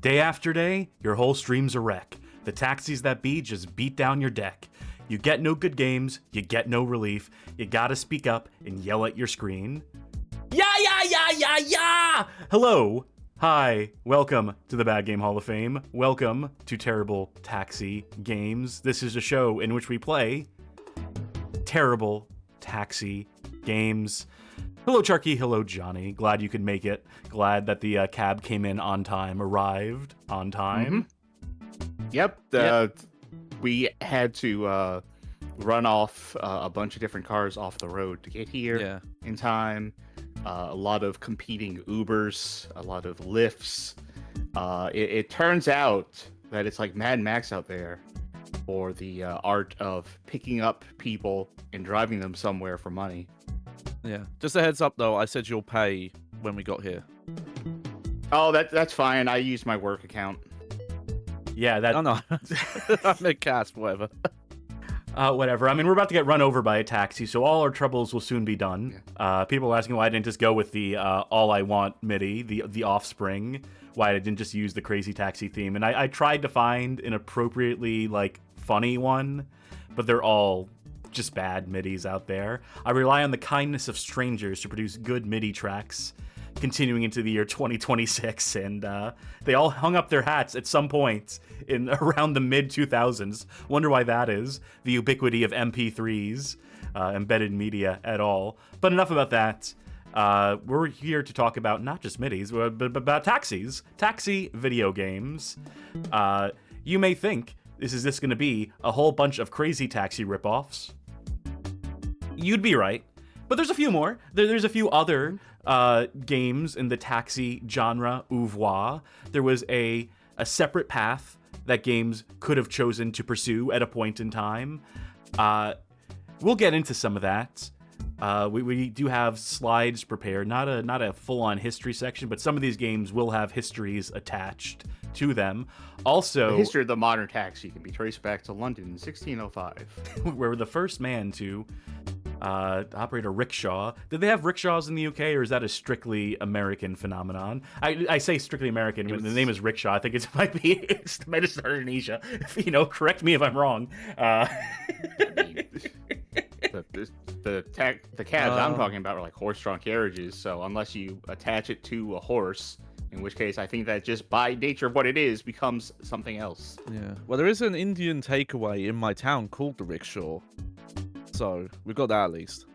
Day after day, your whole stream's a wreck. The taxis that be just beat down your deck. You get no good games, you get no relief. You gotta speak up and yell at your screen. Yeah! Hello. Hi. Welcome to the Bad Game Hall of Fame. Welcome to Terrible Taxi Games. This is a show in which we play terrible taxi games. Hello, Charky. Hello, Johnny. Glad you could make it. Glad that the cab came in on time, arrived on time. Yep. We had to run off a bunch of different cars off the road to get here in time. A lot of competing Ubers, a lot of Lyfts. It turns out that it's like Mad Max out there for the art of picking up people and driving them somewhere for money. Yeah. Just a heads up, though. I said you'll pay when we got here. Oh, that's fine. I used my work account. Yeah, that... Oh, no. I'm a cast, whatever. Whatever. I mean, we're about to get run over by a taxi, so all our troubles will soon be done. People are asking why I didn't just go with the All I Want MIDI, the Offspring, why I didn't just use the Crazy Taxi theme. And I tried to find an appropriately, funny one, but they're all just bad MIDIs out there. I rely on the kindness of strangers to produce good MIDI tracks, continuing into the year 2026, and they all hung up their hats at some point in around the mid-2000s. Wonder why that is. The ubiquity of MP3s, embedded media at all. But enough about that. We're here to talk about not just MIDIs, but about taxis. Taxi video games. You may think, is this going to be a whole bunch of Crazy Taxi ripoffs? You'd be right. But there's a few more. There's a few other games in the taxi genre oeuvre. There was a separate path that games could have chosen to pursue at a point in time. We'll get into some of that. We do have slides prepared, not a full-on history section, but some of these games will have histories attached to them. Also, the history of the modern taxi can be traced back to London in 1605, where the first man to operate a rickshaw. Did they have rickshaws in the UK, or is that a strictly American phenomenon? I say strictly American when the name is rickshaw. I think it might have started in Asia. Correct me if I'm wrong. The cabs I'm talking about are like horse-drawn carriages, so unless you attach it to a horse, in which case I think that just by nature of what it is becomes something else. Yeah. Well, there is an Indian takeaway in my town called the rickshaw, so we've got that at least.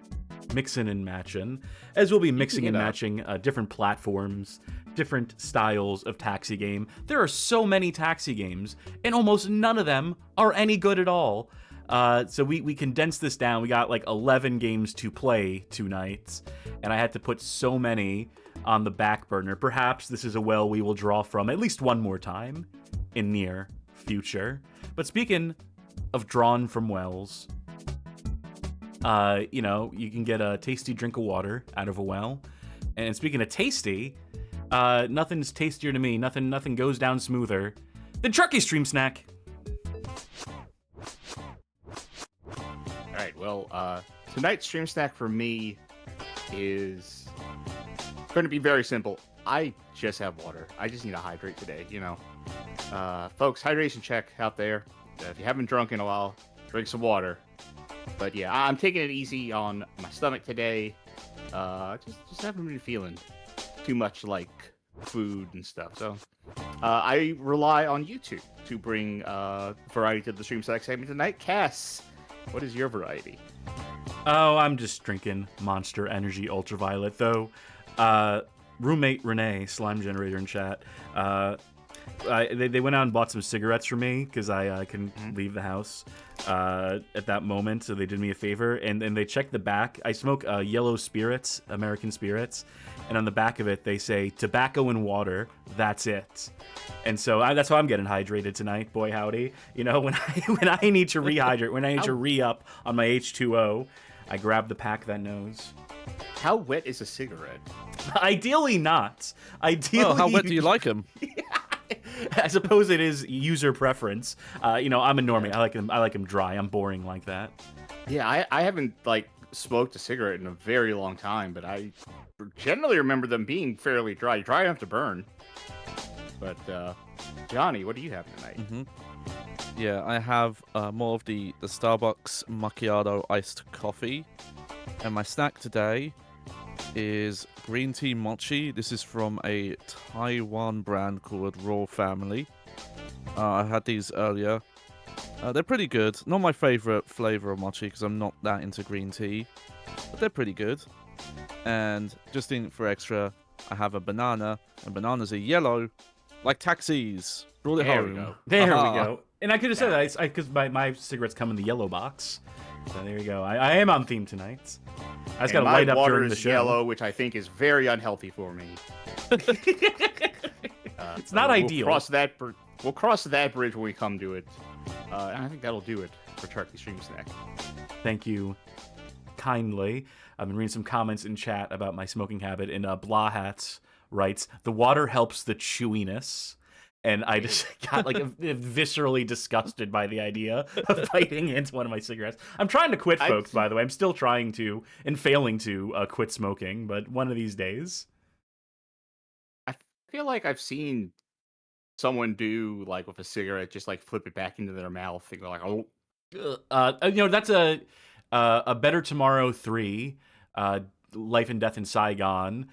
Mixing and matching, as we'll be mixing and matching different platforms, different styles of taxi game. There are so many taxi games, and almost none of them are any good at all. So we condensed this down. We got 11 games to play tonight, and I had to put so many on the back burner. Perhaps this is a well we will draw from at least one more time in near future. But speaking of drawn from wells, you can get a tasty drink of water out of a well. And speaking of tasty, nothing's tastier to me. Nothing goes down smoother than Chucky Stream Snack. All right, well, tonight's stream snack for me is going to be very simple. I just have water. I just need to hydrate today, Folks, hydration check out there. If you haven't drunk in a while, drink some water. But yeah, I'm taking it easy on my stomach today. Just haven't been feeling too much like food and stuff. So I rely on YouTube to bring variety to the stream select segment tonight. Cass, what is your variety? Oh, I'm just drinking Monster Energy Ultraviolet, though. Roommate Renee, Slime Generator in chat, they went out and bought some cigarettes for me because I couldn't leave the house at that moment, so they did me a favor, and they checked the back. I smoke yellow spirits, American spirits, and on the back of it they say tobacco and water, that's it. And so that's how I'm getting hydrated tonight, boy howdy. When I need to rehydrate, when I need to re-up on my H2O, I grab the pack that knows. How wet is a cigarette? Ideally not. Ideally, how wet do you like them? I suppose it is user preference. I'm a normie. I like them dry. I'm boring like that. Yeah, I haven't smoked a cigarette in a very long time, but I generally remember them being fairly dry enough to burn. But Johnny, what do you have tonight? Yeah, I have more of the Starbucks macchiato iced coffee, and my snack today is green tea mochi. This is from a Taiwan brand called Raw Family. I had these earlier. They're pretty good. Not my favorite flavor of mochi because I'm not that into green tea, but they're pretty good. And just for extra, I have a banana, and bananas are yellow, like taxis. Brought it home. We go. There we go. And I could have said that because my cigarettes come in the yellow box. So there you go. I am on theme tonight. I just got to light up during the show. Yellow, which I think is very unhealthy for me. It's not ideal. We'll cross that bridge when we come to it. And I think that'll do it for Turkey Stream Snack. Thank you kindly. I've been reading some comments in chat about my smoking habit, and Blah Hats writes, the water helps the chewiness. And I just got like viscerally disgusted by the idea of biting into one of my cigarettes. I'm trying to quit, folks, by the way. I'm still trying to and failing to quit smoking, but one of these days. I feel like I've seen someone do, like, with a cigarette, just like flip it back into their mouth and go like, oh. That's a Better Tomorrow 3, Life and Death in Saigon.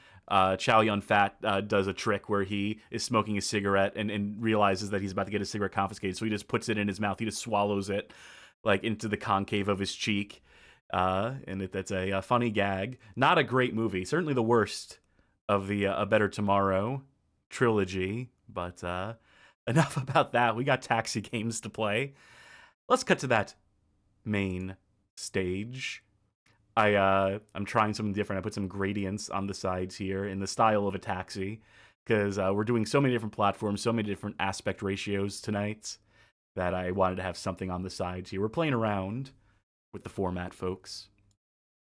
Chow Yun Fat does a trick where he is smoking a cigarette and realizes that he's about to get his cigarette confiscated, so he just puts it in his mouth. He just swallows it like into the concave of his cheek, and that's a funny gag. Not a great movie. Certainly the worst of the A Better Tomorrow trilogy. But enough about that. We got taxi games to play. Let's cut to that main stage. I'm trying something different. I put some gradients on the sides here in the style of a taxi because we're doing so many different platforms, so many different aspect ratios tonight that I wanted to have something on the sides here. We're playing around with the format, folks,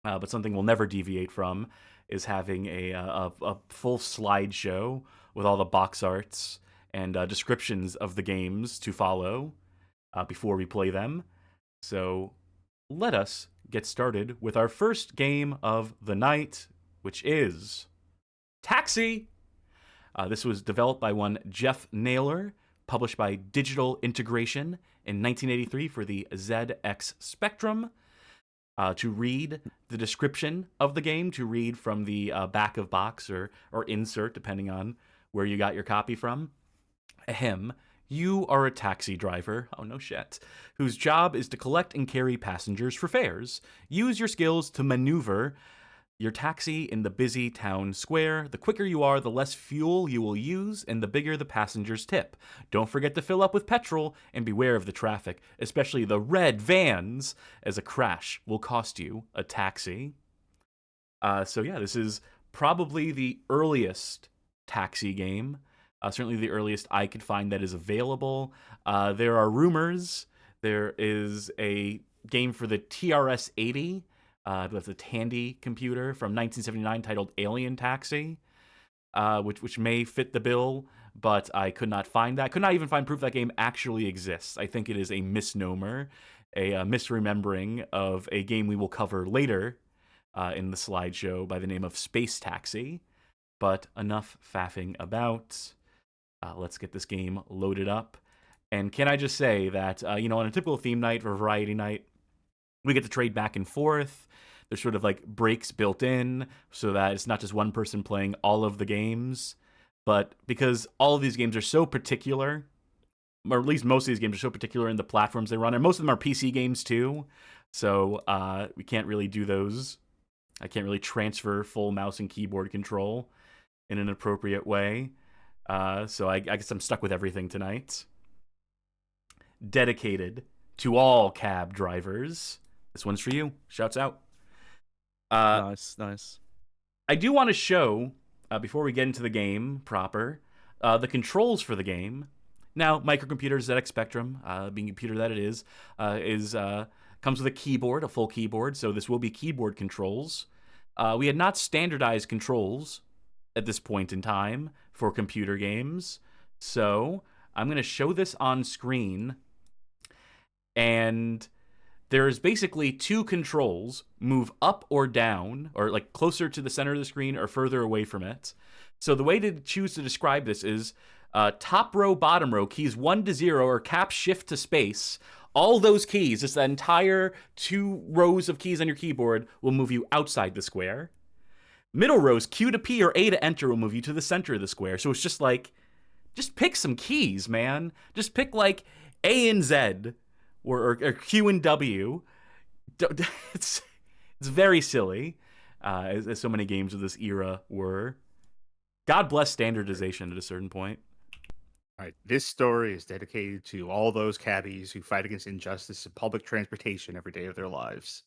but something we'll never deviate from is having a full slideshow with all the box arts and descriptions of the games to follow before we play them. So let us get started with our first game of the night, which is Taxi. This was developed by one Jeff Naylor, published by Digital Integration in 1983 for the ZX Spectrum. To read the description of the game, to read from the back of box or insert, depending on where you got your copy from. Ahem. You are a taxi driver, oh no shit, whose job is to collect and carry passengers for fares. Use your skills to maneuver your taxi in the busy town square. The quicker you are, the less fuel you will use, and the bigger the passengers tip. Don't forget to fill up with petrol, and beware of the traffic, especially the red vans, as a crash will cost you a taxi. So yeah, this is probably the earliest taxi game. Certainly the earliest I could find that is available. There are rumors. There is a game for the TRS-80, that's a Tandy computer from 1979 titled Alien Taxi, which may fit the bill, but I could not find that. Could not even find proof that game actually exists. I think it is a misnomer, a misremembering of a game we will cover later in the slideshow by the name of Space Taxi. But enough faffing about. Let's get this game loaded up. And can I just say that, on a typical theme night or variety night, we get to trade back and forth. There's sort of like breaks built in so that it's not just one person playing all of the games. But because all of these games are so particular, or at least most of these games are so particular in the platforms they run, and most of them are PC games too. So we can't really do those. I can't really transfer full mouse and keyboard control in an appropriate way. So I guess I'm stuck with everything tonight. Dedicated to all cab drivers. This one's for you. Shouts out. Nice. I do want to show, before we get into the game proper, the controls for the game. Now, microcomputer ZX Spectrum, being a computer that it is comes with a keyboard, a full keyboard, so this will be keyboard controls. We had not standardized controls at this point in time for computer games. So I'm going to show this on screen, and there's basically two controls: move up or down, or like closer to the center of the screen or further away from it. So the way to choose to describe this is top row, bottom row, keys 1 to 0, or cap shift to space. All those keys, just that entire 2 rows of keys on your keyboard, will move you outside the square. Middle rows, Q to P or A to enter, will move you to the center of the square. So it's just like, just pick some keys, man. Just pick like A and Z, or Q and W. It's very silly, as so many games of this era were. God bless standardization at a certain point. All right, this story is dedicated to all those cabbies who fight against injustice in public transportation every day of their lives.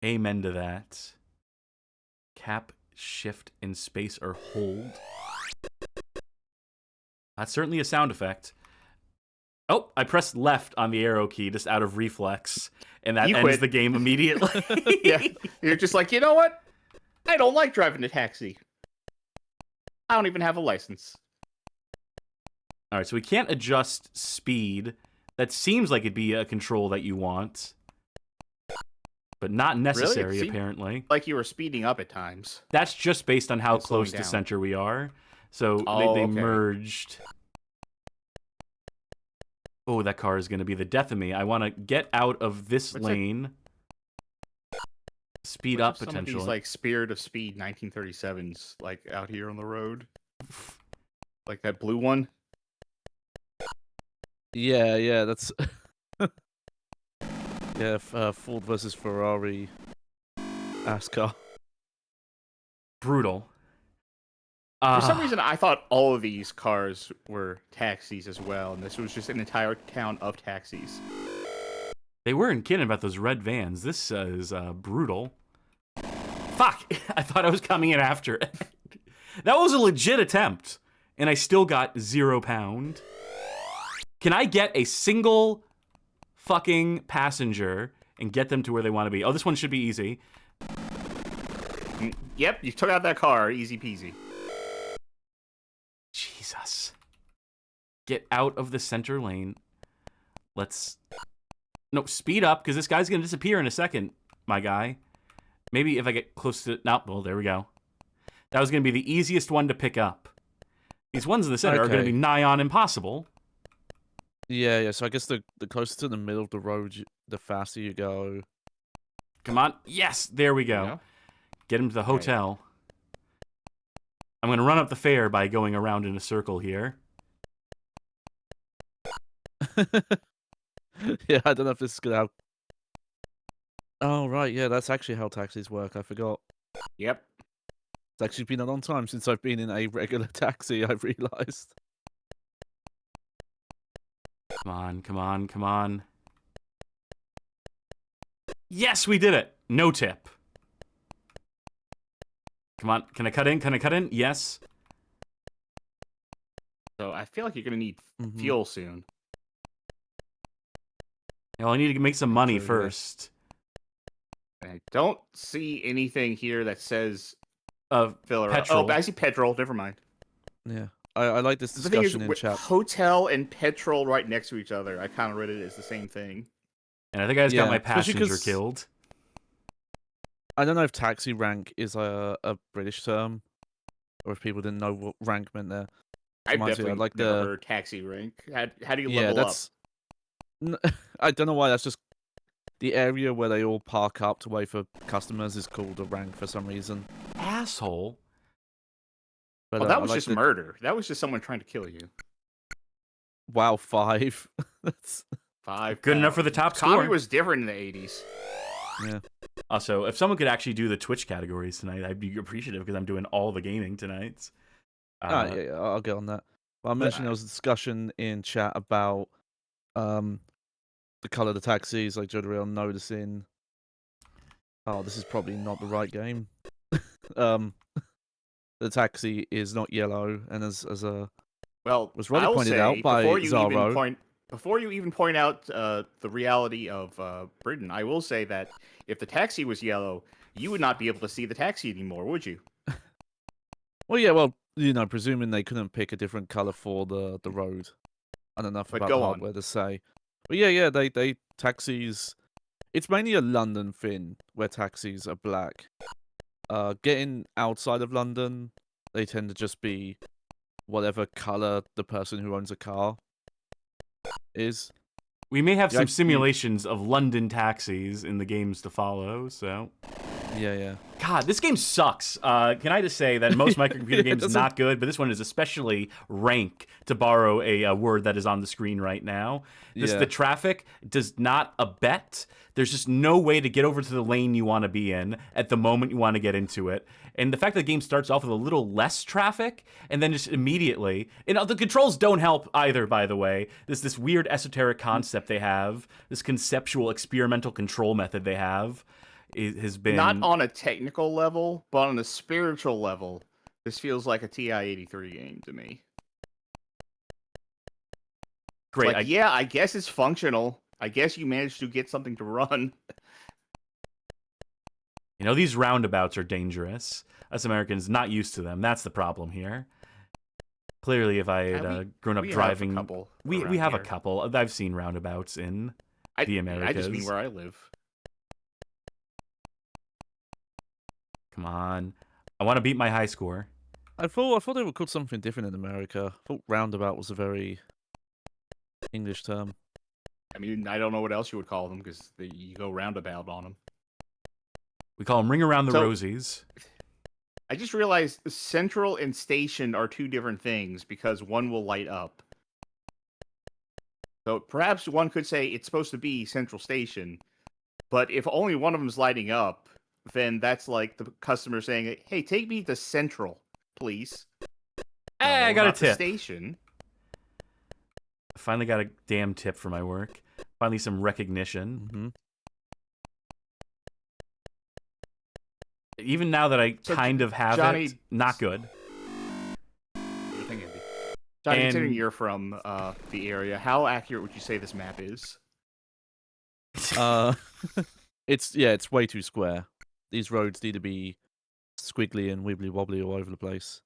Amen to that. Cap, shift, and space, or hold. That's certainly a sound effect. Oh, I pressed left on the arrow key just out of reflex, and that ends the game immediately. Yeah, you're just like, you know what? I don't like driving a taxi. I don't even have a license. All right, so we can't adjust speed. That seems like it'd be a control that you want, but not necessary, really? Apparently. Like you were speeding up at times. That's just based on how close to center we are. So they merged. Oh, that car is going to be the death of me. I want to get out of this lane. Speed up potentially. Some of these like Spirit of Speed 1937s like out here on the road. Like that blue one. Yeah, that's yeah. Ford versus Ferrari. ASCAR. Brutal. For some reason, I thought all of these cars were taxis as well, and this was just an entire town of taxis. They weren't kidding about those red vans. This is brutal. Fuck! I thought I was coming in after it. That was a legit attempt, and I still got £0. Can I get a single fucking passenger and get them to where they want to be? Oh, this one should be easy. Yep, you took out that car, easy peasy. Jesus. Get out of the center lane. No, speed up, because this guy's going to disappear in a second, my guy. Maybe if I get close to... No, well, there we go. That was going to be the easiest one to pick up. These ones in the center are going to be nigh on impossible. Yeah, so I guess the closer to the middle of the road, the faster you go. Come on. Yes, there we go. Yeah. Get him to the hotel. Right. I'm going to run up the fare by going around in a circle here. Yeah, I don't know if this is going to help. Oh, right, yeah, that's actually how taxis work. I forgot. Yep. It's actually been a long time since I've been in a regular taxi, I've realized. Come on. Yes, we did it. No tip. Come on. Can I cut in? Yes. So I feel like you're going to need fuel soon. Well, I need to make some money first. I don't see anything here that says petrol. Oh, I see petrol. Never mind. Yeah. I like this discussion in chat. Hotel and petrol right next to each other. I kind of read it as the same thing. And I think I just got my passenger killed. I don't know if taxi rank is a British term, or if people didn't know what rank meant there. I've definitely never heard taxi rank. How do you level up? I don't know why. That's just the area where they all park up to wait for customers is called a rank for some reason. Asshole. But that was just murder. That was just someone trying to kill you. Wow, 5. That's 5. Good enough for the top score. Comedy was different in the 80s. Yeah. Also, if someone could actually do the Twitch categories tonight, I'd be appreciative because I'm doing all the gaming tonight. Yeah, I'll get on that. Well, I mentioned there was a discussion in chat about the color of the taxis, like Jodariel noticing. Oh, this is probably not the right game. The taxi is not yellow, and as was rightly pointed out by Zaro. Before you even point out the reality of Britain, I will say that if the taxi was yellow, you would not be able to see the taxi anymore, would you? Well, yeah, presuming they couldn't pick a different color for the road. I don't know about the hardware to say. But yeah, they taxis It's mainly a London thing where taxis are black. Getting outside of London, they tend to just be whatever color the person who owns a car is. We may have Yeah, some simulations of London taxis in the games to follow, so... Yeah. God, this game sucks. Can I just say that most microcomputer games is doesn't- not good, but this one is especially rank, to borrow a word that is on the screen right now. The traffic does not abet. There's just no way to get over to the lane you want to be in at the moment you want to get into it. And the fact that the game starts off with a little less traffic, and then just immediately... And the controls don't help either, by the way. There's this weird esoteric concept they have, this conceptual experimental control method they have. It has been... Not on a technical level, but on a spiritual level, this feels like a TI-83 game to me. Great. Like, yeah, I guess it's functional. I guess you managed to get something to run. You know, these roundabouts are dangerous. Us Americans not used to them. That's the problem here. Clearly, if I had grown up driving... We have a couple. I've seen roundabouts in the Americas. I just mean where I live. Come on. I want to beat my high score. I thought they would call something different in America. I thought roundabout was a very English term. I mean, I don't know what else you would call them, because you go roundabout on them. We call them Ring Around the Rosies. I just realized central and station are two different things, because one will light up. So perhaps one could say it's supposed to be central station, but if only one of them is lighting up, then that's like the customer saying, "Hey, take me to Central, please." Hey, I got a tip. Station. I finally got a damn tip for my work. Finally, some recognition. Even now that I kind of have it, not good. Johnny, considering you're from the area, how accurate would you say this map is? It's way too square. These roads need to be squiggly and wibbly wobbly all over the place.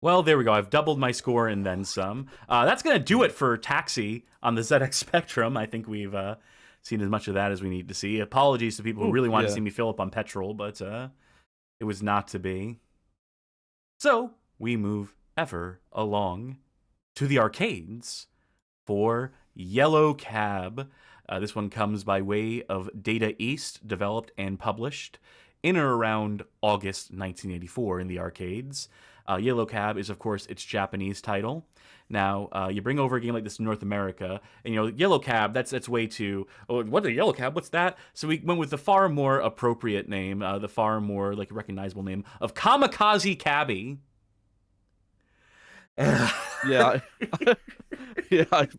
Well, there we go. I've doubled my score and then some. That's going to do it for Taxi on the ZX Spectrum. I think we've seen as much of that as we need to see. Apologies to people who really wanted to see me fill up on petrol, but it was not to be. So we move ever along to the arcades for Yellow Cab. This one comes by way of Data East, developed and published in or around August 1984 in the arcades. Yellow Cab is, of course, its Japanese title. Now, you bring over a game like this to North America, and, Yellow Cab, that's way too... Oh, what the Yellow Cab? What's that? So we went with the far more appropriate name, the far more, recognizable name of Kamikaze Cabbie. Yeah,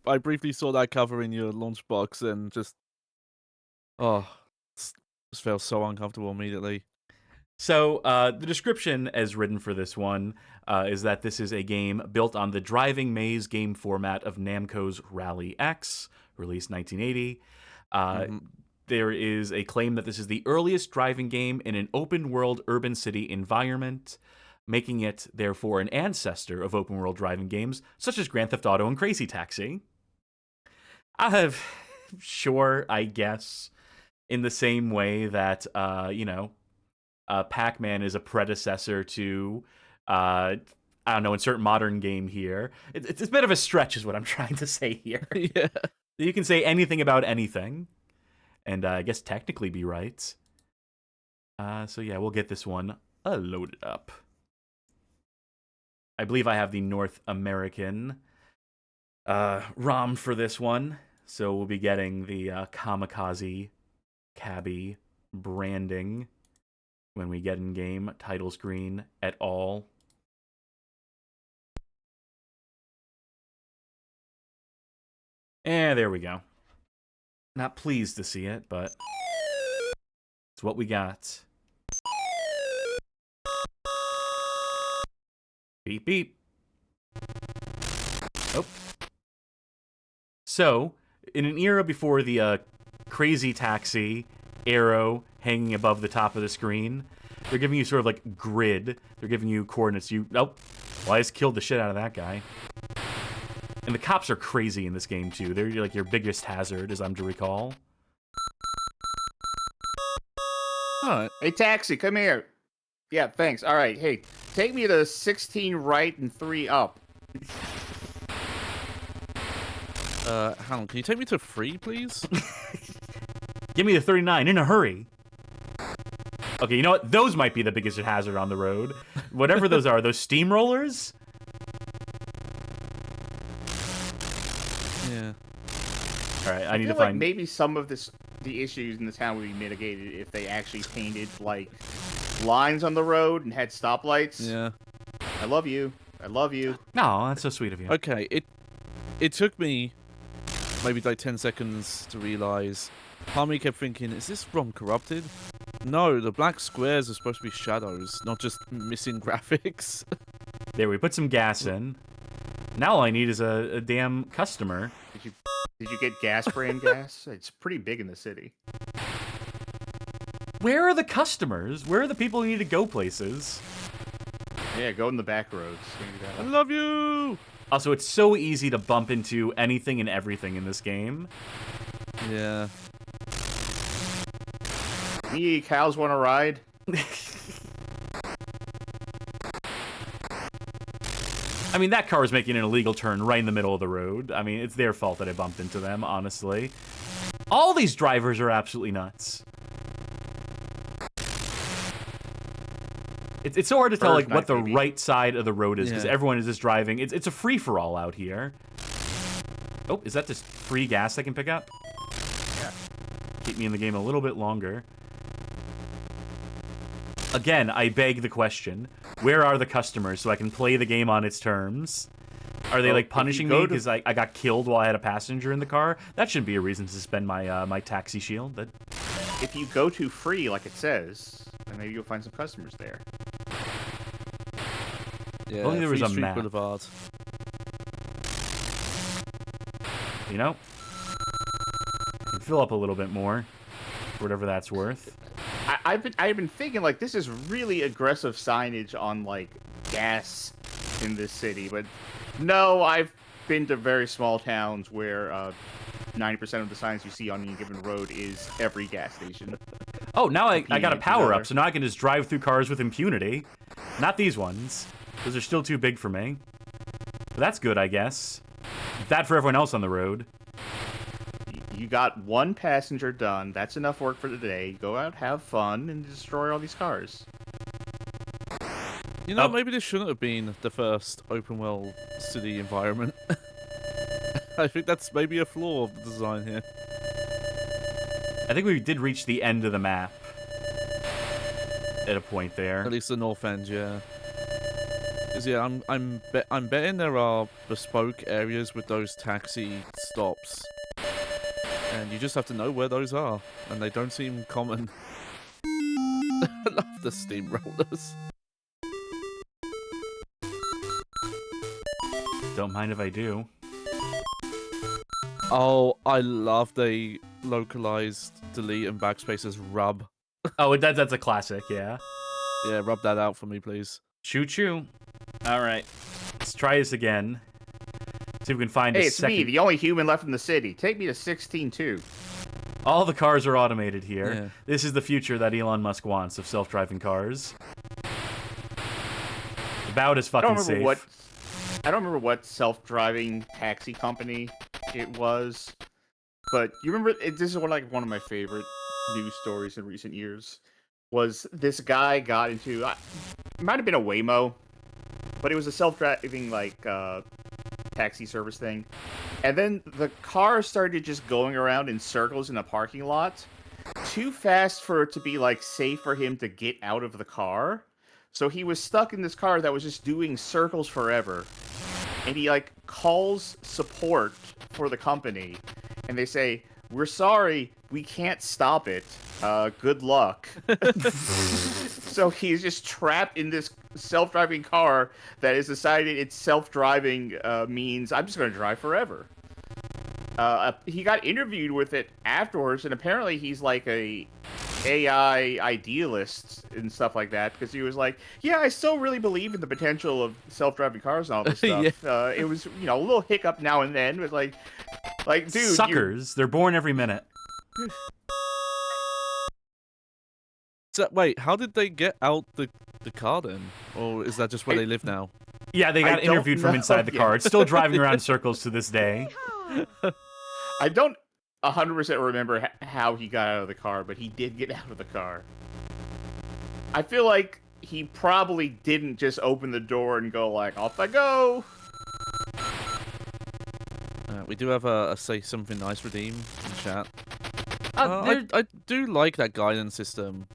I briefly saw that cover in your lunchbox and just felt so uncomfortable immediately. So the description as written for this one is that this is a game built on the driving maze game format of Namco's Rally X, released 1980. There is a claim that this is the earliest driving game in an open-world urban city environment, making it, therefore, an ancestor of open-world driving games, such as Grand Theft Auto and Crazy Taxi. Sure, I guess, in the same way that, Pac-Man is a predecessor to, I don't know, insert modern game here. It's a bit of a stretch is what I'm trying to say here. Yeah. You can say anything about anything, and I guess technically be right. So yeah, we'll get this one loaded up. I believe I have the North American ROM for this one, so we'll be getting the Kamikaze Cabbie branding when we get in game, title screen at all. And there we go. Not pleased to see it, but it's what we got. Beep, beep. Oh. So, in an era before the Crazy Taxi arrow hanging above the top of the screen, they're giving you sort of like grid. They're giving you coordinates. Well, I just killed the shit out of that guy. And the cops are crazy in this game, too. They're like your biggest hazard, as I'm to recall. Alright. Hey, taxi, come here. Yeah, thanks. All right, hey, take me to 16 right and 3 up. Hang on, can you take me to 3, please? Give me the 39 in a hurry. Okay, you know what? Those might be the biggest hazard on the road. Whatever those are, those steamrollers? Yeah. Alright, I need to feel like find... maybe some of the issues in the town would be mitigated if they actually painted, like, lines on the road and had stoplights. Yeah. I love you. I love you. No, that's so sweet of you. Okay, it took me maybe like 10 seconds to realize. Part of me kept thinking, is this ROM corrupted? No, the black squares are supposed to be shadows, not just missing graphics. There, we put some gas in. Now all I need is a damn customer. Did you get gas brand gas? It's pretty big in the city. Where are the customers? Where are the people who need to go places? Yeah, go in the back roads. I love you! Also, it's so easy to bump into anything and everything in this game. Yeah. Me, cows want to ride? I mean, that car was making an illegal turn right in the middle of the road. I mean, it's their fault that I bumped into them, honestly. All these drivers are absolutely nuts. It's so hard to tell, like, what the right side of the road is, because everyone is just driving. It's a free-for-all out here. Oh, is that just free gas I can pick up? Yeah. Keep me in the game a little bit longer. Again, I beg the question. Where are the customers so I can play the game on its terms? Are they, like, punishing me because I got killed while I had a passenger in the car? That shouldn't be a reason to suspend my my taxi shield. That... If you go to free, like it says, then maybe you'll find some customers there. Yeah, only there was a Street map. Boulevard. You know? I can fill up a little bit more, for whatever that's worth. I've been thinking, like, this is really aggressive signage on, like, gas in this city, but no, I've been to very small towns where 90% of the signs you see on any given road is every gas station. Oh, now I got a power-up, so now I can just drive through cars with impunity. Not these ones. Those are still too big for me. But that's good, I guess. Bad for everyone else on the road. You got one passenger done. That's enough work for the day. Go out, have fun, and destroy all these cars. You know, maybe this shouldn't have been the first open-world city environment. I think that's maybe a flaw of the design here. I think we did reach the end of the map. At a point there. At least the north end, yeah. 'Cause, yeah, I'm betting there are bespoke areas with those taxi stops. And you just have to know where those are. And they don't seem common. I love the steamrollers. Don't mind if I do. Oh, I love the localized delete and backspace as rub. Oh, that's a classic, yeah. Yeah, rub that out for me, please. Choo-choo. All right. Let's try this again. See if we can find a Hey, it's second... me, the only human left in the city. Take me to 16-2. All the cars are automated here. Yeah. This is the future that Elon Musk wants of self-driving cars. About as fucking safe. I don't remember what self-driving taxi company it was, but you remember, this is one of my favorite news stories in recent years, was this guy got into, it might have been a Waymo, but it was a self-driving, like, taxi service thing. And then the car started just going around in circles in a parking lot, too fast for it to be, like, safe for him to get out of the car. So he was stuck in this car that was just doing circles forever. And he, like, calls support for the company. And they say, "We're sorry, we can't stop it. Good luck." So he's just trapped in this self-driving car that has decided its self-driving means I'm just going to drive forever. He got interviewed with it afterwards, and apparently he's like a AI idealist and stuff like that, because he was like, yeah, I still really believe in the potential of self-driving cars and all this stuff. Yeah. It was, a little hiccup now and then, but like dude, suckers. They're born every minute. So, wait, how did they get out the car then? Or is that just where they live now? Yeah, they got interviewed from inside the car. It's still driving around circles to this day. I don't 100% remember how he got out of the car, but he did get out of the car. I feel like he probably didn't just open the door and go like, off I go. We do have a say something nice redeem in chat. I do like that guidance system.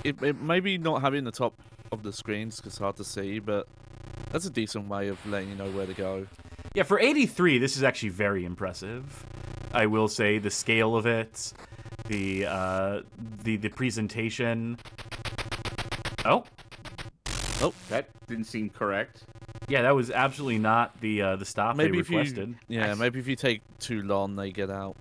It maybe not having the top of the screens because it's hard to see, but that's a decent way of letting you know where to go. Yeah, for 83, this is actually very impressive. I will say the scale of it, the presentation. Oh, That didn't seem correct. yeah, that was absolutely not the stop Maybe they if requested. maybe if you take too long, they get out.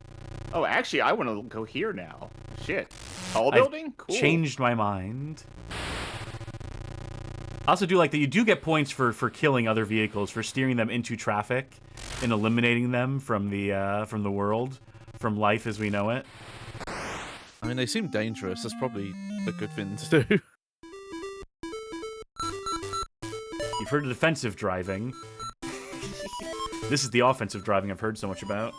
Oh, actually, I want to go here now. Shit. Tall building? Cool. Changed my mind. I also do like that you do get points for killing other vehicles, for steering them into traffic and eliminating them from the world, from life as we know it. I mean, they seem dangerous. That's probably a good thing to do. You've heard of defensive driving. This is the offensive driving I've heard so much about.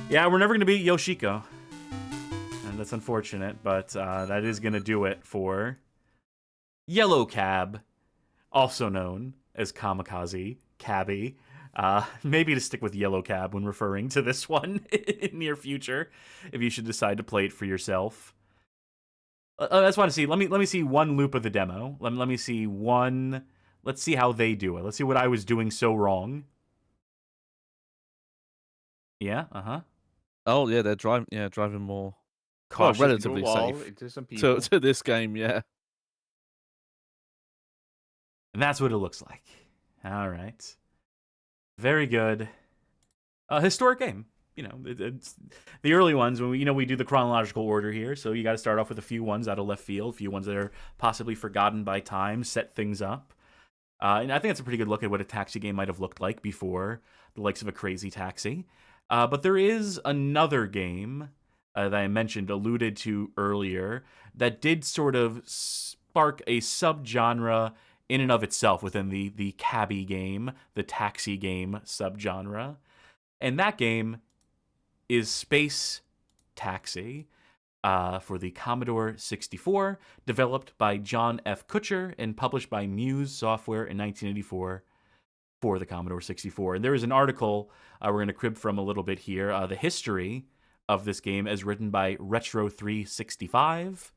Yeah, we're never going to beat Yoshiko. And that's unfortunate, but that is going to do it for Yellow Cab, also known as Kamikaze Cabby. Maybe to stick with Yellow Cab when referring to this one in near future, if you should decide to play it for yourself. I just want to see. Let me see one loop of the demo. Let me see one. Let's see how they do it. Let's see what I was doing so wrong. Yeah. Oh yeah, they're driving more. Cautious relatively into a wall, safe into some people. to this game, yeah. And that's what it looks like. All right. Very good. Historic game. You know, it's the early ones when we do the chronological order here. So you got to start off with a few ones out of left field, a few ones that are possibly forgotten by time, set things up. And I think that's a pretty good look at what a taxi game might have looked like before the likes of a Crazy Taxi. But there is another game that I mentioned, alluded to earlier, that did sort of spark a subgenre in and of itself within the cabbie game, the taxi game subgenre. And that game is Space Taxi for the Commodore 64, developed by John F. Kutcher and published by Muse Software in 1984 for the Commodore 64. And there is an article we're going to crib from a little bit here, the history of this game as written by Retro365.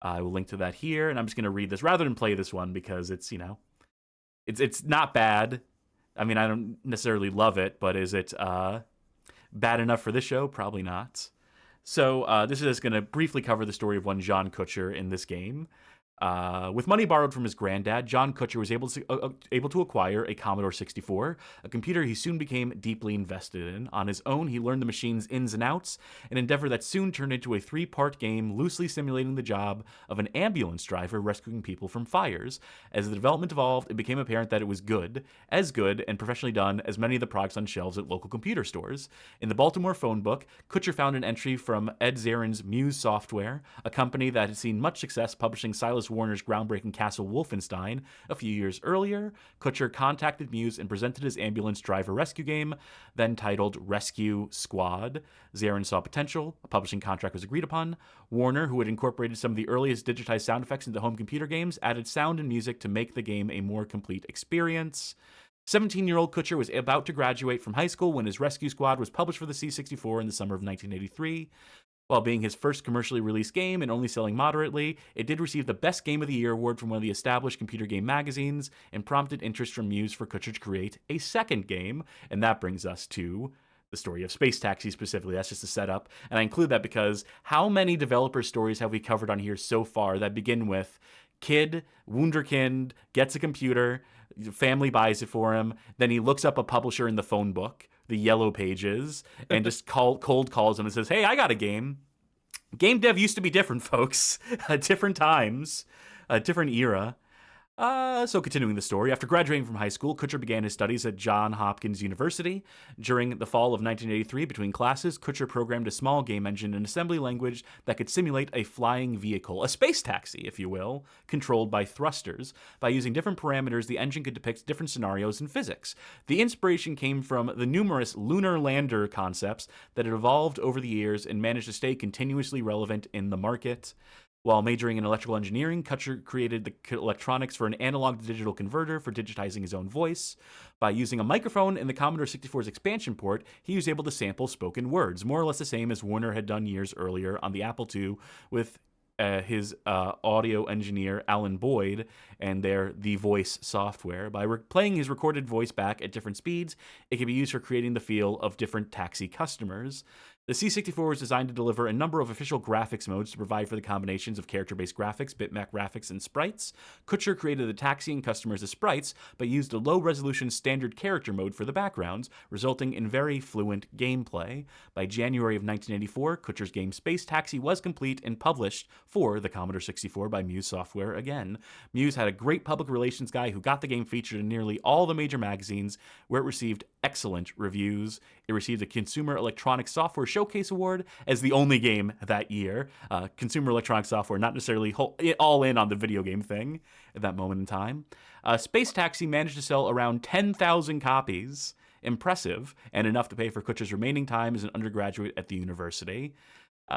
I will link to that here, and I'm just going to read this rather than play this one because it's not bad. I mean, I don't necessarily love it, but is it bad enough for this show? Probably not. So this is just going to briefly cover the story of one John Kutcher in this game. With money borrowed from his granddad, John Kutcher was able to acquire a Commodore 64, a computer he soon became deeply invested in. On his own, he learned the machine's ins and outs, an endeavor that soon turned into a 3-part game loosely simulating the job of an ambulance driver rescuing people from fires. As the development evolved, it became apparent that it was good and professionally done as many of the products on shelves at local computer stores. In the Baltimore phone book, Kutcher found an entry from Ed Zarin's Muse Software, a company that had seen much success publishing Silas Warner's groundbreaking Castle Wolfenstein a few years earlier. Kutcher contacted Muse and presented his ambulance driver rescue game, then titled Rescue Squad. Zarin saw potential. A publishing contract was agreed upon. Warner, who had incorporated some of the earliest digitized sound effects into home computer games, added sound and music to make the game a more complete experience. 17-year-old Kutcher was about to graduate from high school when his Rescue Squad was published for the C64 in the summer of 1983. While being his first commercially released game and only selling moderately, it did receive the Best Game of the Year award from one of the established computer game magazines and prompted interest from Muse for Kutcher to create a second game. And that brings us to the story of Space Taxi specifically. That's just a setup. And I include that because how many developer stories have we covered on here so far that begin with kid, wunderkind, gets a computer, family buys it for him, then he looks up a publisher in the phone book, the yellow pages, and just cold calls him and says, hey, I got a game. Game dev used to be different, folks. Different times, a different era. So continuing the story, after graduating from high school, Kutcher began his studies at Johns Hopkins University. During the fall of 1983, between classes, Kutcher programmed a small game engine in assembly language that could simulate a flying vehicle, a space taxi, if you will, controlled by thrusters. By using different parameters, the engine could depict different scenarios in physics. The inspiration came from the numerous lunar lander concepts that had evolved over the years and managed to stay continuously relevant in the market. While majoring in electrical engineering, Kutcher created the electronics for an analog to digital converter for digitizing his own voice. By using a microphone in the Commodore 64's expansion port, he was able to sample spoken words, more or less the same as Warner had done years earlier on the Apple II with his audio engineer Alan Boyd and their The Voice software. By playing his recorded voice back at different speeds, it can be used for creating the feel of different taxi customers. The C64 was designed to deliver a number of official graphics modes to provide for the combinations of character-based graphics, bitmap graphics, and sprites. Kutcher created the taxiing customers as sprites, but used a low-resolution standard character mode for the backgrounds, resulting in very fluent gameplay. By January of 1984, Kutcher's game Space Taxi was complete and published for the Commodore 64 by Muse Software again. Muse had a great public relations guy who got the game featured in nearly all the major magazines, where it received excellent reviews. It received a Consumer Electronics Software Showcase Award as the only game that year. Consumer Electronics Software not necessarily all in on the video game thing at that moment in time. Space Taxi managed to sell around 10,000 copies. Impressive, and enough to pay for Kutcher's remaining time as an undergraduate at the university.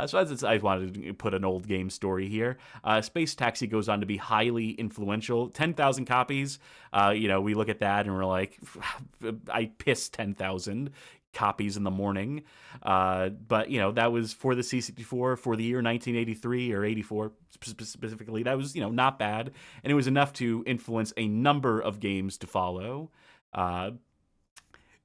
So as I wanted to put an old game story here. Space Taxi goes on to be highly influential. 10,000 copies. We look at that and we're like, I pissed 10,000 copies in the morning. But that was for the C64 for the year 1983 or 84 specifically. That was, not bad. And it was enough to influence a number of games to follow.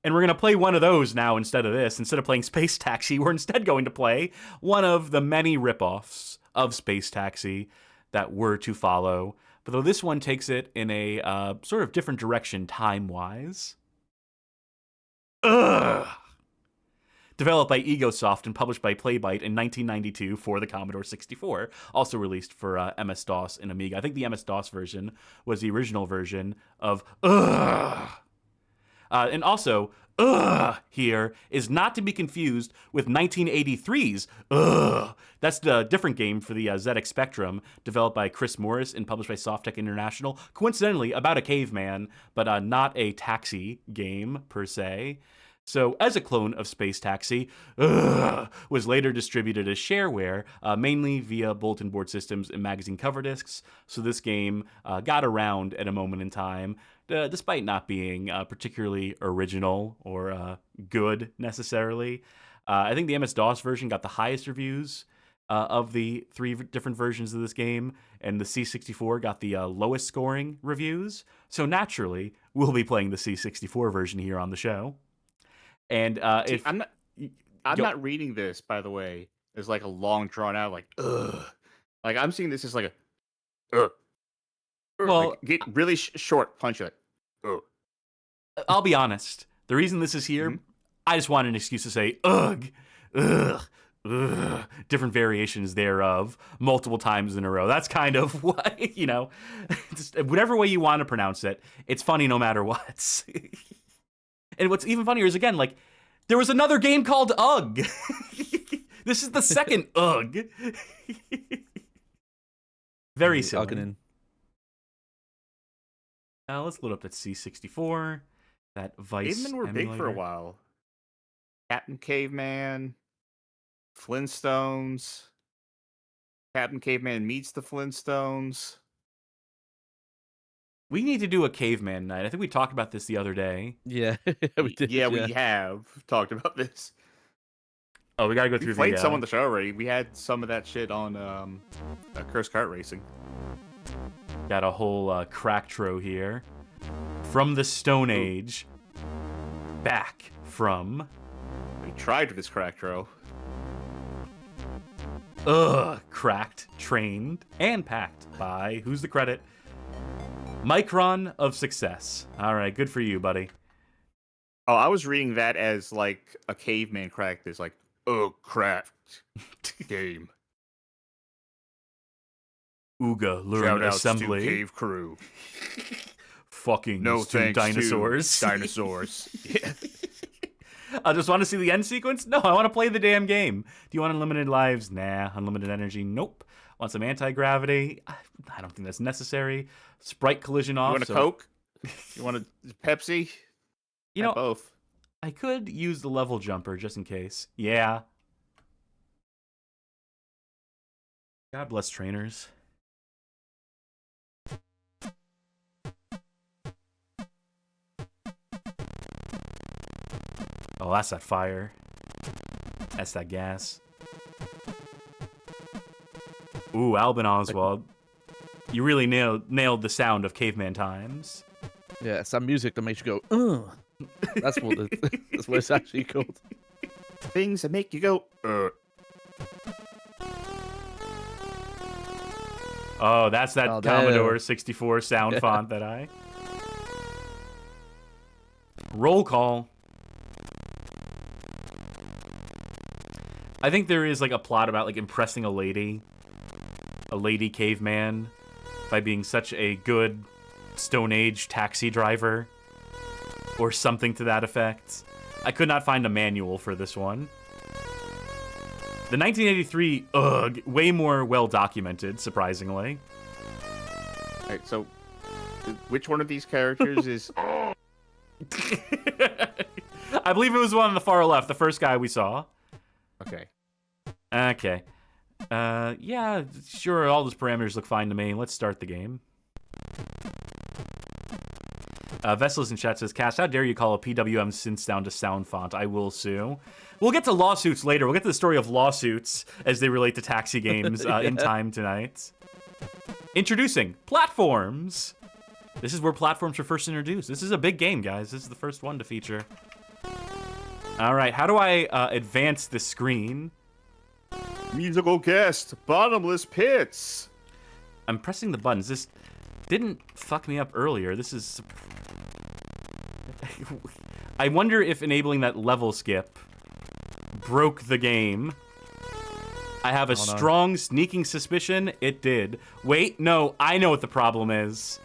And we're going to play one of those now instead of this. Instead of playing Space Taxi, we're instead going to play one of the many ripoffs of Space Taxi that were to follow. But though this one takes it in a sort of different direction time-wise. Ugh! Developed by Egosoft and published by Playbyte in 1992 for the Commodore 64. Also released for MS-DOS and Amiga. I think the MS-DOS version was the original version of Ugh! And also, here is not to be confused with 1983's That's the different game for the ZX Spectrum, developed by Chris Morris and published by Softtech International. Coincidentally, about a caveman, but not a taxi game per se. So, as a clone of Space Taxi, was later distributed as shareware, mainly via bulletin board systems and magazine cover discs. So this game got around at a moment in time, despite not being particularly original or good necessarily. I think the MS-DOS version got the highest reviews of the three different versions of this game, and the C64 got the lowest scoring reviews. So naturally, we'll be playing the C64 version here on the show. And if I'm not reading this, by the way, as like a long drawn out ugh. Like I'm seeing this as like a ugh. Well, like, get really short punch it. Ugh. I'll be honest. The reason this is here, I just wanted an excuse to say ugh, ugh, ugh, different variations thereof multiple times in a row. That's kind of what, just whatever way you want to pronounce it, it's funny no matter what. And what's even funnier is, again, there was another game called Ugh. This is the second Ugh. Very silly. Now let's load up that C64, that Vice Cavemen were emulator. big for a while. Captain Caveman, Flintstones, Captain Caveman meets the Flintstones. We need to do a caveman night. I think we talked about this the other day. Yeah, we did. Yeah, we have talked about this. Oh, we gotta go We through played some on the show already. We had some of that shit on Cursed Kart Racing. Got a whole cracktro here. From the Stone Age. Back from... We tried this cracktro. Cracked, trained, and packed by... Who's the credit? Micron of Success. All right, good for you, buddy. Oh, I was reading that as like a caveman cracked this, craft game. Ooga, learn Shoutouts assembly. to Cave Crew. Fucking No to thanks dinosaurs. to dinosaurs. Yeah. I just want to see the end sequence? No, I want to play the damn game. Do you want unlimited lives? Nah. Unlimited energy? Nope. Want some anti-gravity? I don't think that's necessary. Sprite collision off. You want a Coke? You want a Pepsi? You know, both. I could use the level jumper just in case. Yeah. God bless trainers. Oh, that's that fire. That's that gas. Ooh, Albin Oswald. You really nailed the sound of caveman times. Yeah, it's that music that makes you go, ugh. That's what that's what it's actually called. Things that make you go, Oh, that's that Oh, Commodore 64 sound font that I... Roll call. I think there is like a plot about like impressing a lady caveman, by being such a good Stone Age taxi driver, or something to that effect. I could not find a manual for this one. The 1983, way more well documented, surprisingly. Alright, so which one of these characters is... I believe it was one on the far left, the first guy we saw. Okay. Okay. Yeah, sure, all those parameters look fine to me. Let's start the game. Vessels in chat says, Cass, how dare you call a PWM synth down to sound font? I will sue. We'll get to lawsuits later. We'll get to the story of lawsuits as they relate to taxi games in time tonight. Introducing platforms. This is where platforms were first introduced. This is a big game, guys. This is the first one to feature. All right, how do I advance the screen? Musical guest, Bottomless Pits. I'm pressing the buttons. This didn't fuck me up earlier. This is... I wonder if enabling that level skip broke the game. I have a strong sneaking suspicion it did. Wait, no, I know what the problem is.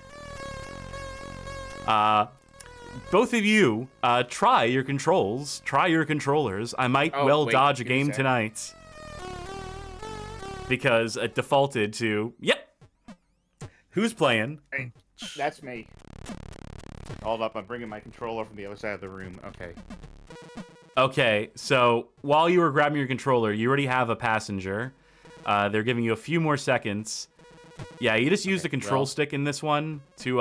Both of you, try your controls. Try your controllers. I might dodge a game tonight. Because it defaulted to, yep. Who's playing? Hey, that's me. Hold up, I'm bringing my controller from the other side of the room. Okay. Okay, so while you were grabbing your controller, you already have a passenger. They're giving you a few more seconds. Yeah, you just use the control stick in this one to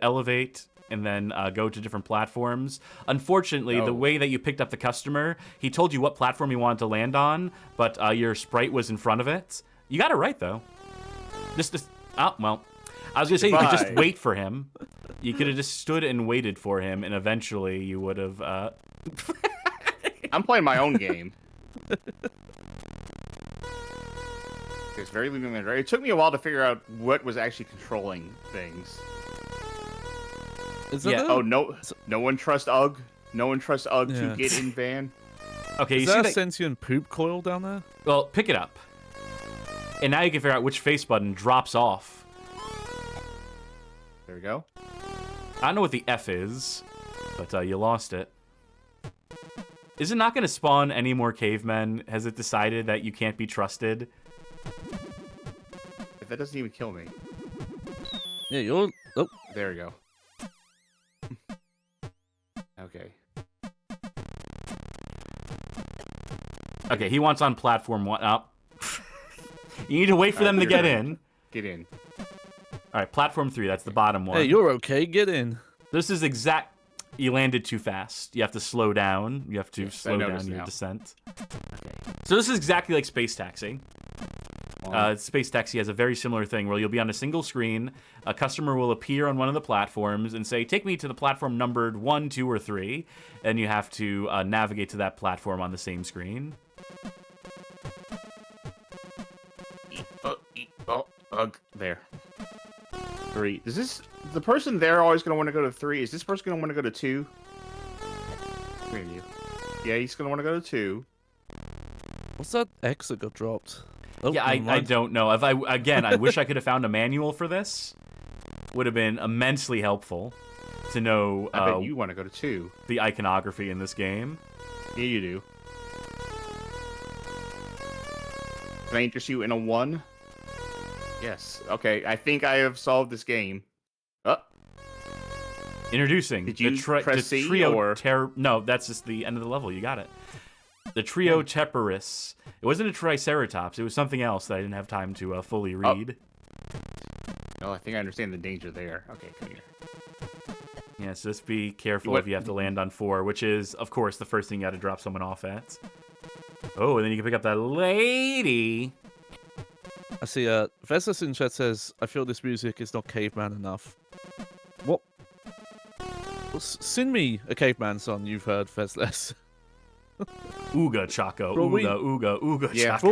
elevate and then go to different platforms. Unfortunately, the way that you picked up the customer, he told you what platform he wanted to land on, but your sprite was in front of it. You got it right, though. Oh, well. I was going to say, you could just wait for him. You could have just stood and waited for him, and eventually you would have... I'm playing my own game. It's very limited. It took me a while to figure out what was actually controlling things. Oh, no one trusts UG. No one trusts UG to get in van. Okay, is there a sentient poop coil down there? Well, pick it up. And now you can figure out which face button drops off. There we go. I don't know what the F is, but you lost it. Is it not going to spawn any more cavemen? Has it decided that you can't be trusted? If that doesn't even kill me. Yeah, you're... Oh. There we go. Okay. Okay, he wants on platform 1. Oh. You need to wait for them to get in. Get in. All right, platform 3. That's the bottom one. Hey, you're okay. Get in. This is exact... You landed too fast. You have to slow down. You have to slow down your descent. Okay. So this is exactly like Space Taxi. Space Taxi has a very similar thing where you'll be on a single screen. A customer will appear on one of the platforms and say, take me to the platform numbered 1, 2, or 3. And you have to navigate to that platform on the same screen. There. 3. Is this the person there always going to want to go to 3? Is this person going to want to go to 2? Yeah, he's going to want to go to 2. What's that X that got dropped? Oh, Yeah, never I mind. don't know. If I wish I could have found a manual for this. Would have been immensely helpful to know I bet you want to go to 2. the iconography in this game. Yeah, you do. Can I interest you in a 1? Yes. Okay, I think I have solved this game. Oh, Introducing Did you press the C, trio or- No, that's just the end of the level. You got it. The trio Teparis. It wasn't a Triceratops. It was something else that I didn't have time to fully read. no, I think I understand the danger there. Okay, come here. Yeah, so just be careful What- if you have to land on 4, which is, of course, the first thing you got to drop someone off at. Oh, and then you can pick up that lady. I see. Veslas in chat says, "I feel this music is not caveman enough." What? Sing me a caveman song you've heard, Veslas. Ooga Chaco. Bro, we- Ooga Yeah, Chaco. For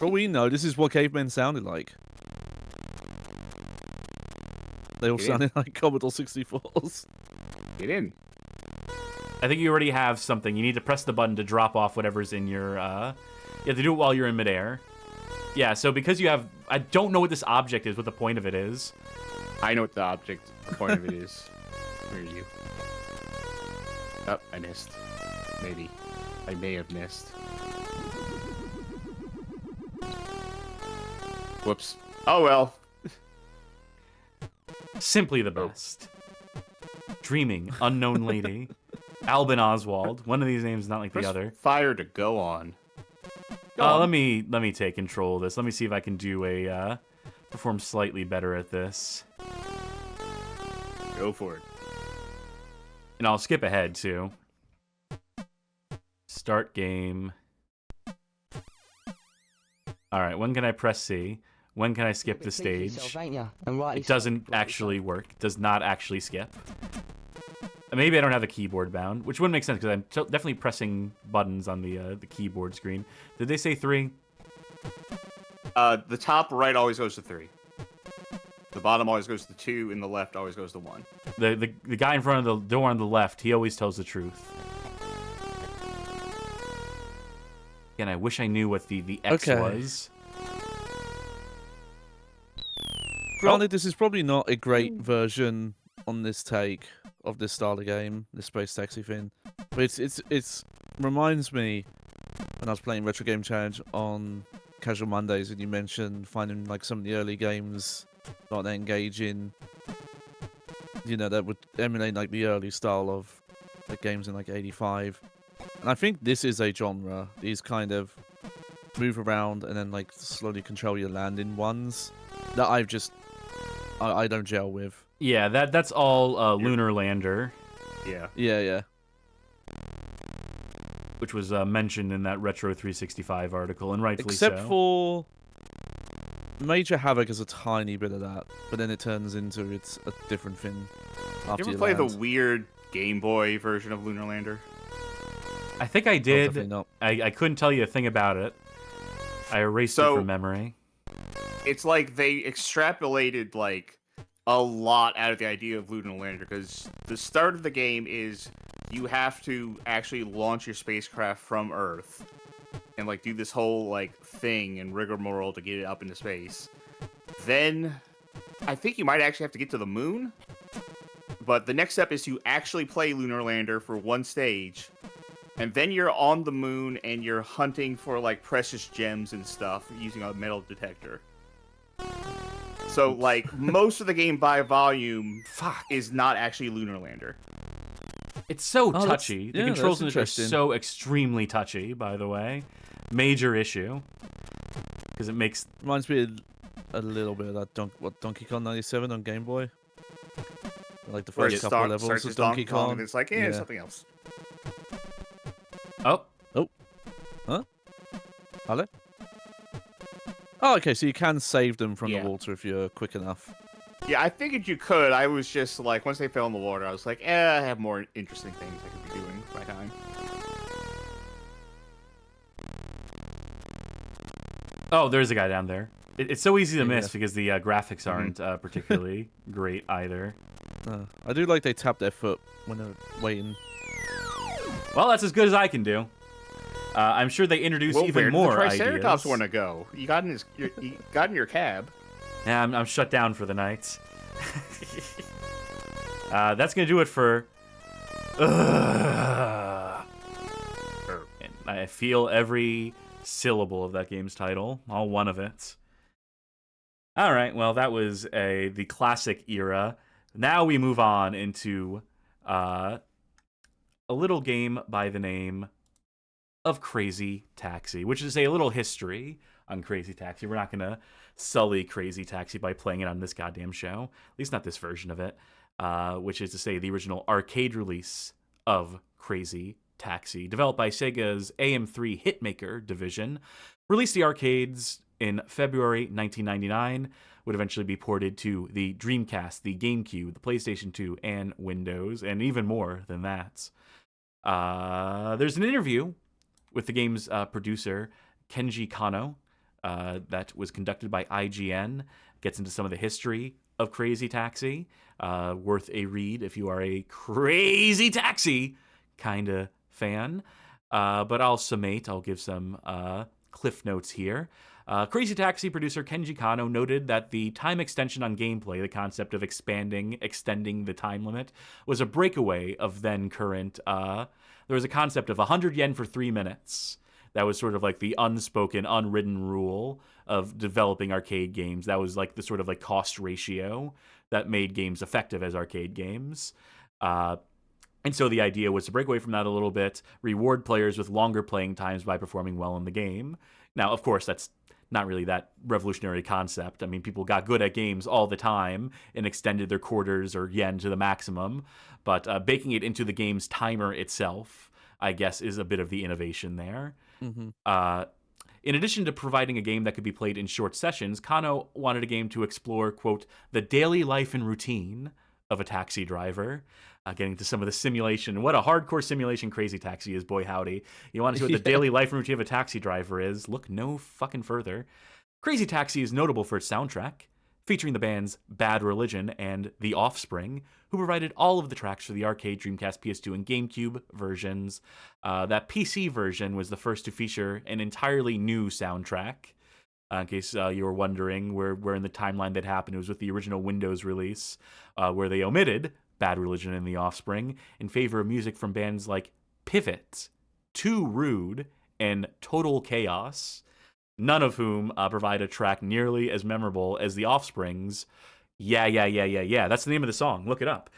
all we know, this is what cavemen sounded like. They all Get in. sounded like Commodore 64s. Get in. I think you already have something. You need to press the button to drop off whatever's in your, You have to do it while you're in midair. Yeah, so because you have... I don't know what this object is, what the point of it is. I know what the point of it is. Where are you? Oh, I missed. Maybe. I may have missed. Whoops. Oh well. Simply the best. Dreaming, unknown lady. Albin Oswald. One of these names is not like the Press other. fire to go on. Go on. Let me take control of this. Let me see if I can do a perform slightly better at this. Go for it. And I'll skip ahead too. Start game. All right, when can I press C? When can I skip the stage? It doesn't actually work. It does not actually skip. Maybe I don't have the keyboard bound, which wouldn't make sense because I'm definitely pressing buttons on the keyboard screen. Did they say 3? The top right always goes to 3. The bottom always goes to 2, and the left always goes to 1. The guy in front of the door on the left, he always tells the truth. Again, I wish I knew what the X Okay. was. Granted, this is probably not a great version on this take of this style of game, this space taxi thing, but it's reminds me when I was playing Retro Game Challenge on Casual Mondays, and you mentioned finding like some of the early games not that engaging, that would emulate like the early style of the games in like '85, and I think this is a genre. These kind of move around and then like slowly control your landing ones that I don't gel with. Yeah, that's all Lunar Lander, Yeah. Yeah. which was mentioned in that Retro 365 article, and rightfully Except so. for Major Havoc is a tiny bit of that, but then it turns into it's a different thing. After You ever you play the land. weird Game Boy version of Lunar Lander? I think I Oh, definitely did. not. I couldn't tell you a thing about it. I erased it So- from memory. It's like they extrapolated like a lot out of the idea of Lunar Lander, because the start of the game is you have to actually launch your spacecraft from Earth and like do this whole like thing and rigmarole to get it up into space. Then I think you might actually have to get to the moon. But the next step is to actually play Lunar Lander for one stage. And then you're on the moon and you're hunting for like precious gems and stuff using a metal detector. So like most of the game by volume Fuck. is not actually Lunar Lander. It's so that's- touchy. The yeah, controls that's in this are interesting. so extremely touchy, by the way. Major issue. Because it makes... Reminds me a little bit of that Donkey Kong 97 on Game Boy. Like the Where first it couple of levels starts of as Donkey Kong. and it's like, Yeah. something else. Oh, Hello? Oh, okay, so you can save them from Yeah. the water if you're quick enough. Yeah, I figured you could. I was just like, once they fell in the water, I was like, I have more interesting things I could be doing with my time. oh, there's a guy down there. It's so easy to miss Yeah. because the graphics aren't particularly great either. I do like they tap their foot when they're waiting. Well, that's as good as I can do. I'm sure they introduce Well, even where more did the Triceratops ideas. want to go? You got in your cab. Yeah, I'm shut down for the night. That's gonna do it for. And I feel every syllable of that game's title, all one of it. All right, well, that was the classic era. Now we move on into a little game by the name of Crazy Taxi, which is a little history on Crazy Taxi. We're not going to sully Crazy Taxi by playing it on this goddamn show, at least not this version of it, which is to say the original arcade release of Crazy Taxi, developed by Sega's AM3 Hitmaker division, released the arcades in February 1999, would eventually be ported to the Dreamcast, the GameCube, the PlayStation 2, and Windows, and even more than that. There's an interview with the game's producer, Kenji Kano, that was conducted by IGN. Gets into some of the history of Crazy Taxi. Worth a read if you are a Crazy Taxi kind of fan. But I'll summate, I'll give some cliff notes here. Crazy Taxi producer Kenji Kano noted that the time extension on gameplay, the concept of extending the time limit, was a breakaway of then current. There was a concept of 100 yen for 3 minutes. That was sort of like the unspoken, unwritten rule of developing arcade games. That was like the sort of like cost ratio that made games effective as arcade games. And so the idea was to break away from that a little bit, reward players with longer playing times by performing well in the game. Now, of course, that's not really that revolutionary concept. I mean, people got good at games all the time and extended their quarters or yen to the maximum, but baking it into the game's timer itself, I guess, is a bit of the innovation there. Mm-hmm. In addition to providing a game that could be played in short sessions, Kano wanted a game to explore, quote, the daily life and routine of a taxi driver. Getting to some of the simulation. What a hardcore simulation Crazy Taxi is, boy howdy. You want to see what the daily life and routine of a taxi driver is? Look no fucking further. Crazy Taxi is notable for its soundtrack, featuring the bands Bad Religion and The Offspring, who provided all of the tracks for the arcade, Dreamcast, PS2, and GameCube versions. That PC version was the first to feature an entirely new soundtrack. In case you were wondering where in the timeline that happened, it was with the original Windows release, where they omitted Bad Religion and The Offspring in favor of music from bands like Pivot, Too Rude, and Total Chaos, none of whom provide a track nearly as memorable as The Offspring's Yeah, Yeah, Yeah, Yeah, Yeah. That's the name of the song. Look it up.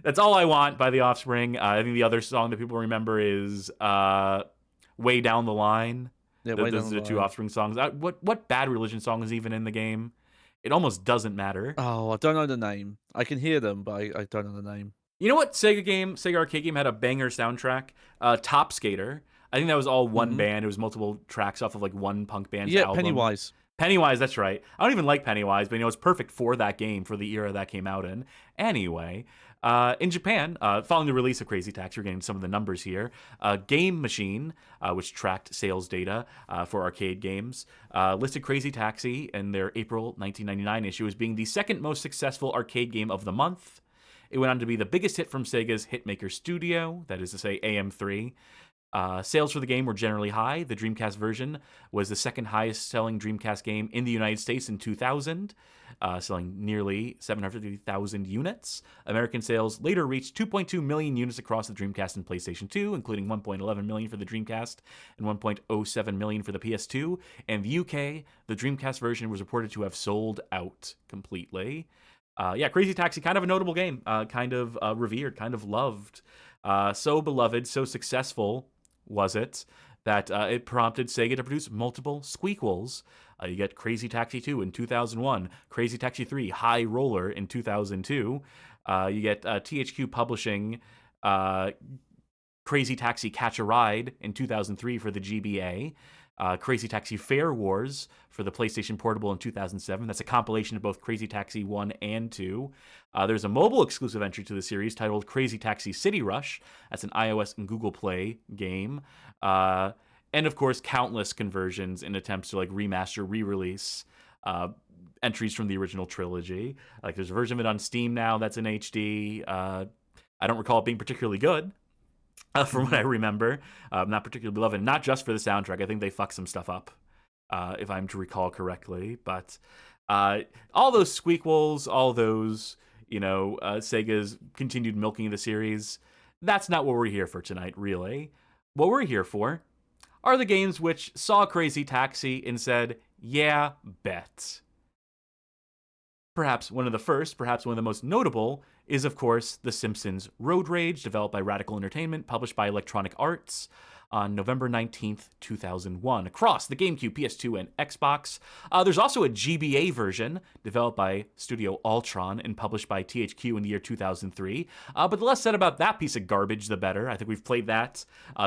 That's All I Want by The Offspring. I think the other song that people remember is Way Down the Line. Yeah, Those are the two Offspring songs. What Bad Religion song is even in the game? It almost doesn't matter. Oh, I don't know the name. I can hear them, but I don't know the name. You know what Sega arcade game had a banger soundtrack? Top Skater. I think that was all one band. It was multiple tracks off of like one punk band's album. Pennywise. Pennywise, that's right. I don't even like Pennywise, but it's perfect for that game, for the era that came out in. Anyway, in Japan, following the release of Crazy Taxi, we're getting some of the numbers here. Game Machine, which tracked sales data for arcade games, listed Crazy Taxi in their April 1999 issue as being the second most successful arcade game of the month. It went on to be the biggest hit from Sega's Hitmaker Studio, that is to say AM3. Sales for the game were generally high. The Dreamcast version was the second highest selling Dreamcast game in the United States in 2000, selling nearly 750,000 units. American sales later reached 2.2 million units across the Dreamcast and PlayStation 2, including 1.11 million for the Dreamcast and 1.07 million for the PS2. In the UK, the Dreamcast version was reported to have sold out completely. Crazy Taxi, kind of a notable game, kind of revered, kind of loved. So beloved, so successful was it that it prompted Sega to produce multiple squeakquels. You get Crazy Taxi 2 in 2001, Crazy Taxi 3 High Roller in 2002. You get THQ Publishing Crazy Taxi Catch a Ride in 2003 for the GBA. Crazy Taxi Fair Wars for the PlayStation Portable in 2007. That's a compilation of both Crazy Taxi 1 and 2. There's a mobile exclusive entry to the series titled Crazy Taxi City Rush. That's an iOS and Google Play game. And of course, countless conversions in attempts to like remaster, re-release entries from the original trilogy. Like there's a version of it on Steam now that's in HD. I don't recall it being particularly good. from what I remember. Not particularly beloved, not just for the soundtrack. I think they fucked some stuff up, if I'm to recall correctly. But all those squeakquels, all those, Sega's continued milking of the series, that's not what we're here for tonight, really. What we're here for are the games which saw Crazy Taxi and said, yeah, bet. Perhaps one of the first, perhaps one of the most notable, is of course The Simpsons Road Rage, developed by Radical Entertainment, published by Electronic Arts on November 19th, 2001, across the GameCube, PS2, and Xbox. There's also a GBA version developed by Studio Ultron and published by THQ in the year 2003. But the less said about that piece of garbage, the better. I think we've played that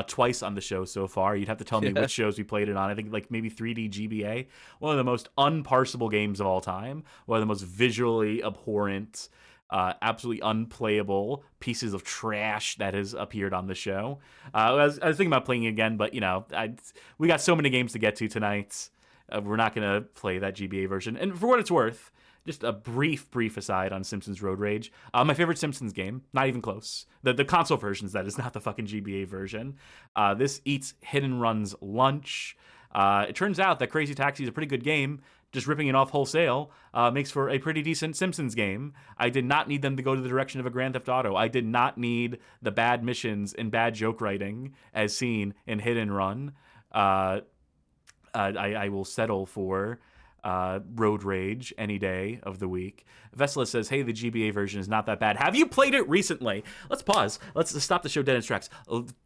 twice on the show so far. You'd have to tell me which shows we played it on. I think like maybe 3D GBA, one of the most unparsable games of all time, one of the most visually abhorrent, absolutely unplayable pieces of trash that has appeared on the show. I was thinking about playing it again, but we got so many games to get to tonight. We're not going to play that GBA version. And for what it's worth, just a brief aside on Simpsons Road Rage. My favorite Simpsons game, not even close. The console versions, that is not the fucking GBA version. This eats Hit and Run's lunch. It turns out that Crazy Taxi is a pretty good game. Just ripping it off wholesale makes for a pretty decent Simpsons game. I did not need them to go to the direction of a Grand Theft Auto. I did not need the bad missions and bad joke writing as seen in Hit and Run. I will settle for Road Rage any day of the week. Vesela says, hey, the GBA version is not that bad. Have you played it recently? Let's pause. Let's stop the show dead in its tracks.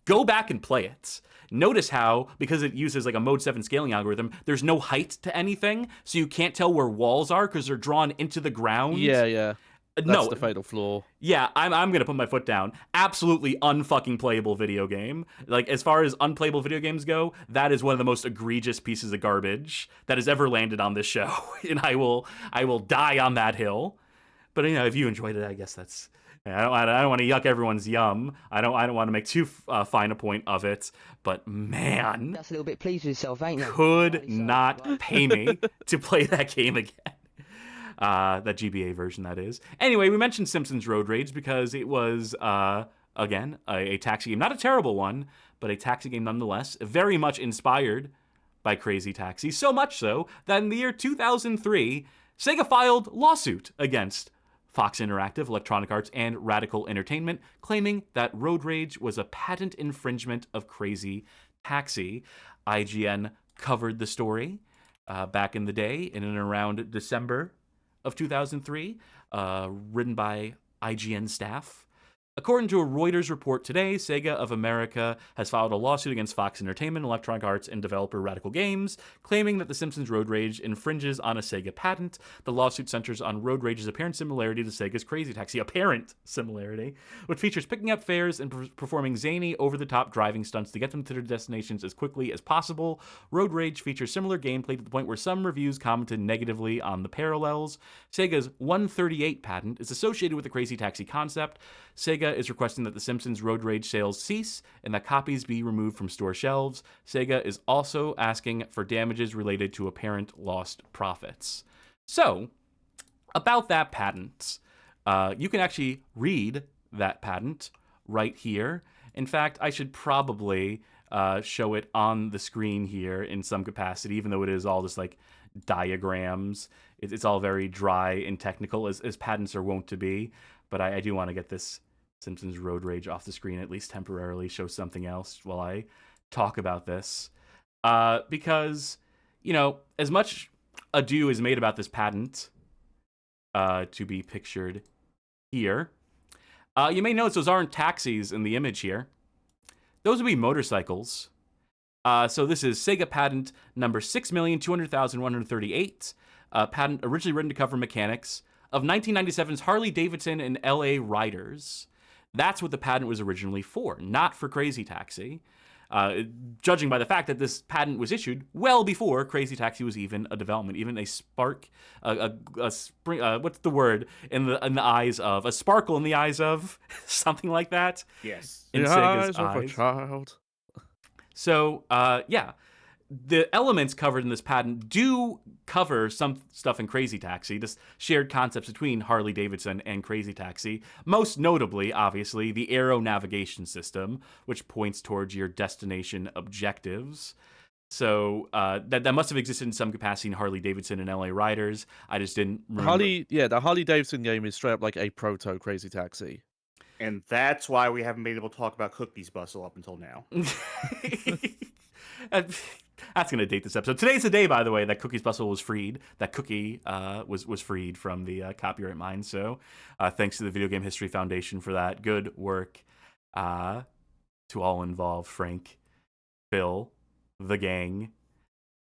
Go back and play it. Notice how, because it uses like a Mode 7 scaling algorithm, there's no height to anything, so you can't tell where walls are because they're drawn into the ground. Yeah. That's the fatal flaw. Yeah, I'm gonna put my foot down. Absolutely unfucking playable video game. Like, as far as unplayable video games go, that is one of the most egregious pieces of garbage that has ever landed on this show, and I will die on that hill. But if you enjoyed it, I guess that's. I don't want to yuck everyone's yum. I don't want to make too fine a point of it. But man, that's a little bit pleased with yourself, ain't you? Could not pay me to play that game again. That GBA version, that is. Anyway, we mentioned Simpsons Road Rage because it was, again, a taxi game. Not a terrible one, but a taxi game nonetheless. Very much inspired by Crazy Taxi. So much so that in the year 2003, Sega filed lawsuit against Fox Interactive, Electronic Arts, and Radical Entertainment, claiming that Road Rage was a patent infringement of Crazy Taxi. IGN covered the story back in the day, in and around December of 2003, written by IGN staff. According to a Reuters report today, Sega of America has filed a lawsuit against Fox Entertainment, Electronic Arts, and developer Radical Games, claiming that The Simpsons Road Rage infringes on a Sega patent. The lawsuit centers on Road Rage's apparent similarity to Sega's Crazy Taxi, which features picking up fares and performing zany, over-the-top driving stunts to get them to their destinations as quickly as possible. Road Rage features similar gameplay to the point where some reviews commented negatively on the parallels. Sega's 138 patent is associated with the Crazy Taxi concept. Sega is requesting that The Simpsons Road Rage sales cease and that copies be removed from store shelves. Sega is also asking for damages related to apparent lost profits. So, about that patent, you can actually read that patent right here. In fact, I should probably show it on the screen here in some capacity, even though it is all just like diagrams. It's all very dry and technical, as patents are wont to be. But I do want to get this Simpsons Road Rage off the screen, at least temporarily, show something else while I talk about this. Because, as much ado is made about this patent to be pictured here, you may notice those aren't taxis in the image here. Those would be motorcycles. So this is Sega patent number 6,200,138, patent originally written to cover mechanics of 1997's Harley-Davidson and LA Riders. That's what the patent was originally for, not for Crazy Taxi. Judging by the fact that this patent was issued well before Crazy Taxi was even a development, even a spark, what's the word in the eyes of, a sparkle in the eyes of, something like that. Yes. In the Sega's eyes of a child. So, yeah. the elements covered in this patent do cover some stuff in Crazy Taxi, just shared concepts between Harley Davidson and Crazy Taxi. Most notably, obviously, the arrow navigation system, which points towards your destination objectives. So that must have existed in some capacity in Harley Davidson and LA Riders. I just didn't remember. The Harley Davidson game is straight up like a proto Crazy Taxi. And that's why we haven't been able to talk about Cookie's Bustle up until now. That's going to date this episode. Today's the day, by the way, that Cookie's Bustle was freed. That Cookie was freed from the copyright mine. So thanks to the Video Game History Foundation for that. Good work to all involved. Frank, Phil, the gang.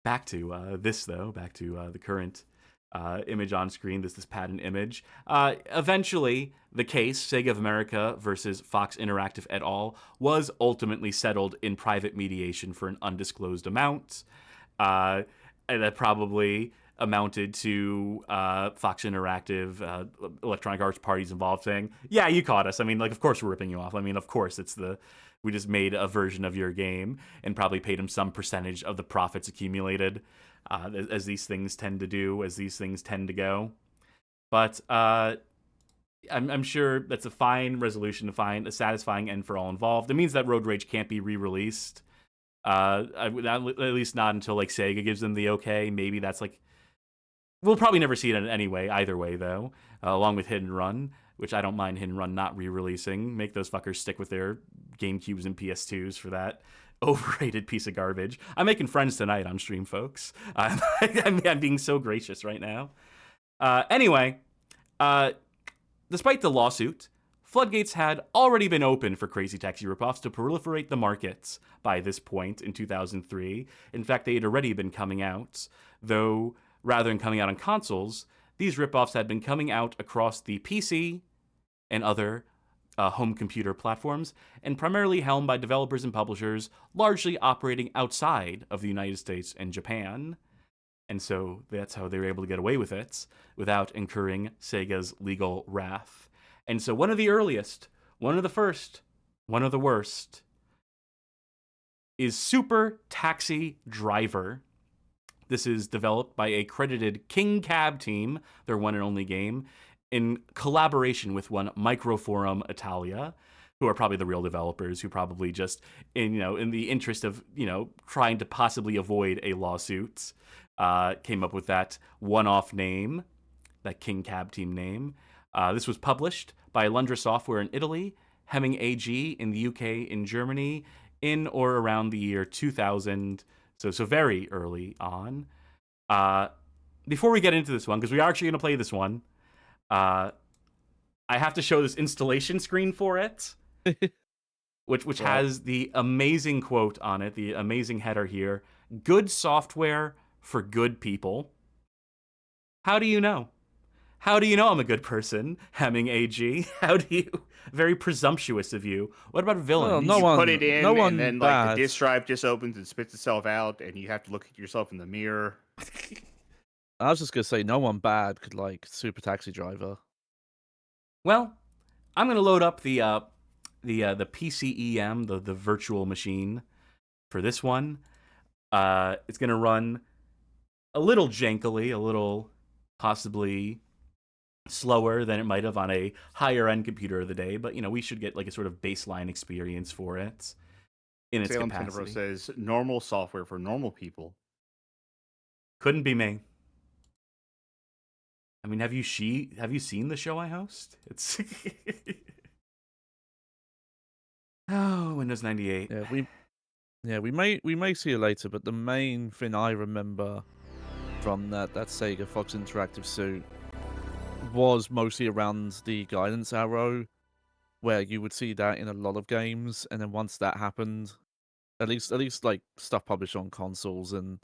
Back to this, though. Back to the current image on screen, this patent image. Eventually, the case, Sega of America versus Fox Interactive et al., was ultimately settled in private mediation for an undisclosed amount. And that probably amounted to Fox Interactive, Electronic Arts parties involved saying, yeah, you caught us. I mean, like, of course we're ripping you off. I mean, of course we just made a version of your game and probably paid him some percentage of the profits accumulated. As these things tend to do, as these things tend to go. But I'm sure that's a fine resolution to find a satisfying end for all involved. It means that Road Rage can't be re-released. At least not until like Sega gives them the okay. Maybe that's like... We'll probably never see it anyway, either way, though. Along with Hit and Run, which I don't mind Hit and Run not re-releasing. Make those fuckers stick with their GameCubes and PS2s for that overrated piece of garbage. I'm making friends tonight on stream, folks. I'm being so gracious right now. Anyway, despite the lawsuit, floodgates had already been open for Crazy Taxi ripoffs to proliferate the markets by this point in 2003. In fact, they had already been coming out, though rather than coming out on consoles, these ripoffs had been coming out across the PC and other home computer platforms, and primarily helmed by developers and publishers largely operating outside of the United States and Japan. And so that's how they were able to get away with it without incurring Sega's legal wrath. And so one of the earliest, one of the first, one of the worst is Super Taxi Driver. This is developed by a credited King Cab team, their one and only game, in collaboration with one Microforum Italia, who are probably the real developers, who probably just, in the interest of, trying to possibly avoid a lawsuit, came up with that one-off name, that King Cab team name. This was published by Lundra Software in Italy, Hemming AG in the UK, in Germany, in or around the year 2000, so very early on. Before we get into this one, because we are actually going to play this one, I have to show this installation screen for it, which has the amazing quote on it, the amazing header here: "Good software for good people." How do you know? How do you know I'm a good person, Hemming AG? How do you? Very presumptuous of you. What about villains? You put it in, and then like the disk drive just opens and spits itself out, and you have to look at yourself in the mirror. I was just gonna say, no one bad could like Super Taxi Driver. Well, I'm gonna load up the PCEM, the virtual machine, for this one. It's gonna run a little jankily, a little possibly slower than it might have on a higher end computer of the day, but we should get like a sort of baseline experience for it in its Salem capacity. Tenebro says normal software for normal people. Couldn't be me. I mean, have you seen the show I host? It's Windows 98. We may see it later, but the main thing I remember from that Sega Fox Interactive suit was mostly around the guidance arrow, where you would see that in a lot of games, and then once that happened, at least like stuff published on consoles and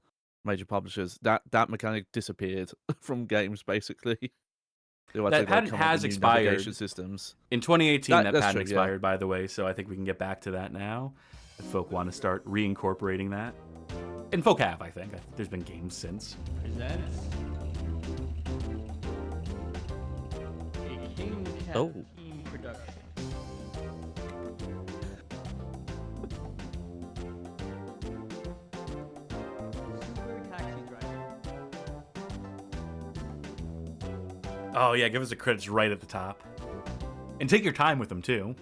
major publishers, that mechanic disappeared from games basically. That patent has expired. Systems. In 2018, that patent expired, yeah. by the way, so I think we can get back to that now if folk want to start reincorporating that. And folk have, I think. There's been games since. Presents a King Cab team production. Oh, yeah, give us the credits right at the top. And take your time with them, too.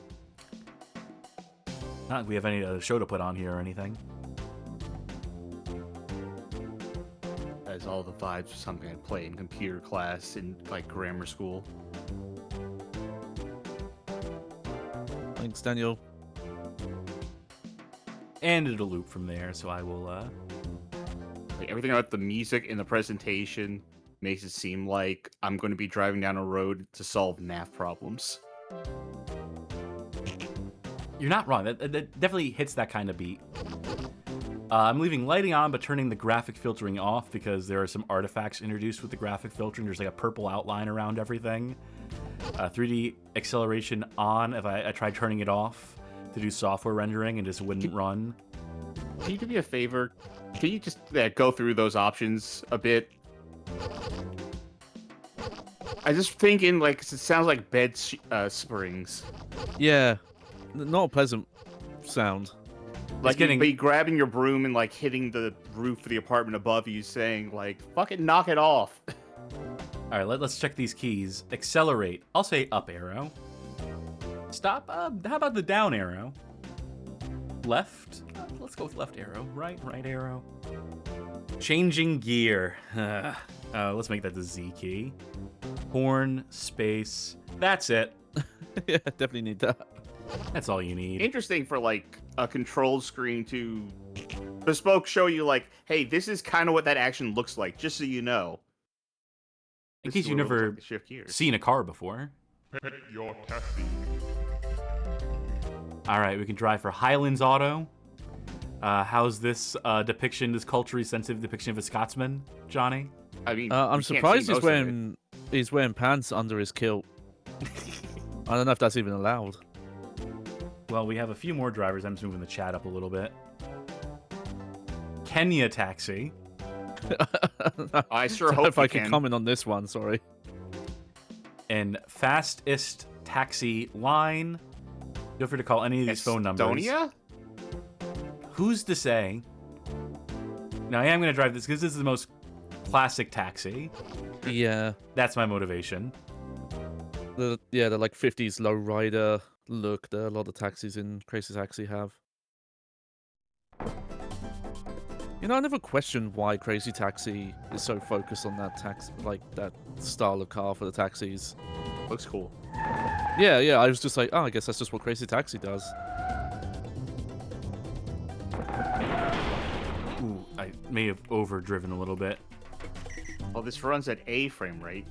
Not like we have any show to put on here or anything. As all the vibes of something I'd play in computer class in, like, grammar school. Thanks, Daniel. And it'll loop from there, so I will, Like, everything about the music in the presentation makes it seem like I'm going to be driving down a road to solve math problems. You're not wrong. That definitely hits that kind of beat. I'm leaving lighting on, but turning the graphic filtering off because there are some artifacts introduced with the graphic filtering. There's like a purple outline around everything. 3D acceleration on if I tried turning it off to do software rendering and just wouldn't run. Can you do me a favor? Can you just go through those options a bit? I just thinking, like, it sounds like bed springs. Yeah, not a pleasant sound. Like, you'd be grabbing your broom and, like, hitting the roof of the apartment above you, saying, like, fucking knock it off. All right, let's check these keys. Accelerate. I'll say up arrow. Stop. How about the down arrow? Left. Let's go with left arrow. Right arrow. Changing gear. Let's make that the Z key. Horn, space. That's it. Yeah, definitely need that. That's all you need. Interesting for, like, a control screen to bespoke show you, like, hey, this is kind of what that action looks like, just so you know. In case you've never seen a car before. Pick your taxi. All right, we can drive for Highlands Auto. How's this depiction, this culturally sensitive depiction of a Scotsman, Johnny? I mean, I'm surprised he's wearing pants under his kilt. I don't know if that's even allowed. Well, we have a few more drivers. I'm just moving the chat up a little bit. Kenya Taxi. I sure hope if I can comment on this one, sorry. And Fastest Taxi Line. Feel free to call any of these phone numbers. Estonia? Who's to say? Now, I am going to drive this because this is the most classic taxi. Yeah. That's my motivation. The like 50s lowrider look that a lot of taxis in Crazy Taxi have. You know, I never questioned why Crazy Taxi is so focused on that that style of car for the taxis. Looks cool. Yeah, I was just like, oh, I guess that's just what Crazy Taxi does. Ooh, I may have overdriven a little bit. Well, this runs at A frame rate.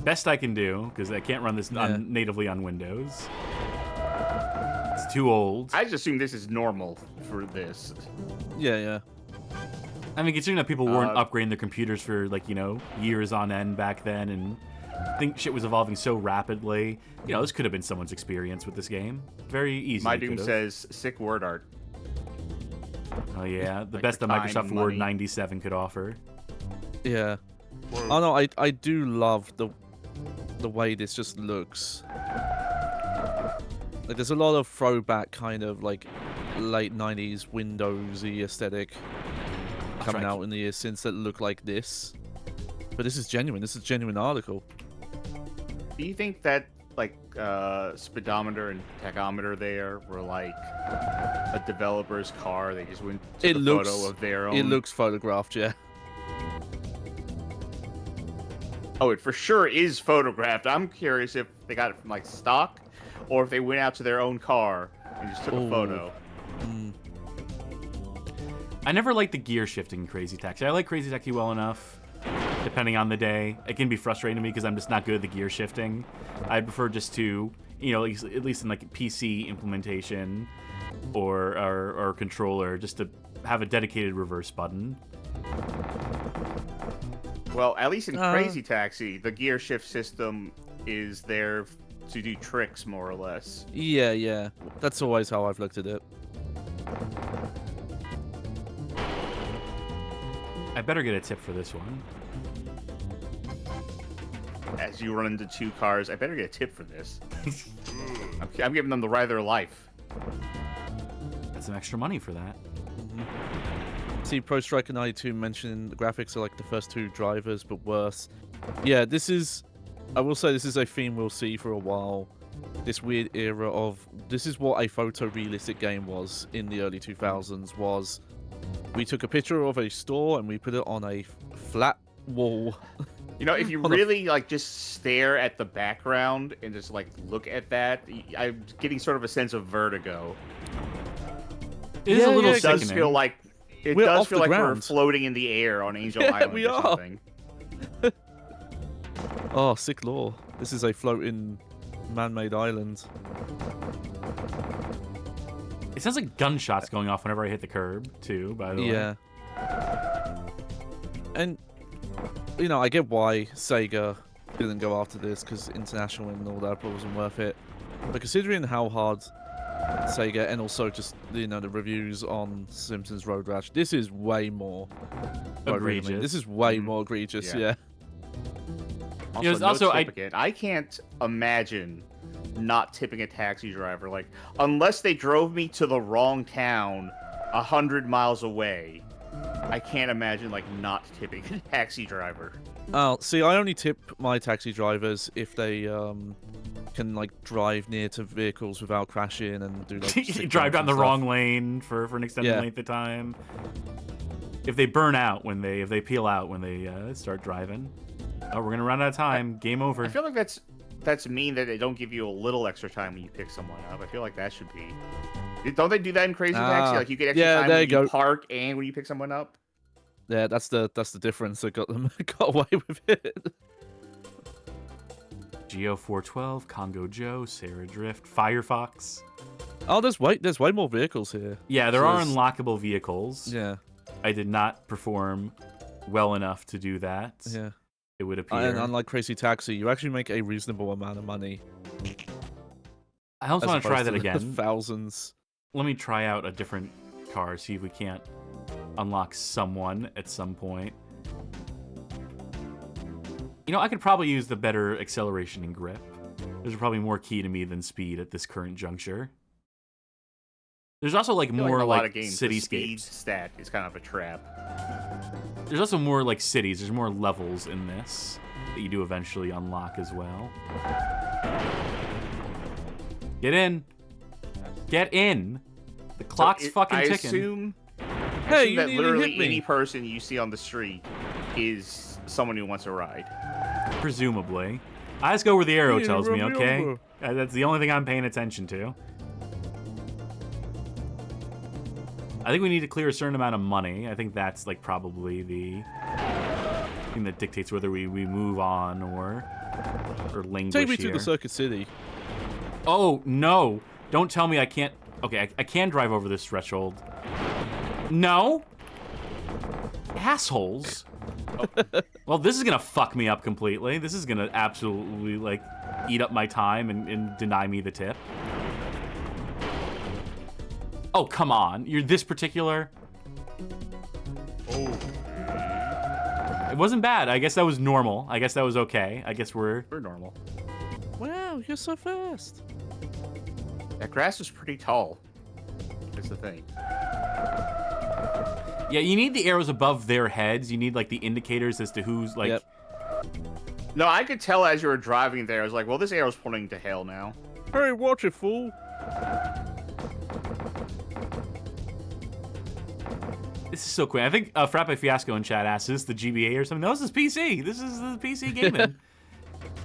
Best I can do, because I can't run this natively on Windows. It's too old. I just assume this is normal for this. Yeah. I mean, considering that people weren't upgrading their computers for, like, years on end back then, and I think shit was evolving so rapidly, this could have been someone's experience with this game. Very easy. My Doom says sick word art. Oh, yeah. The like best that Microsoft Word money. 97 could offer. Yeah. Oh, no, I do love the way this just looks. Like, there's a lot of throwback kind of, like, late 90s Windowsy aesthetic coming out in the years since that look like this. But this is genuine. This is a genuine article. Do you think that, like, speedometer and tachometer there were, like, a developer's car? They just went to the photo of their own? It looks photographed, yeah. Oh, it for sure is photographed. I'm curious if they got it from, like, stock, or if they went out to their own car and just took a photo. I never liked the gear shifting in Crazy Taxi. I like Crazy Taxi well enough, depending on the day. It can be frustrating to me because I'm just not good at the gear shifting. I prefer just to, at least in like PC implementation or controller, just to have a dedicated reverse button. Well, at least in Crazy Taxi, the gear shift system is there to do tricks, more or less. Yeah. That's always how I've looked at it. I better get a tip for this one. As you run into two cars, I better get a tip for this. I'm giving them the ride of their life. That's some extra money for that. See, Pro Striker 92 mentioning the graphics are like the first two drivers, but worse. Yeah, this is... I will say this is a theme we'll see for a while. This weird era of... This is what a photorealistic game was in the early 2000s, was... We took a picture of a store and we put it on a flat wall. You know, if you really like just stare at the background and just like look at that, I'm getting sort of a sense of vertigo. It is a little It does sickening. feel like We're does off feel the like we're ground. floating in the air on Angel Yeah, Island we or are. something. Oh, sick lore. This is a floating man-made island. It sounds like gunshots going off whenever I hit the curb, too, by the way. Yeah. And, you know, I get why Sega didn't go after this, because international and all that wasn't worth it. But considering how hard Sega, and also just, you know, the reviews on Simpsons Road Rash, this is way more Egregious. This is way more egregious, Yeah. yeah. Also, You know, no also, tip again. I can't imagine not tipping a taxi driver. Like, unless they drove me to the wrong town 100 miles away, I can't imagine, like, not tipping a taxi driver. Oh, see, I only tip my taxi drivers if they can like drive near to vehicles without crashing and do like You sick drive jumps down and the stuff. wrong lane for an extended Yeah. length of time. If they burn out when if they peel out when they start driving. Oh, we're gonna run out of time. Game over. I feel like that's mean that they don't give you a little extra time when you pick someone up. I feel like that should be. Don't they do that in Crazy Taxi? Like you get extra time there when you you go. park and when you pick someone up? Yeah, that's the difference that got them got away with it. Geo 412, Congo Joe, Sarah Drift, Firefox. Oh, there's way more vehicles here. Yeah, there So are there's- unlockable vehicles. Yeah, I did not perform well enough to do that. yeah. It would appear. And unlike Crazy Taxi, you actually make a reasonable amount of money. I also as want to try opposed that the again. Thousands. Let me try out a different car, see if we can't unlock someone at some point. You know, I could probably use the better acceleration and grip. Those are probably more key to me than speed at this current juncture. There's also like I feel more in a lot of like games, the speed cityscapes. stat is kind of a trap. There's also more like cities. There's more levels in this that you do eventually unlock as well. Get in. Get in. The clock's fucking I ticking. assume Hey, you that nearly literally hit me. any person you see on the street is someone who wants a ride. Presumably. I just go where the arrow Yeah, tells me, run me okay? over. That's the only thing I'm paying attention to. I think we need to clear a certain amount of money. I think that's like probably the thing that dictates whether we move on or languish Take me here. to the Circuit City. Oh, no. Don't tell me I can't... Okay, I can drive over this threshold. No? Assholes. Well, this is gonna fuck me up completely. This is gonna absolutely, like, eat up my time and deny me the tip. Oh, come on. You're this particular? Oh. It wasn't bad. I guess that was normal. I guess that was okay. I guess we're... We're normal. Wow, you're so fast. That grass is pretty tall. That's the thing. Yeah, you need the arrows above their heads. You need, like, the indicators as to who's, like... Yep. No, I could tell as you were driving there. I was like, well, this arrow's pointing to hell now. Hurry, watch it, fool. This is so quick. I think Frappe Fiasco in chat asked, is this the GBA or something? No, this is PC. This is the PC gaming.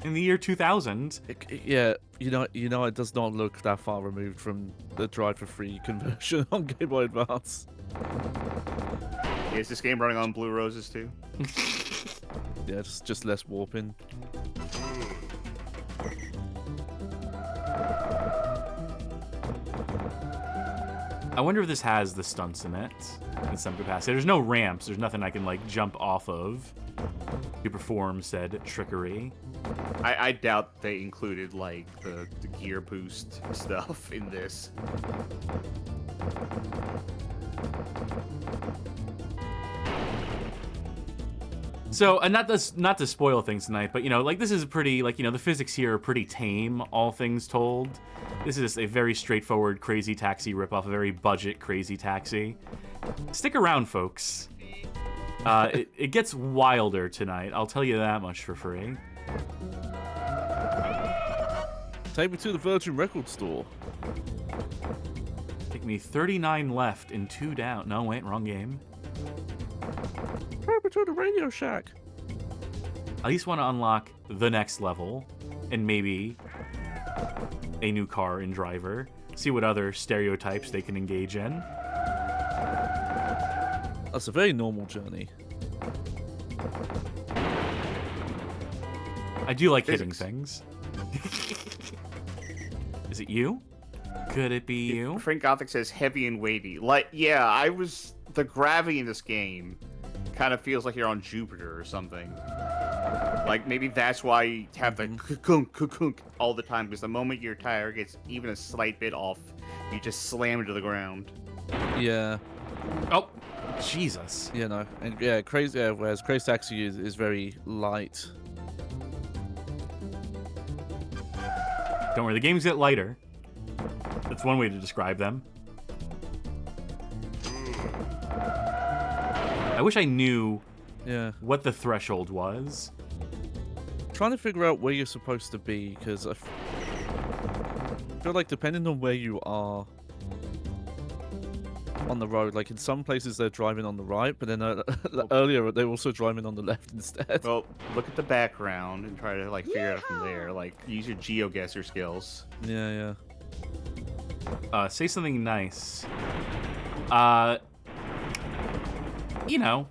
In the year 2000. Yeah, you know, it does not look that far removed from the Drive for Free conversion on Game Boy Advance. Is this game running on Blue Roses too? Yeah, just less warping. I wonder if this has the stunts in it in some capacity. There's no ramps. There's nothing I can, like, jump off of to perform said trickery. I doubt they included like the gear boost stuff in this. So, not to spoil things tonight, but, you know, like, this is pretty, like, you know, the physics here are pretty tame, all things told. This is a very straightforward Crazy Taxi ripoff, a very budget Crazy Taxi. Stick around, folks. It gets wilder tonight. I'll tell you that much for free. Take me to the Virgin Record store. Take me 39 left and 2 down. No, wait, wrong game. Take me to the Radio Shack. I at least want to unlock the next level and maybe a new car and driver. See what other stereotypes they can engage in. That's a very normal journey. I do like hitting Physics. things. Is it you? Could it be you? Frank Gothic says heavy and weighty. Like, yeah, the gravity in this game kind of feels like you're on Jupiter or something. Like, maybe that's why you have the kunk all the time, because the moment your tire gets even a slight bit off, you just slam into the ground. Yeah. Oh, Jesus. Yeah, no. And yeah, crazy. Yeah, whereas Crazy Taxi is very light. Don't worry, the games get lighter. That's one way to describe them. I wish I knew Yeah. what the threshold was. Trying to figure out where you're supposed to be, because I feel like depending on where you are on the road, like in some places they're driving on the right, but then earlier they were also driving on the left instead. Well, look at the background and try to, like, figure it out from there. Like, use your GeoGuessr skills. Yeah, Say something nice. You know,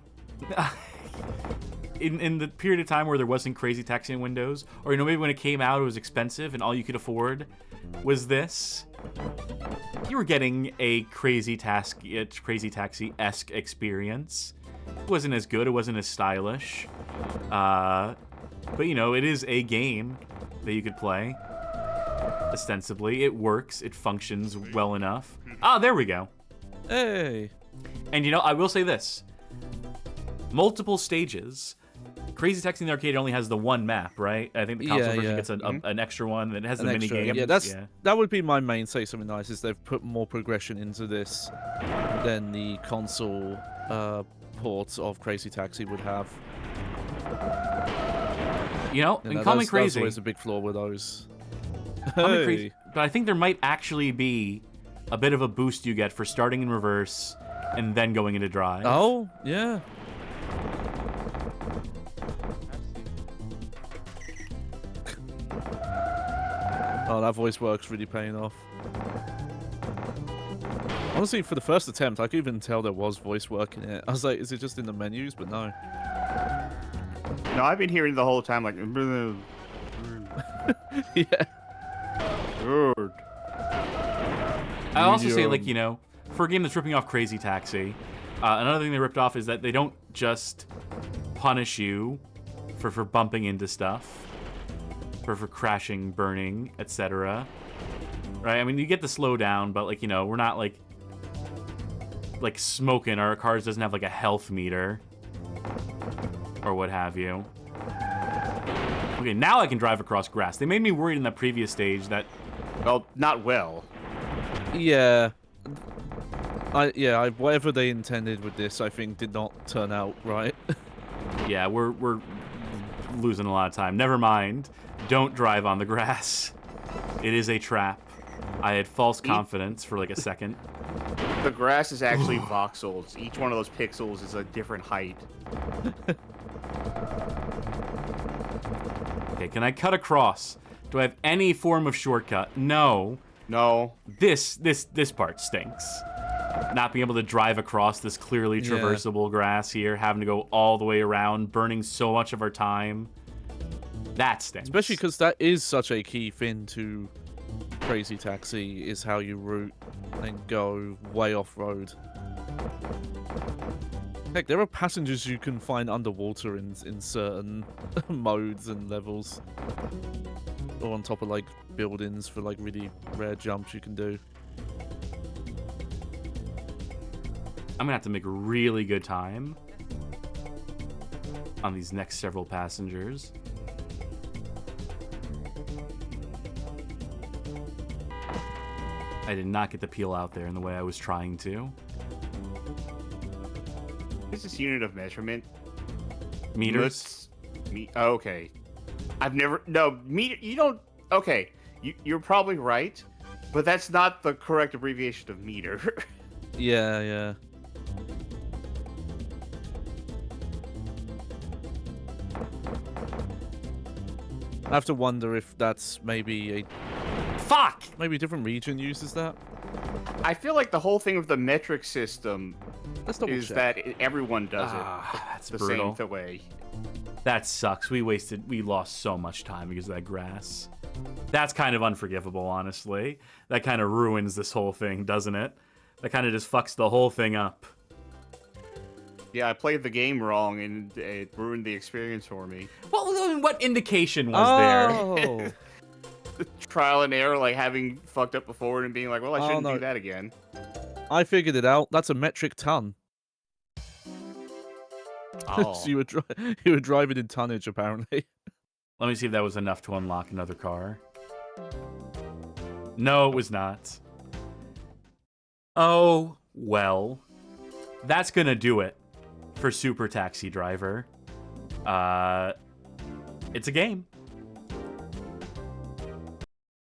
in the period of time where there wasn't Crazy Taxi in Windows, or, you know, maybe when it came out it was expensive and all you could afford was this, you were getting a Crazy Taxi-esque experience. It wasn't as good, it wasn't as stylish, but, you know, it is a game that you could play. Ostensibly, it works, it functions well enough. Ah, there we go. Hey. And, you know, I will say this. Multiple stages. Crazy Taxi in the arcade only has the one map, right? I think the console version gets an extra one, and it has the mini game. Yeah, that would be my main say something nice, is they've put more progression into this than the console ports of Crazy Taxi would have. You know, and call me crazy. That's always a big flaw with those. Call me crazy, but I think there might actually be a bit of a boost you get for starting in reverse and then going into drive. Oh, yeah. Oh, that voice work's really paying off. Honestly, for the first attempt, I could even tell there was voice work in it. I was like, is it just in the menus? But no. No, I've been hearing the whole time, like... Yeah. Good. I also say, like, you know, for a game that's ripping off Crazy Taxi, another thing they ripped off is that they don't just punish you for bumping into stuff, for crashing, burning, etc. Right? I mean, you get the slowdown, but, like, you know, we're not like smoking. Our cars doesn't have like a health meter or what have you. Okay, now I can drive across grass. They made me worried in that previous stage that... Well, not well. Yeah. Whatever they intended with this, I think, did not turn out right. Yeah, we're losing a lot of time. Never mind. Don't drive on the grass. It is a trap. I had false confidence for like a second. The grass is actually voxels. Each one of those pixels is a different height. Okay, can I cut across? Do I have any form of shortcut? No. No. This part stinks. Not being able to drive across this clearly traversable grass here, having to go all the way around, burning so much of our time. That stinks. Especially because that is such a key thing to Crazy Taxi, is how you route and go way off-road. Heck, there are passengers you can find underwater in certain modes and levels. Or on top of, like, buildings for, like, really rare jumps you can do. I'm gonna have to make really good time on these next several passengers. I did not get the peel out there in the way I was trying to. What's this unit of measurement? Meters. Okay. I've never. No, meter. You don't. Okay. You're probably right, but that's not the correct abbreviation of meter. Yeah, yeah. I have to wonder if that's maybe Fuck! a different region uses that. I feel like the whole thing with the metric system Let's double is check. that everyone does That's it the brutal. same way. That sucks. We lost so much time because of that grass. That's kind of unforgivable, honestly. That kind of ruins this whole thing, doesn't it? That kind of just fucks the whole thing up. Yeah, I played the game wrong and it ruined the experience for me. Well, I mean, what indication was there? Oh, The trial and error, like having fucked up before and being like, well, I shouldn't no. do that again. I figured it out. That's a metric ton. Oh. So you were driving in tonnage, apparently. Let me see if that was enough to unlock another car. No, it was not. Oh, well. That's gonna do it for Super Taxi Driver. It's a game.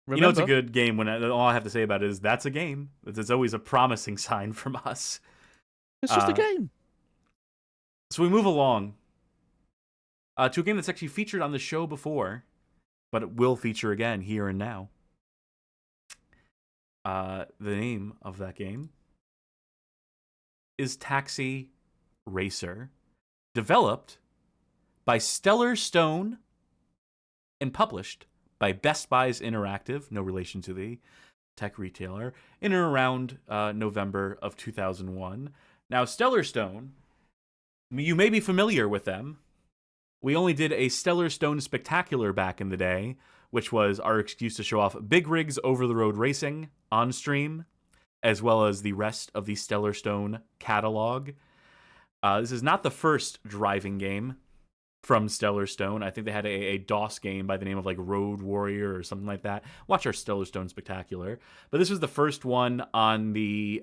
Remember, You know, it's a good game when all I have to say about it is that's a game. It's always a promising sign from us. it's just a game. So we move along to a game that's actually featured on the show before, but it will feature again here and now. The name of that game is Taxi Racer, developed by Stellar Stone and published by Best Buys Interactive, no relation to the tech retailer, in and around November of 2001. Now, Stellar Stone, you may be familiar with them. We only did a Stellar Stone Spectacular back in the day, which was our excuse to show off big rigs over-the-road racing on stream, as well as the rest of the Stellar Stone catalog. This is not the first driving game from Stellar Stone. I think they had a DOS game by the name of like Road Warrior or something like that. Watch our Stellar Stone Spectacular. But this was the first one on the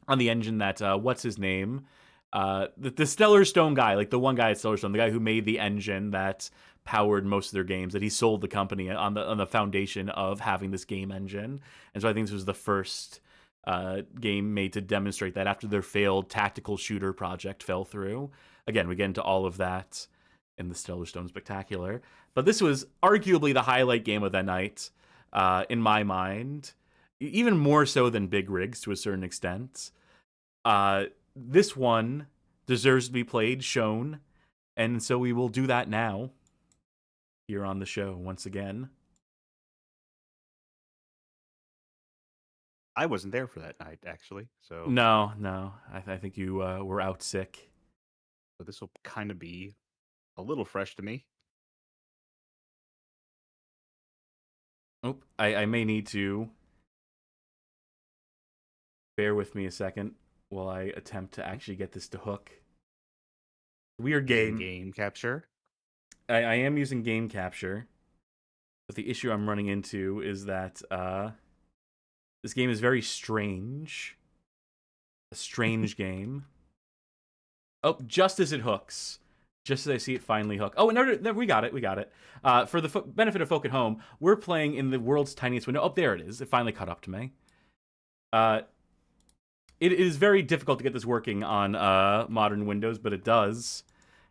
engine that what's his name? The Stellar Stone guy, like the one guy at Stellar Stone, the guy who made the engine that powered most of their games, that he sold the company on the foundation of having this game engine. And so I think this was the first game made to demonstrate that after their failed tactical shooter project fell through. Again, we get into all of that in the Stellar Stone Spectacular. But this was arguably the highlight game of that night, in my mind, even more so than Big Rigs to a certain extent. This one deserves to be played, shown, and so we will do that now here on the show once again. I wasn't there for that night, actually. So No, I think you were out sick. So this will kind of be a little fresh to me. Oh, I may need to bear with me a second while I attempt to actually get this to hook. Weird game. Game capture. I am using game capture, but the issue I'm running into is that this game is very strange. A strange game. Oh, just as it hooks. Just as I see it finally hook. Oh, no, we got it. For the benefit of folk at home, we're playing in the world's tiniest window. Oh, there it is. It finally caught up to me. It is very difficult to get this working on modern Windows, but it does.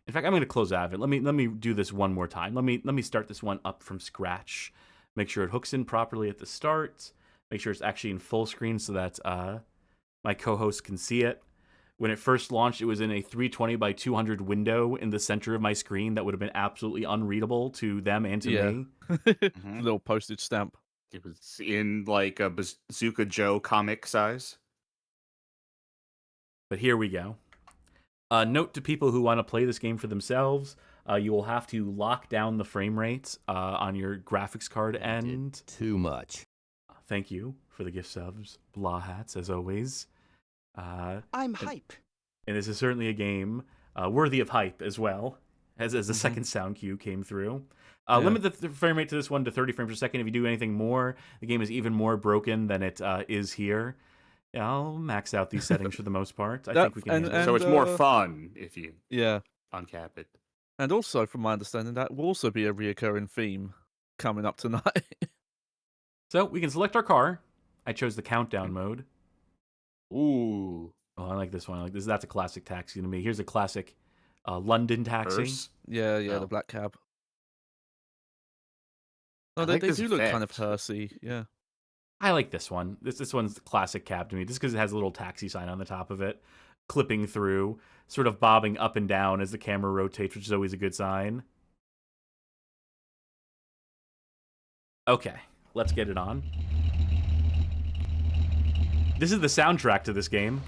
In fact, I'm going to close out of it. Let me do this one more time. Let me start this one up from scratch. Make sure it hooks in properly at the start. Make sure it's actually in full screen so that my co-host can see it. When it first launched, it was in a 320 by 200 window in the center of my screen that would have been absolutely unreadable to them and to me. Little postage stamp. It was in like a Bazooka Joe comic size. But here we go. Note to people who want to play this game for themselves, you will have to lock down the frame rate on your graphics card end. Too much. Thank you for the gift subs, blah hats, as always. I'm hype. And this is certainly a game worthy of hype as well, as the second sound cue came through. Limit the frame rate to this one to 30 frames per second. If you do anything more, the game is even more broken than it is here. Yeah, I'll max out these settings for the most part. I That- think we can. handle it. So it's more fun if you Yeah. uncap it. And also, from my understanding, that will also be a reoccurring theme coming up tonight. So we can select our car. I chose the countdown mode. Ooh. Oh, I like this one. I like this. That's a classic taxi to me. Here's a classic London taxi. Hearse? Yeah, Oh. the black cab. No, I they like this do look kind of effect. hearsey, yeah. I like this one. This one's the classic cab to me, just because it has a little taxi sign on the top of it, clipping through, sort of bobbing up and down as the camera rotates, which is always a good sign. Okay, let's get it on. This is the soundtrack to this game.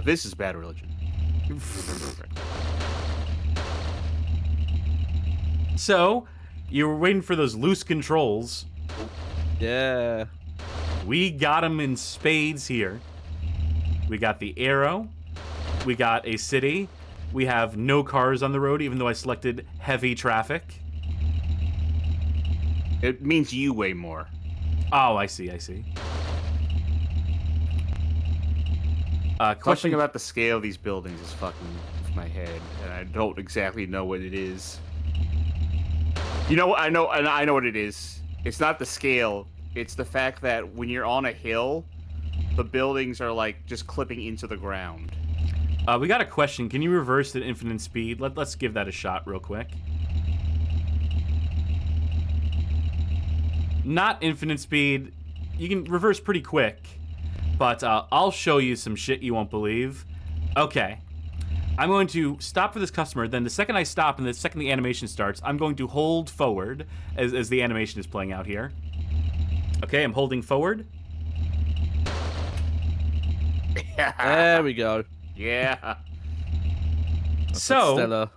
This is Bad Religion. So, you were waiting for those loose controls. Yeah. We got them in spades here. We got the arrow. We got a city. We have no cars on the road, even though I selected heavy traffic. It means you weigh more. Oh, I see, I see. Something Question about the scale of these buildings is fucking with my head, and I don't exactly know what it is. You know, I know what it is. It's not the scale. It's the fact that when you're on a hill, the buildings are like just clipping into the ground. we got a question. Can you reverse at infinite speed? Let's give that a shot real quick. Not infinite speed. You can reverse pretty quick, but I'll show you some shit you won't believe. Okay. I'm going to stop for this customer, then the second I stop and the second the animation starts, I'm going to hold forward as the animation is playing out here. Okay, I'm holding forward. There we go. Yeah. So, Stellar.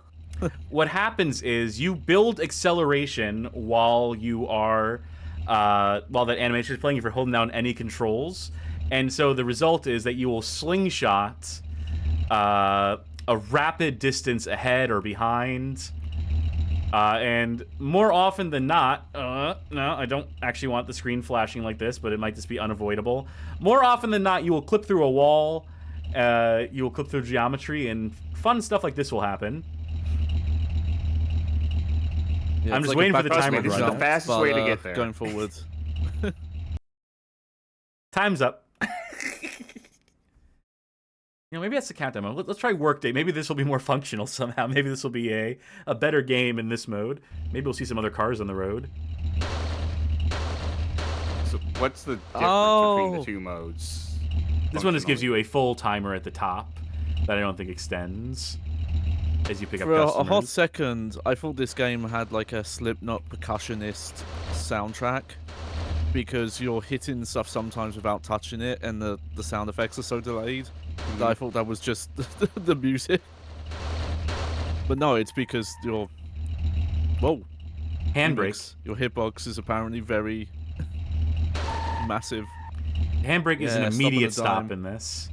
what happens is you build acceleration while you are, while that animation is playing, if you're holding down any controls. And so the result is that you will slingshot a rapid distance ahead or behind. And more often than not, no, I don't actually want the screen flashing like this, but it might just be unavoidable. More often than not, you will clip through a wall, you will clip through geometry, and fun stuff like this will happen. Yeah, I'm it's just like waiting a for the back- timer to This is run the out. fastest but, way to get there. Going forward. Time's up. You know, maybe that's the countdown mode. Let's try workday. Maybe this will be more functional somehow. Maybe this will be a better game in this mode. Maybe we'll see some other cars on the road. So what's the difference between Oh. the two modes? This one just gives you a full timer at the top that I don't think extends as you pick up For a customers. hot second, I thought this game had like a Slipknot percussionist soundtrack because you're hitting stuff sometimes without touching it, and the sound effects are so delayed. That I thought that was just the music. But no, it's because your Handbrake. Your hitbox is apparently very massive. Handbrake is Yeah, an stop on a immediate stop dime. in this.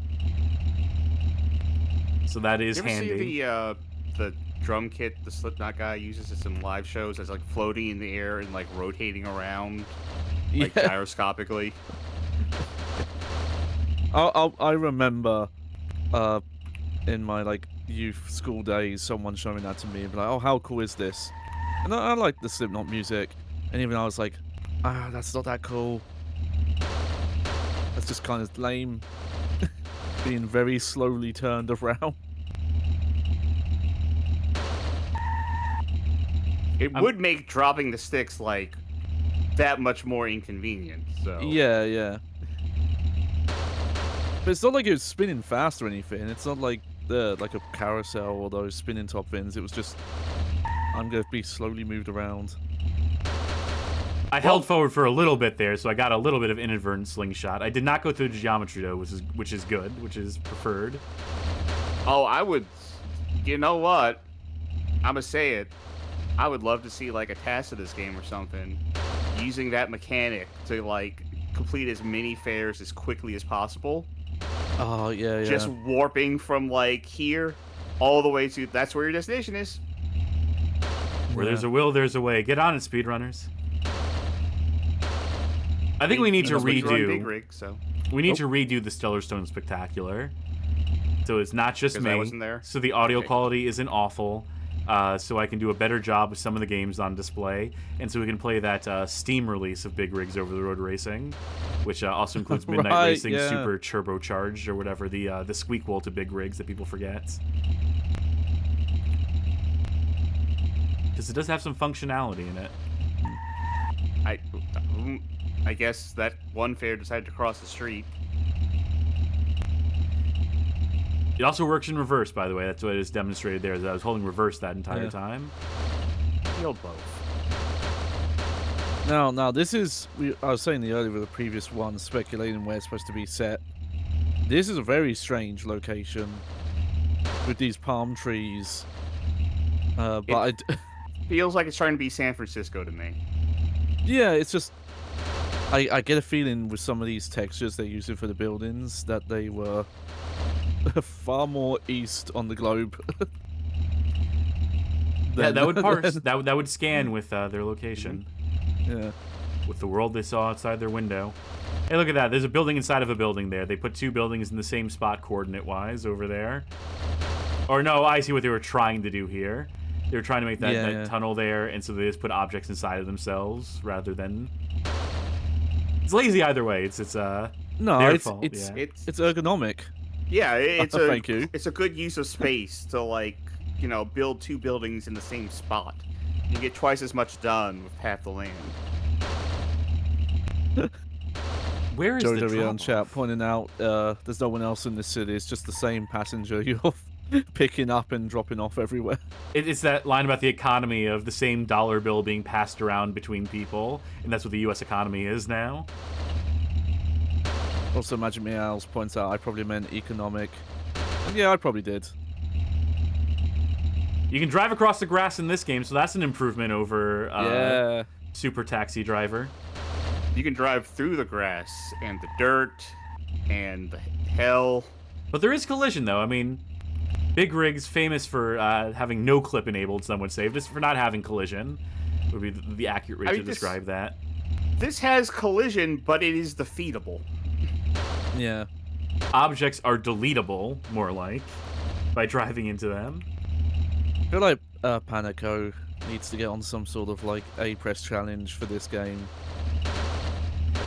So that is You ever handy. see the drum kit the Slipknot guy uses at some live shows as like floating in the air and like rotating around like Yeah. gyroscopically? I remember in my like youth school days someone showing that to me and be like, oh, how cool is this? And I like the Slipknot music, and even I was like, that's not that cool. That's just kind of lame. Being very slowly turned around. It would make dropping the sticks like that much more inconvenient. So Yeah. But it's not like it was spinning fast or anything. It's not like like a carousel or those spinning top fins. It was just, I'm gonna be slowly moved around. I held forward for a little bit there, so I got a little bit of inadvertent slingshot. I did not go through the geometry though, which is good, which is preferred. Oh, I would. You know what? I'ma say it. I would love to see like a test of this game or something, using that mechanic to like complete as many fares as quickly as possible. Oh yeah. Just warping from like here all the way to that's where your destination is. Where there's a will, there's a way. Get on it, speedrunners. I think we need to That's what you run Big redo. Rig, so We need to redo the Stellar Stone Spectacular. So it's not just 'Cause me. I wasn't there? So the audio Okay. quality isn't awful. So I can do a better job with some of the games on display, and so we can play that Steam release of Big Rigs Over the Road Racing, which also includes Midnight Right, Racing yeah. Super Turbocharged or whatever, the squeakquel to Big Rigs that people forget. Because it does have some functionality in it. I guess that one fair decided to cross the street. It also works in reverse, by the way. That's what it is demonstrated there. Is I was holding reverse that entire Yeah. time. Feel both. Now this is. I was saying earlier with the previous one, speculating where it's supposed to be set. This is a very strange location with these palm trees. But Feels like it's trying to be San Francisco to me. yeah, it's just. I get a feeling with some of these textures they're using for the buildings that they were far more east on the globe. Yeah, that would parse. than- That would scan with their location, yeah. with the world they saw outside their window. Hey, look at that. There's a building inside of a building there. They put two buildings in the same spot coordinate-wise over there. Or no, I see what they were trying to do here. They were trying to make that, Yeah, that yeah. tunnel there, and so they just put objects inside of themselves rather than. It's lazy either way. It's No, their it's fault, it's yeah. it's ergonomic. Yeah, it's a Thank you. It's a good use of space to build two buildings in the same spot. You get twice as much done with half the land. Where is Joe the W on drop-off? chat pointing out there's no one else in this city. It's just the same passenger you're picking up and dropping off everywhere. It's that line about the economy of the same dollar bill being passed around between people, and that's what the U.S. economy is now. Also, Magic Meows points out I probably meant economic. And yeah, I probably did. You can drive across the grass in this game, so that's an improvement over Yeah. Super Taxi Driver. You can drive through the grass and the dirt and the hell. But there is collision, though. I mean, Big Rig's famous for having no clip enabled, some would say. Just for not having collision would be the accurate way to describe that. This has collision, but it is defeatable. Yeah. Objects are deletable, more like, by driving into them. I feel like Panico needs to get on some sort of like A-press challenge for this game.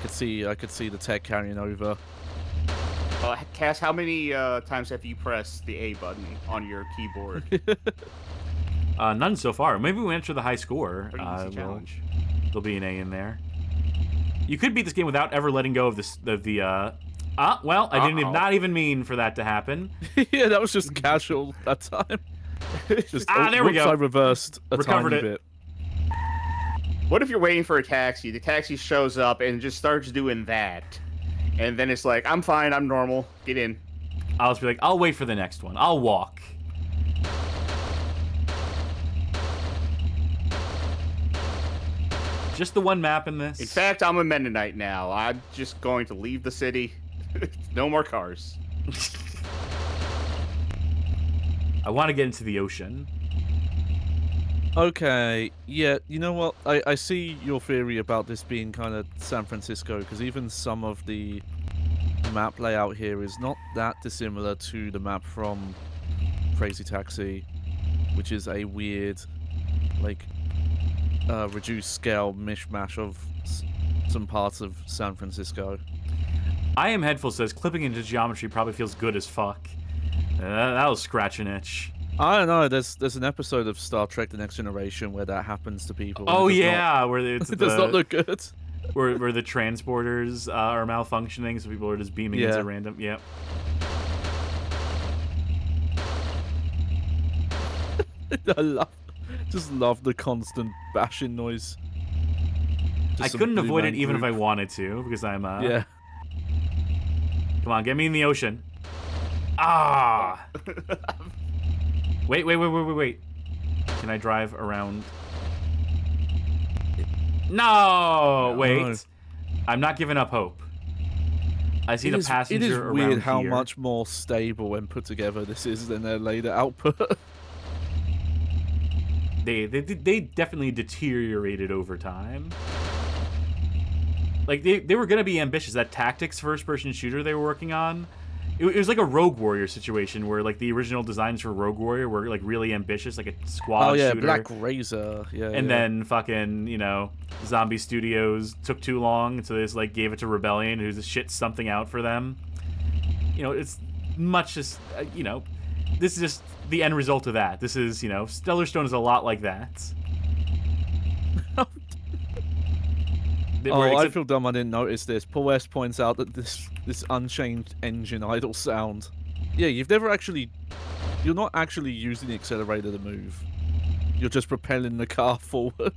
I could see the tech carrying over. Cass, how many times have you pressed the A button on your keyboard? None so far. Maybe we enter the high score. Pretty easy challenge. There'll be an A in there. You could beat this game without ever letting go of this. Well, I didn't not even mean for that to happen. Yeah, that was just casual that time. Just, there we whoops, go. I reversed a Recovered tiny it. bit. What if you're waiting for a taxi? The taxi shows up and just starts doing that. And then it's like, I'm fine, I'm normal. Get in. I'll just be like, I'll wait for the next one. I'll walk. Just the one map in this. In fact, I'm a Mennonite now. I'm just going to leave the city. No more cars. I want to get into the ocean. Okay, yeah, you know what? I see your theory about this being kind of San Francisco, because even some of the map layout here is not that dissimilar to the map from Crazy Taxi, which is a weird, like, reduced scale mishmash of some parts of San Francisco. I Am Headful says clipping into geometry probably feels good as fuck. That'll scratch an itch. I don't know. There's an episode of Star Trek: The Next Generation where that happens to people. Oh and it does yeah, where it's not, it does not look good. where the transporters are malfunctioning, so people are just beaming Yeah. into random. Yep. I just love the constant bashing noise. Just I some couldn't Blue avoid Man it even if I Group. wanted to, because I'm Yeah. Come on, get me in the ocean. Ah. Wait. Can I drive around? No, wait. No. I'm not giving up hope. I see It the is, passenger it is around weird how here. much more stable and put together this is than their later output. They They definitely deteriorated over time. Like, they were going to be ambitious. That tactics first-person shooter they were working on, it was like a Rogue Warrior situation where, like, the original designs for Rogue Warrior were, like, really ambitious, like a squad shooter. Black Razor. Yeah, and then fucking, you know, Zombie Studios took too long, so they just, like, gave it to Rebellion, who just shit something out for them. You know, it's much just, you know, this is just the end result of that. This is, you know, Stellar Stone is a lot like that. I feel dumb I didn't notice this. Paul S points out that this unchanged engine idle sound. Yeah, you're not actually using the accelerator to move. You're just propelling the car forward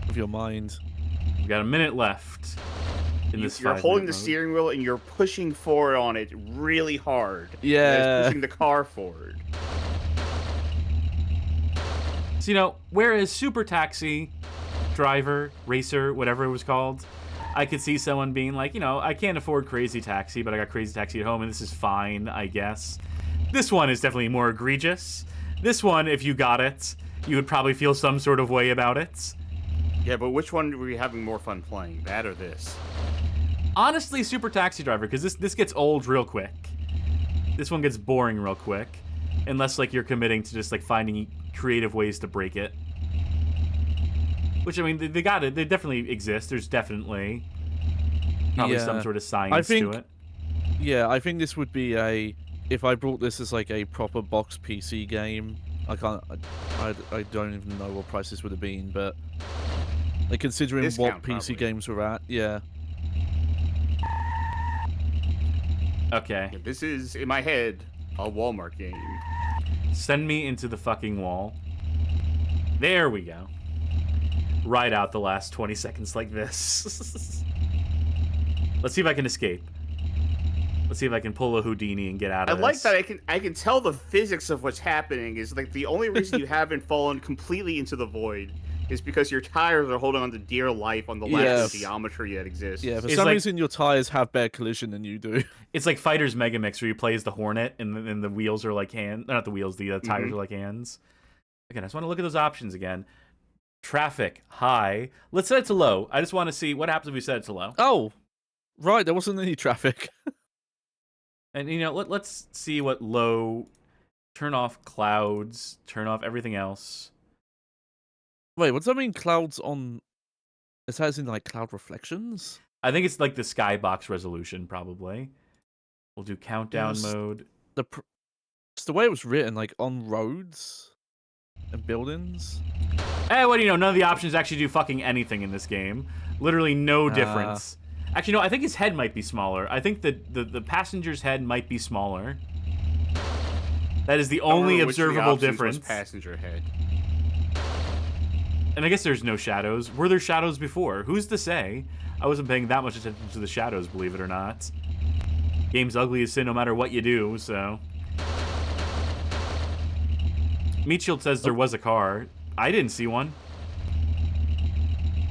with your mind. We got a minute left in this. You're holding the mode. steering wheel and you're pushing forward on it really hard. Yeah. It's pushing the car forward. So, you know, whereas Super Taxi Driver, Racer, whatever it was called, I could see someone being like, you know, I can't afford Crazy Taxi, but I got Crazy Taxi at home, and this is fine, I guess. This one is definitely more egregious. This one, if you got it, you would probably feel some sort of way about it. Yeah, but which one were you having more fun playing, that or this? Honestly, Super Taxi Driver, because this gets old real quick. This one gets boring real quick, unless, like, you're committing to just, like, finding creative ways to break it. Which, I mean, they got it. They definitely exist. There's definitely probably some sort of science to it. Yeah, I think this would be if I brought this as like a proper box PC game. I don't even know what price this would have been, but like considering Discount, what PC probably. games were at, yeah. Okay. Yeah, this is, in my head, a Walmart game. Send me into the fucking wall. There we go. Ride out the last 20 seconds like this. Let's see if I can escape. Let's see if I can pull a Houdini and get out of this. I like that I can tell the physics of what's happening is like the only reason you haven't fallen completely into the void is because your tires are holding on to dear life on the lack of geometry that exists. Yeah, for It's some like- reason your tires have better collision than you do. It's like Fighter's Mega Mix where you play as the Hornet and the wheels are like hands. Not the wheels, the tires are like hands. Again, I just want to look at those options again. Traffic, high. Let's set it to low. I just want to see what happens if we set it to low. Oh, right, there wasn't any traffic. And, you know, let's see what low... Turn off clouds. Turn off everything else. Wait, what does that mean? Clouds on... Is that as in like cloud reflections? I think it's like the skybox resolution, probably. We'll do countdown Yes. mode. It's the way it was written, like on roads and buildings. Eh, what do you know? None of the options actually do fucking anything in this game. Literally no difference. Actually, no, I think his head might be smaller. I think the passenger's head might be smaller. That is the only observable difference. Passenger head. And I guess there's no shadows. Were there shadows before? Who's to say? I wasn't paying that much attention to the shadows, believe it or not. Game's ugly as sin no matter what you do, so... Meatshield says there was a car. I didn't see one.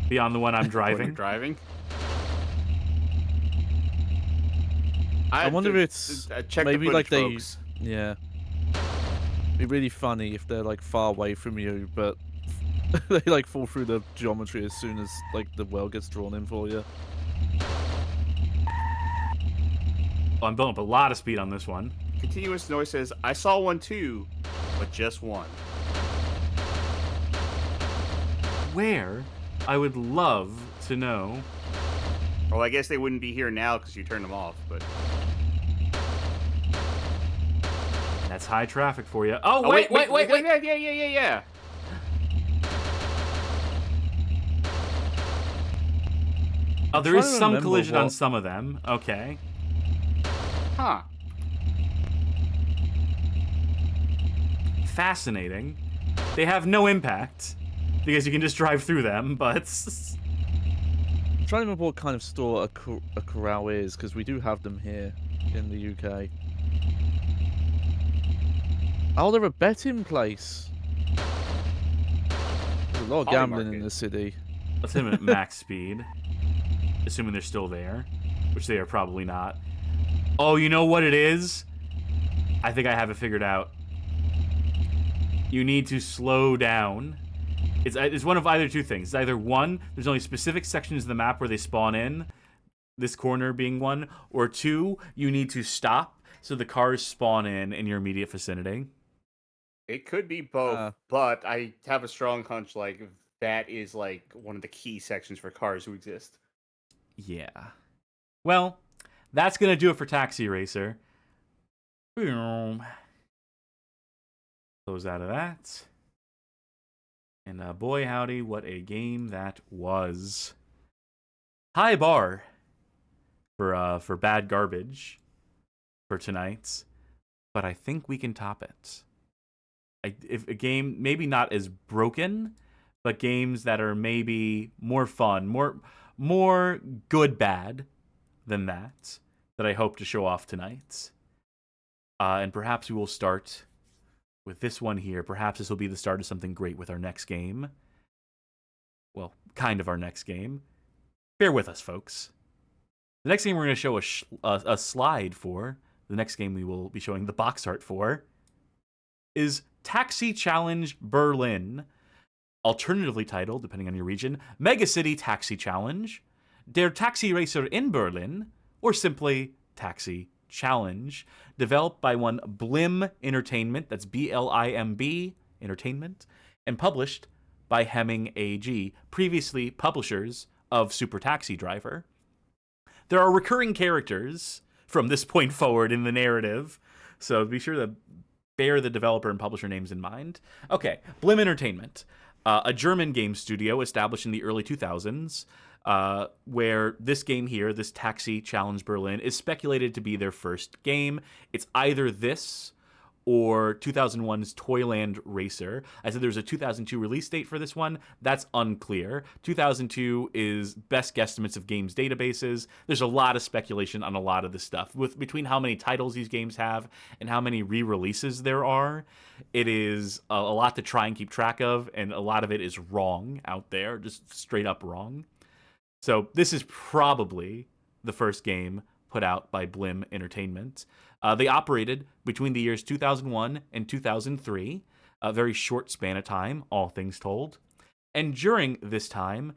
Beyond the one I'm When driving. you're driving? I wonder if it's check maybe the like footage, they... folks. Yeah. It'd be really funny if they're like far away from you, but they like fall through the geometry as soon as like the well gets drawn in for you. Oh, I'm building up a lot of speed on this one. Continuous Noise says, I saw one too, but just one. Where? I would love to know. Well, I guess they wouldn't be here now because you turned them off, but... That's high traffic for you. Oh, wait. Yeah. Oh, there trying is to some remember collision on what- some of them. Okay. Huh. Fascinating. They have no impact because you can just drive through them, but I'm trying to remember what kind of store a corral is, because we do have them here in the UK. Oh, they're a betting place. There's a lot of gambling in Polymarket. the city. let's hit them at max speed. Assuming they're still there, which they are probably not. Oh, you know what it is? I think I have it figured out. You need to slow down It's one of either two things. It's either one, there's only specific sections of the map where they spawn in, this corner being one, or two, you need to stop so the cars spawn in your immediate vicinity. It could be both, but I have a strong hunch like that is like one of the key sections for cars who exist. Yeah. Well, that's gonna do it for Taxi Racer. Close out of that. And boy howdy, what a game that was. High bar for bad garbage for tonight, but I think we can top it. If a game maybe not as broken, but games that are maybe more fun, more good bad than that I hope to show off tonight. And perhaps we will start with this one here. Perhaps this will be the start of something great with our next game. Well, kind of our next game. Bear with us, folks. The next game we're going to show a slide for, the next game we will be showing the box art for, is Taxi Challenge Berlin, alternatively titled, depending on your region, Mega City Taxi Challenge, Der Taxi Racer in Berlin, or simply Taxi Challenge, developed by one Blim Entertainment, that's B-L-I-M-B Entertainment, and published by Hemming AG, previously publishers of Super Taxi Driver. There are recurring characters from this point forward in the narrative, so be sure to bear the developer and publisher names in mind. Okay, Blim Entertainment, a German game studio established in the early 2000s, where this game here, this Taxi Challenge Berlin, is speculated to be their first game. It's either this or 2001's Toyland Racer. I said there's a 2002 release date for this one. That's unclear. 2002 is best guesstimates of games databases. There's a lot of speculation on a lot of this stuff. Between how many titles these games have and how many re-releases there are, it is a lot to try and keep track of, and a lot of it is wrong out there, just straight up wrong. So this is probably the first game put out by Blim Entertainment. They operated between the years 2001 and 2003, a very short span of time, all things told. And during this time,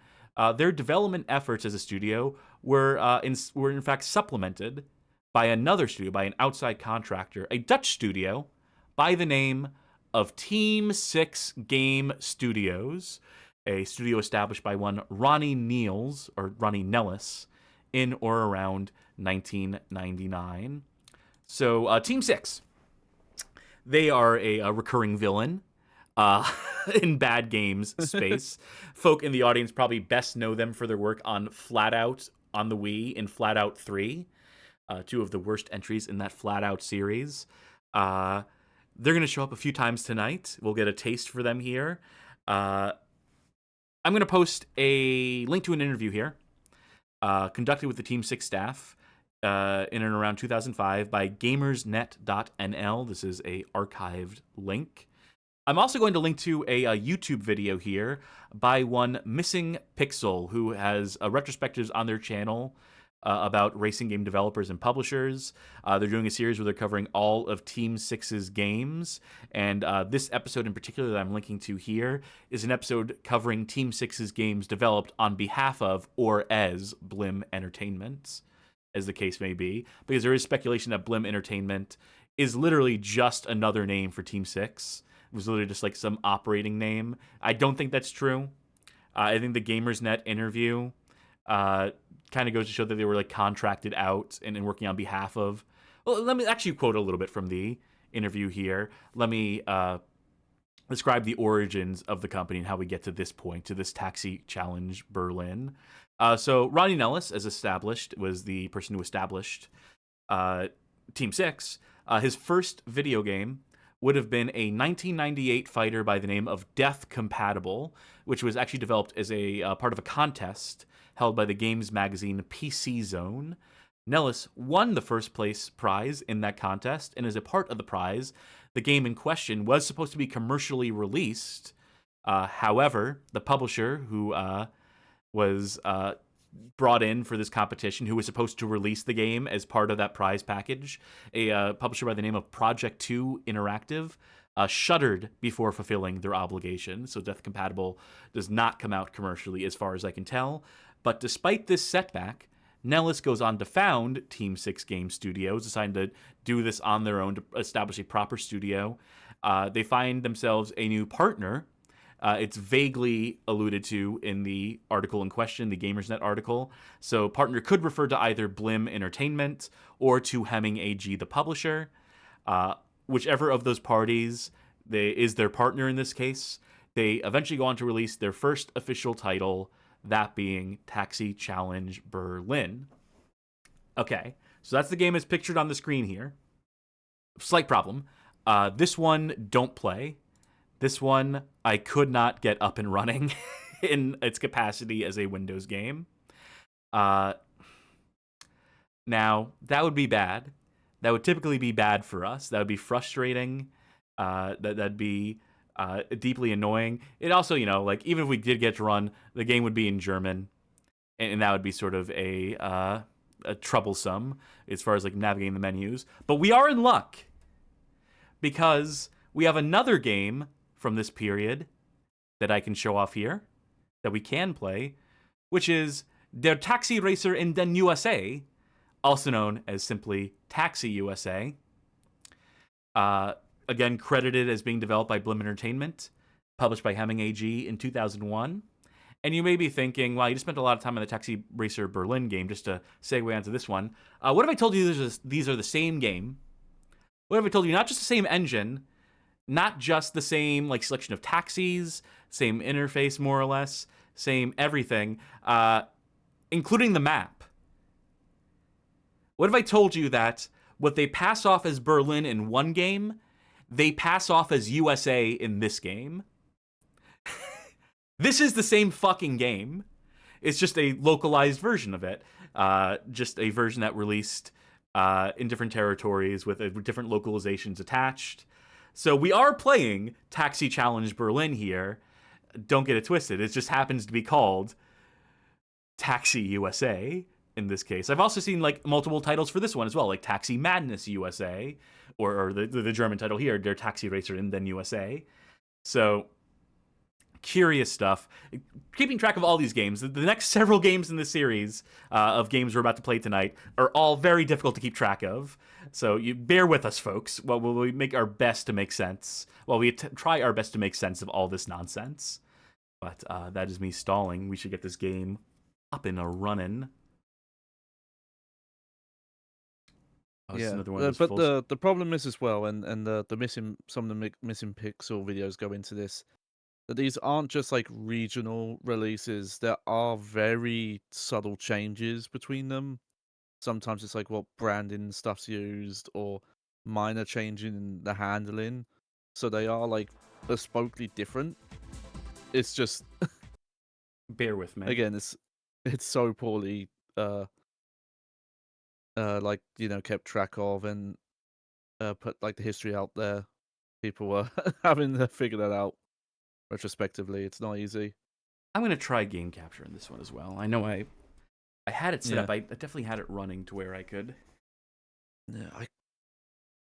their development efforts as a studio were in fact supplemented by another studio, by an outside contractor, a Dutch studio by the name of Team 6 Game Studios, a studio established by one Ronnie Nellis in or around 1999. So Team 6, they are a recurring villain in bad games space. Folk in the audience probably best know them for their work on Flat Out on the Wii and Flat Out 3, two of the worst entries in that Flat Out series. They're going to show up a few times tonight. We'll get a taste for them here. I'm going to post a link to an interview here conducted with the Team 6 staff in and around 2005 by gamersnet.nl. This is a archived link. I'm also going to link to a YouTube video here by one Missing Pixel, who has retrospectives on their channel about racing game developers and publishers. They're doing a series where they're covering all of Team 6's games, and this episode in particular that I'm linking to here is an episode covering Team 6's games developed on behalf of or as Blim Entertainment, as the case may be, because there is speculation that Blim Entertainment is literally just another name for Team 6. It was literally just like some operating name. I don't think that's true. I think the Gamersnet interview kind of goes to show that they were like contracted out and working on behalf of. Well, let me actually quote a little bit from the interview here. Let me describe the origins of the company and how we get to this point, to this Taxi Challenge Berlin. So Ronnie Nellis, as established, was the person who established Team 6. His first video game would have been a 1998 fighter by the name of Death Compatible, which was actually developed as a part of a contest held by the games magazine PC Zone. Nellis won the first place prize in that contest, and as a part of the prize, the game in question was supposed to be commercially released. However, the publisher who was brought in for this competition, who was supposed to release the game as part of that prize package, a publisher by the name of Project 2 Interactive, shuttered before fulfilling their obligation. So Death Compatible does not come out commercially as far as I can tell. But despite this setback, Nellis goes on to found Team 6 Game Studios, deciding to do this on their own to establish a proper studio. They find themselves a new partner. It's vaguely alluded to in the article in question, the Gamersnet article. So partner could refer to either Blim Entertainment or to Hemming AG, the publisher. Whichever of those parties is their partner in this case, they eventually go on to release their first official title, that being Taxi Challenge Berlin. Okay, so that's the game as pictured on the screen here. Slight problem. This one, don't play. This one, I could not get up and running in its capacity as a Windows game. Now, that would be bad. That would typically be bad for us. That would be frustrating. That'd be deeply annoying. It also, like, even if we did get to run, the game would be in German, and that would be sort of a troublesome as far as like navigating the menus. But we are in luck because we have another game from this period that I can show off here that we can play, which is Der Taxi Racer in den USA, also known as simply Taxi USA. Again, credited as being developed by Blim Entertainment, published by Hemming AG in 2001. And you may be thinking, well, you just spent a lot of time on the Taxi Racer Berlin game, just to segue onto this one. What if I told you these are the same game? What if I told you not just the same engine, not just the same like selection of taxis, same interface more or less, same everything, including the map? What if I told you that what they pass off as Berlin in one game, they pass off as USA in this game? This is the same fucking game. It's just a localized version of it. Just a version that released in different territories with different localizations attached. So we are playing Taxi Challenge Berlin here. Don't get it twisted. It just happens to be called Taxi USA in this case. I've also seen like multiple titles for this one as well, like Taxi Madness USA, or the German title here, Der Taxi Racer in den USA. So curious stuff. Keeping track of all these games, the next several games in the series of games we're about to play tonight are all very difficult to keep track of. So you bear with us, folks, while we make our best to make sense. While we try our best to make sense of all this nonsense. But that is me stalling. We should get this game up and running. Oh, yeah, but the problem is as well, and the missing some of the missing pixel videos go into this. That these aren't just like regional releases. There are very subtle changes between them. Sometimes it's like what branding stuff's used or minor change in the handling. So they are like bespokely different. It's just bear with me. Again, it's so poorly like, kept track of and put like the history out there. People were having to figure that out retrospectively. It's not easy. I'm going to try game capture in this one as well. I know I had it set up. I definitely had it running to where I could. Yeah,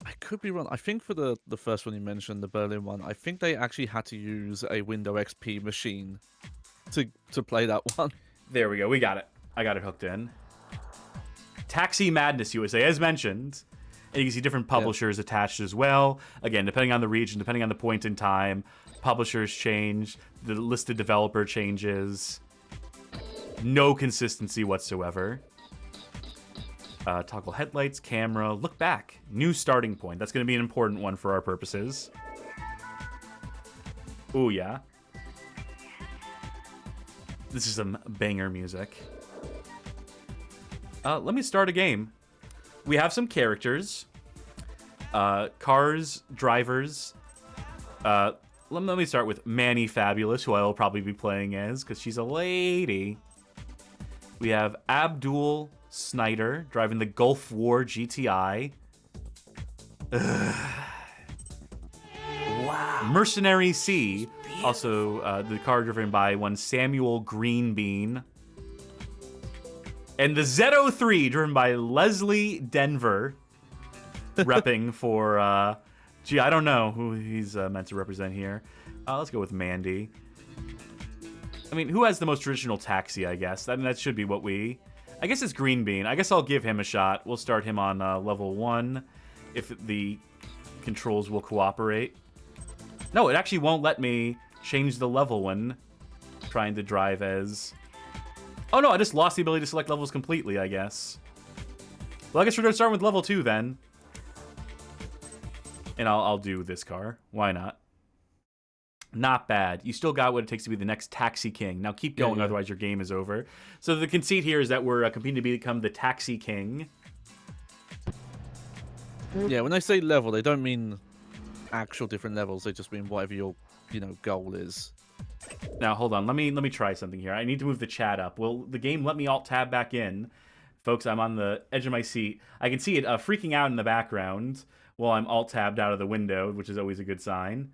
I could be wrong. I think for the first one you mentioned, the Berlin one, I think they actually had to use a Windows XP machine to play that one. There we go. We got it. I got it hooked in. Taxi Madness USA, as mentioned. And you can see different publishers attached as well. Again, depending on the region, depending on the point in time, publishers change, the listed developer changes. No consistency whatsoever. Toggle headlights, camera, look back. New starting point. That's going to be an important one for our purposes. Ooh, yeah. This is some banger music. Let me start a game. We have some characters. Cars, drivers. Let me start with Manny Fabulous, who I will probably be playing as, because she's a lady. We have Abdul Snyder, driving the Gulf War GTI. Wow. Mercenary C, also the car driven by one Samuel Greenbean. And the Z03, driven by Leslie Denver, repping for Gee, I don't know who he's meant to represent here. Let's go with Mandy. I mean, who has the most traditional taxi, I guess? I mean, that should be what we... I guess it's Green Bean. I guess I'll give him a shot. We'll start him on level 1, if the controls will cooperate. No, it actually won't let me change the level when trying to drive as... Oh no, I just lost the ability to select levels completely, I guess. Well, I guess we're going to start with level 2 then. And I'll do this car. Why not? Not bad. You still got what it takes to be the next Taxi King. Now keep going, otherwise your game is over. So the conceit here is that we're competing to become the Taxi King. Yeah, when they say level, they don't mean actual different levels. They just mean whatever your, goal is. Now hold on. Let me try something here. I need to move the chat up. Will the game let me alt tab back in? Folks, I'm on the edge of my seat. I can see it freaking out in the background while I'm alt tabbed out of the window, which is always a good sign.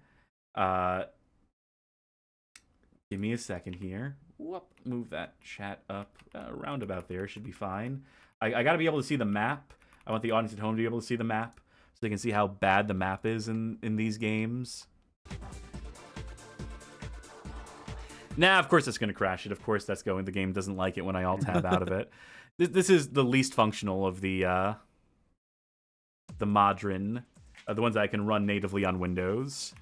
Give me a second here. Whoop, move that chat up around about there. Should be fine. I got to be able to see the map. I want the audience at home to be able to see the map so they can see how bad the map is in these games. Nah, of course it's going to crash it. Of course that's going. The game doesn't like it when I alt tab out of it. This is the least functional of the modern, the ones that I can run natively on Windows.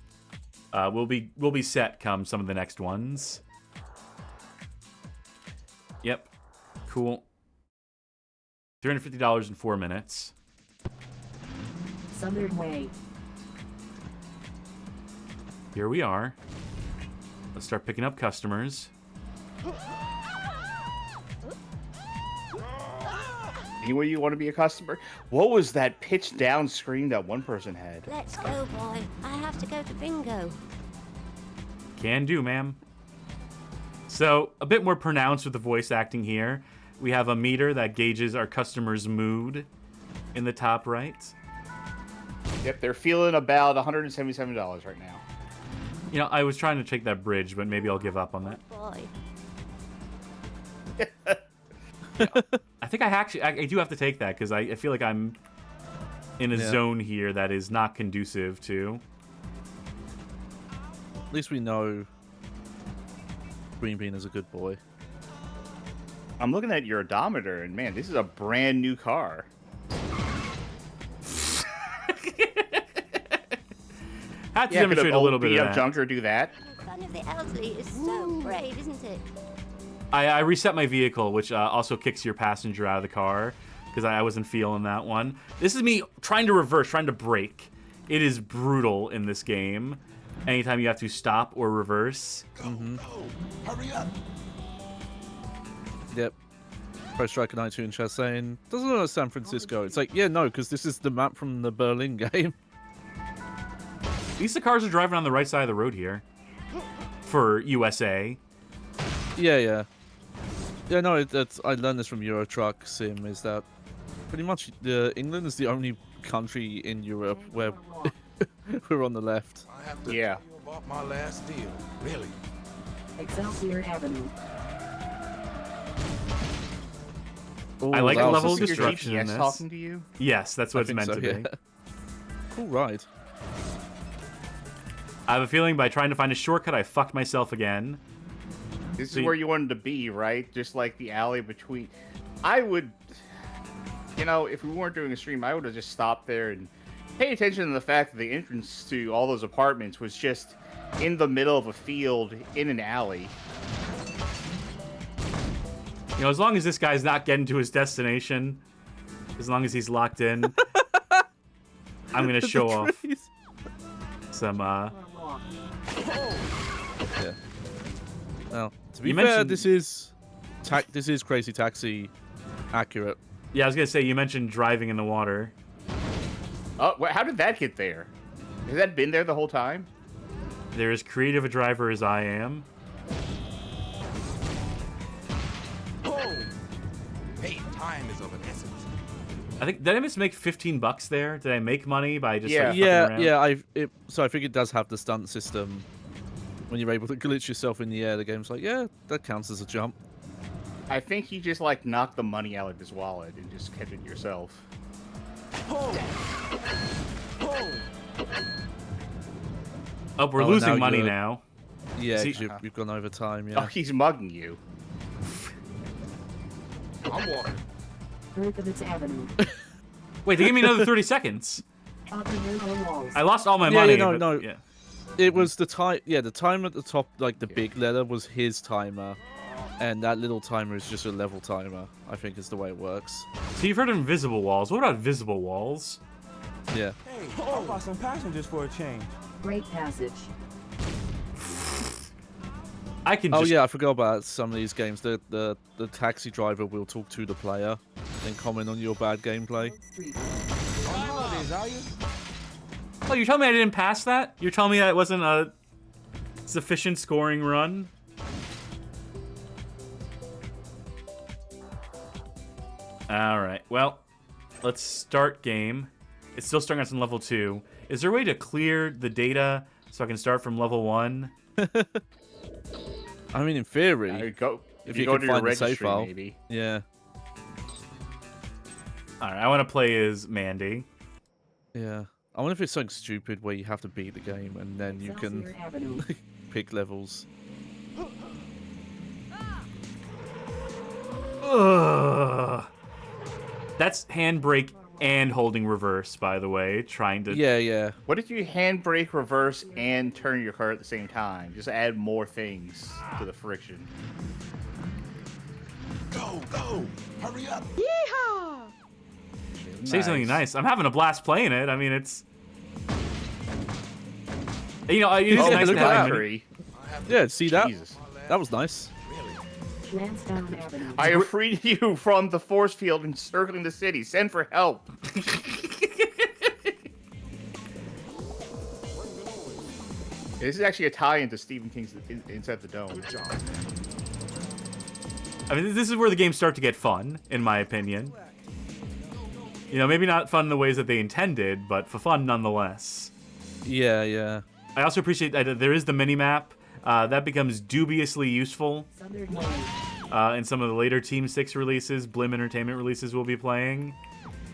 We'll be set come some of the next ones. Yep, cool. $350 in 4 minutes. Southern Way. Here we are. Let's start picking up customers. Anyway, you want to be a customer? What was that pitched down scream that one person had? Let's go, boy. I have to go to bingo. Can do, ma'am. So, a bit more pronounced with the voice acting here. We have a meter that gauges our customer's mood in the top right. Yep, they're feeling about $177 right now. You know, I was trying to take that bridge, but maybe I'll give up on that. Boy. I think I do have to take that because I feel like I'm in a zone here that is not conducive to. At least we know Green Bean is a good boy. I'm looking at your odometer, and man, this is a brand new car. Had to demonstrate a little bit of that. Junker do that. Fun of the elderly is so brave, isn't it? I reset my vehicle, which also kicks your passenger out of the car because I wasn't feeling that one. This is me trying to reverse, trying to brake. It is brutal in this game. Anytime you have to stop or reverse. Hurry up. Yep. Pro Striker 92 in chat saying, doesn't know San Francisco. It's like, yeah, no, because this is the map from the Berlin game. At least the cars are driving on the right side of the road here. For USA. Yeah. Yeah, no, I learned this from Euro Truck Sim, is that pretty much England is the only country in Europe where we're on the left. I have to tell you about my last deal. Really? Excelsior Avenue. Ooh, I like the level of Your destruction in GPS this. talking to you? Yes, that's what I it's think meant so, to be. yeah. Cool ride. I have a feeling by trying to find a shortcut, I fucked myself again. This is where you wanted to be, right? Just like the alley between... I would... You know, if we weren't doing a stream, I would have just stopped there and pay attention to the fact that the entrance to all those apartments was just in the middle of a field in an alley. You know, as long as this guy's not getting to his destination, as long as he's locked in, I'm going to show off some, Yeah. Well, to be You fair, mentioned- this is Crazy Taxi accurate. Yeah, I was going to say, you mentioned driving in the water. Oh, how did that get there? Has that been there the whole time? They're as creative a driver as I am. Hey, time is of an essence. I think, did I just make $15 there? Did I make money by just Yeah. like, fucking around? So I think it does have the stunt system. When you're able to glitch yourself in the air, the game's like, yeah, that counts as a jump. I think you just, like, knocked the money out of his wallet and just kept it yourself. Oh, we're Oh, losing now money you're- now. Yeah, See- because you've gone over time. Oh, Yeah. he's mugging you. I'm walking. Berkovitz Avenue. Wait, they gave me another 30 seconds. Up in your own walls. I lost all my Yeah, money. no, but- no. Yeah. It was the time. Yeah, the time at the top, like the big letter, was his timer, and that little timer is just a level timer. I think is the way it works. So you've heard of invisible walls. What about visible walls? Yeah. Hey, how about some passengers for a change? Great Passage. I can Oh just... yeah, I forgot about some of these games. The taxi driver will talk to the player, then comment on your bad gameplay. Street. On holidays, are you? Oh, you're telling me I didn't pass that? You're telling me that wasn't a sufficient scoring run? Alright, well, let's start game. It's still starting us on level 2. Is there a way to clear the data so I can start from level 1? I mean, in theory, Go. if you you go can to your find the registry, save file. maybe. Yeah. Alright, I want to play as Mandy. Yeah. I wonder if it's something stupid where you have to beat the game and then you can Excelsior Avenue. pick levels. Ugh. That's handbrake and holding reverse, by the way. Trying to... Yeah, yeah. What if you handbrake, reverse, and turn your car at the same time? Just add more things to the friction. Go, go. Hurry up. Say something nice. I'm having a blast playing it. I mean, it's... You know, it's Oh, nice look to at have that. a mini- Battery. Yeah, see that? Jesus. That was nice. Really? Lansdowne Avenue. I have freed you from the force field encircling the city. Send for help. This is actually a tie-in to Stephen King's Inside the Dome. Good job. I mean, this is where the games start to get fun, in my opinion. You know, maybe not fun in the ways that they intended, but for fun nonetheless. Yeah, yeah. I also appreciate that there is the mini-map. That becomes dubiously useful Southern Way. in some of the later Team 6 releases, Blim Entertainment releases we'll be playing.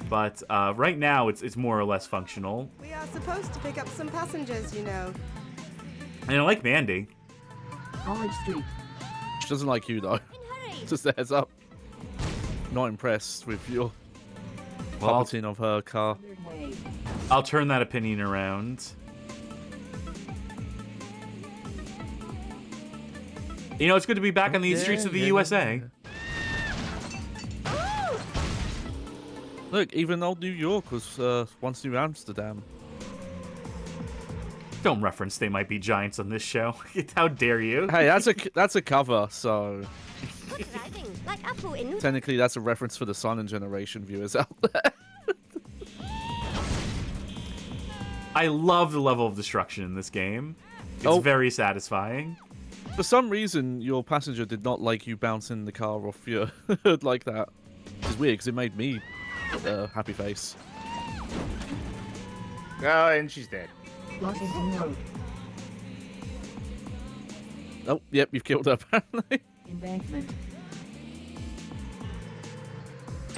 But right now, it's more or less functional. We are supposed to pick up some passengers, you know. And I like Mandy. College Street. She doesn't like you, though. Hurry! Just a heads up. Not impressed with your Well, puppeting of her car. Southern Way. I'll turn that opinion around. You know, it's good to be back on these streets of the USA. Look, even old New York was once New Amsterdam. Don't reference They Might Be Giants on this show. How dare you? Hey, that's a cover, so Driving like Apu in New technically that's a reference for the Silent Generation viewers out there. I love the level of destruction in this game. It's very satisfying. For some reason, your passenger did not like you bouncing the car off your hood like that. Which is weird, because it made me happy face. Oh, and she's dead. Washington Road. Oh, yep, you've killed her, apparently. Embankment.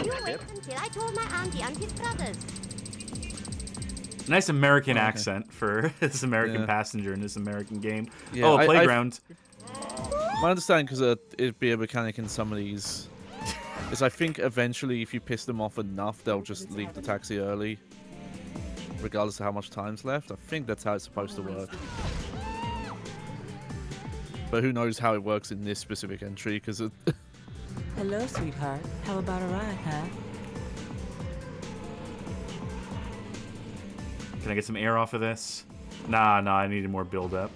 You wait until I told my auntie and his brothers. Nice American Okay. accent for this American Yeah. passenger in this American game. Yeah, oh, I- a playground. My understanding, because it'd be a mechanic in some of these, is I think eventually if you piss them off enough, they'll just leave the taxi early, regardless of how much time's left. I think that's how it's supposed to work. But who knows how it works in this specific entry, because it... Hello, sweetheart. How about a ride, huh? Can I get some air off of this? Nah, I needed more build-up.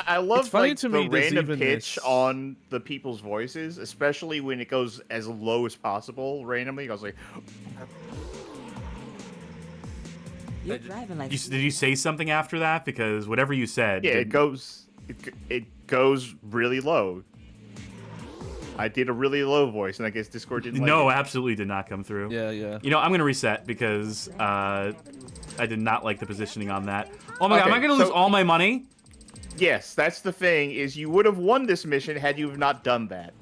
I love It's funny like, to the me there's random even pitch this- on the people's voices, especially when it goes as low as possible randomly. It goes like, You're driving like... Did you say something after that? Because whatever you said... yeah, didn't- it goes really low. I did a really low voice, and I guess Discord didn't like No, it. absolutely did not come through. Yeah, yeah. You know, I'm going to reset because I did not like the positioning on that. Oh my god, am I Okay, going to lose so- all my money? Yes, that's the thing, is you would have won this mission had you have not done that.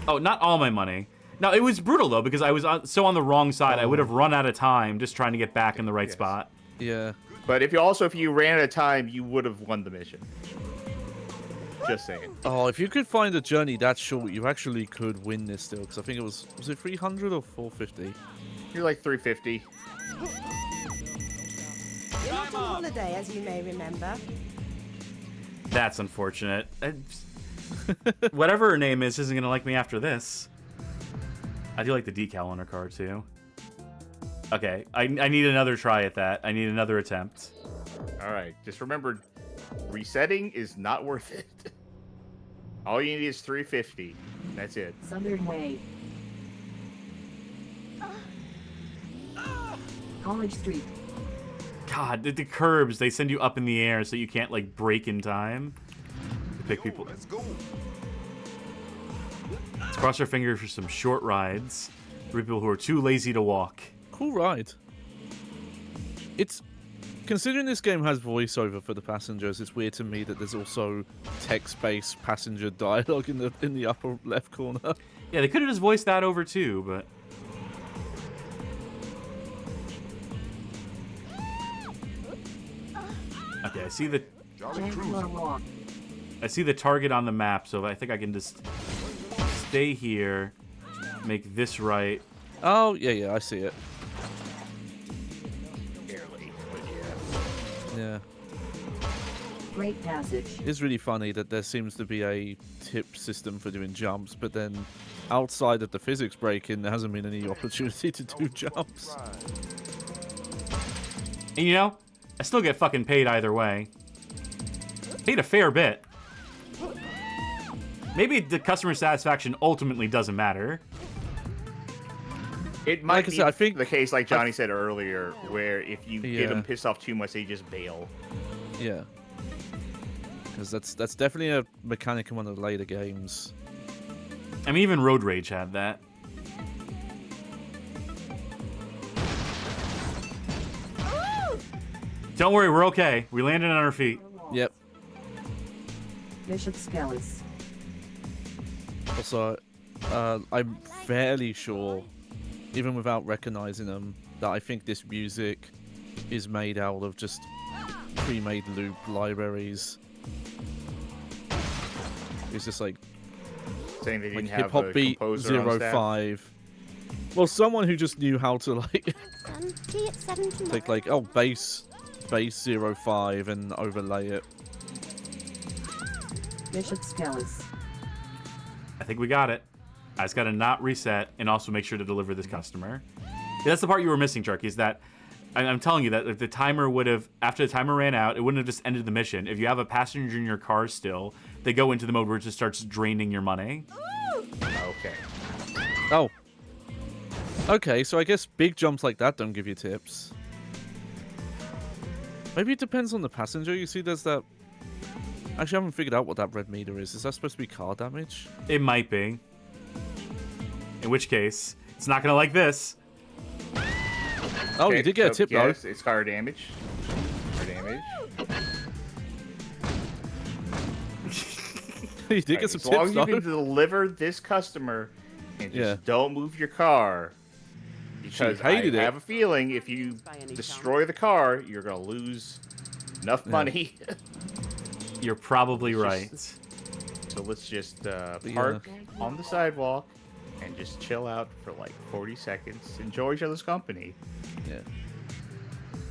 Oh, not all my money. No, it was brutal, though, because I was so on the wrong side. I would have run out of time just trying to get back in the right Yes. spot. Yeah. But if you ran out of time, you would have won the mission. Just saying. Oh, if you could find a journey that short, you actually could win this still. Because I think it was it 300 or 450? You're like 350. You're not on holiday, as you may remember. That's unfortunate. Whatever her name is isn't gonna like me after this. I do like the decal on her car too. Okay, I need another try at that. I need another attempt. All right, just remember, resetting is not worth it. All you need is 350. That's it. Southern Way. College Street. God, the curbs, they send you up in the air so you can't, like, brake in time to pick people. Let's go. Let's cross our fingers for some short rides for people who are too lazy to walk. Cool ride. It's considering this game has voiceover for the passengers. It's weird to me that there's also text-based passenger dialogue in the upper left corner. Yeah, they could have just voiced that over too, but okay, I see the Walk. target on the map, so I think I can just stay here, make this right. Oh, yeah, I see it. Barely, but Yeah. Great Passage. It's really funny that there seems to be a tip system for doing jumps, but then outside of the physics break-in, there hasn't been any opportunity to do jumps. And you know, I still get fucking paid either way. Paid a fair bit. Maybe the customer satisfaction ultimately doesn't matter. It might Like I be said, I think- the case, like Johnny said earlier, where if you get Yeah. them pissed off too much, they just bail. Yeah. Because that's definitely a mechanic in one of the later games. I mean, even Road Rage had that. Don't worry, we're okay. We landed on our feet. Yep. Bishop Skellis. Also, I'm fairly sure, even without recognizing them, that I think this music is made out of just pre-made loop libraries. It's just like Saying they didn't hip have hop a beat composer on staff. 05. Well, someone who just knew how to like Tea at 7 tomorrow. take like bass 05 and overlay it. Bishop Skellis. I think we got it. I just got to not reset and also make sure to deliver this customer. Yeah, that's the part you were missing, Chuck, is that I'm telling you that if the timer would have, after the timer ran out, it wouldn't have just ended the mission. If you have a passenger in your car still, they go into the mode where it just starts draining your money. Okay. Oh. Okay, so I guess big jumps like that don't give you tips. Maybe it depends on the passenger. You see, there's that... Actually, I haven't figured out what that red meter is. Is that supposed to be car damage? It might be. In which case, it's not going to like this. Oh, Okay, you did get a so tip, though. yes, it's car damage. Car damage. You did get some As long tips, as you can though. deliver this customer and just Yeah. don't move your car. Because I hated it. have a feeling if you destroy the car, you're going to lose enough money. You're probably It's right. So let's just park on the sidewalk and just chill out for like 40 seconds. Enjoy each other's company. Yeah.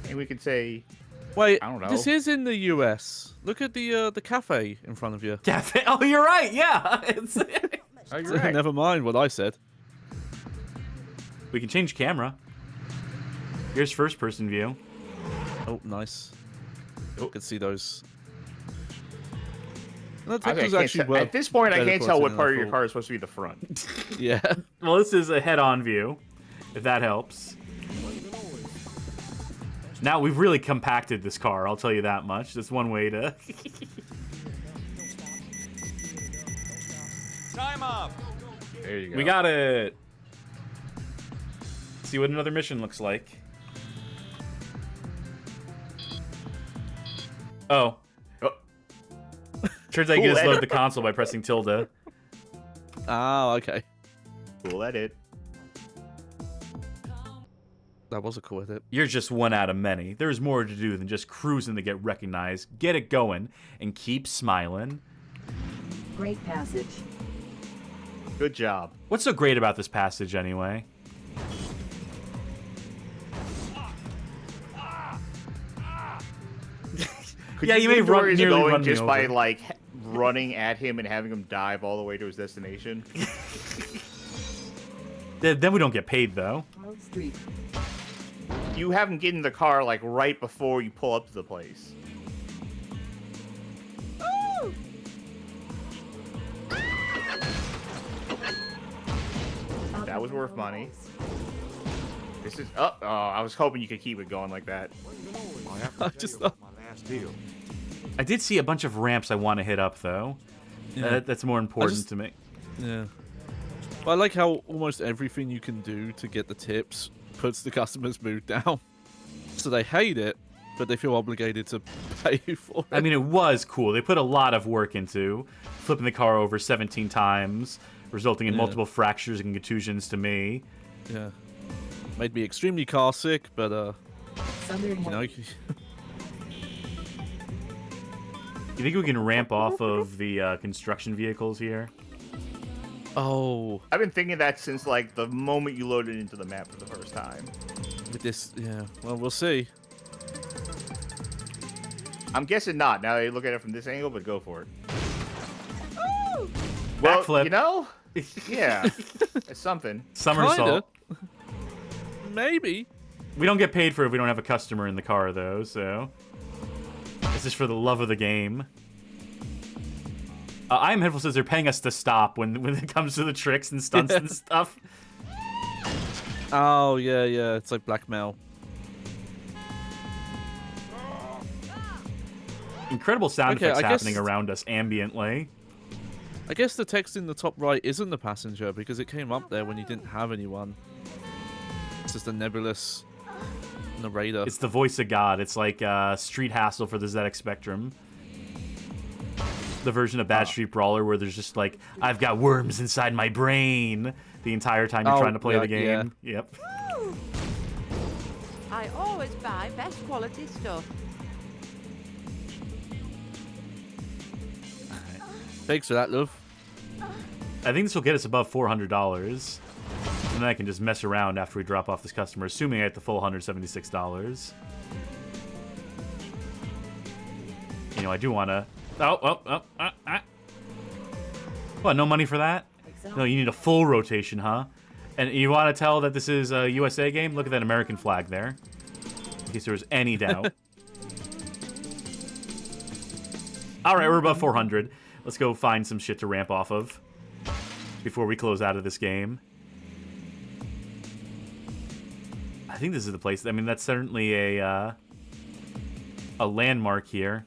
And we can say, Wait, I don't know. this is in the US. Look at the cafe in front of you. Cafe. Oh, you're right. Yeah. It's... oh, you're right. Never mind what I said. We can change camera. Here's first person view. Oh, nice. You can see those. And I that was can't actually tell- at this point, I can't tell what part of your car. car is supposed to be the front. Yeah. Well, this is a head-on view, if that helps. Now, we've really compacted this car, I'll tell you that much. That's one way to... Time up. There you go. We got it! See what another mission looks like. Oh. Turns out you can just load the console by pressing tilde. Ah, okay. Cool, that it. That was a cool edit. You're just one out of many. There's more to do than just cruising to get recognized. Get it going and keep smiling. Great passage. Good job. What's so great about this passage, anyway? Could Yeah, you may get run- where he's nearly going run me just by over. like running at him and having him dive all the way to his destination. Then we don't get paid, though. Grove Street. You have him get in the car like right before you pull up to the place. That was worth money. This is I was hoping you could keep it going like that. I just My last deal. I did see a bunch of ramps I want to hit up, though. Yeah. That's more important to me. Yeah. But I like how almost everything you can do to get the tips puts the customer's mood down. So they hate it, but they feel obligated to pay you for it. I mean, it was cool. They put a lot of work into flipping the car over 17 times, resulting in multiple fractures and contusions to me. Yeah. Made me extremely car sick, but, Southern you know... You think we can ramp off of the construction vehicles here? Oh, I've been thinking that since like the moment you loaded into the map for the first time. with this... Yeah, well, we'll see. I'm guessing not. Now you look at it from this angle, but go for it. Well, Backflip. you know, yeah, it's something. Somersault. Kinda. Maybe. We don't get paid for it if we don't have a customer in the car, though, so... This is for the love of the game. I Am Headful says they're paying us to stop when it comes to the tricks and stunts and stuff. Oh, yeah, yeah. It's like blackmail. Incredible sound Okay, effects I happening guess- around us ambiently. I guess the text in the top right isn't the passenger because it came up there when you didn't have anyone. It's just a nebulous narrator. It's the voice of God. It's like Street Hassle for the ZX Spectrum. The version of Bad Street Brawler where there's just like, I've got worms inside my brain the entire time you're trying to play the game. Yep. I always buy best quality stuff. Thanks for that, love. I think this will get us above $400. And then I can just mess around after we drop off this customer, assuming I get the full $176. You know, I do want to... What, no money for that? No, you need a full rotation, huh? And you want to tell that this is a USA game? Look at that American flag there. In case there was any doubt. Alright, we're above 400. Let's go find some shit to ramp off of before we close out of this game. I think this is the place. I mean, that's certainly a landmark here.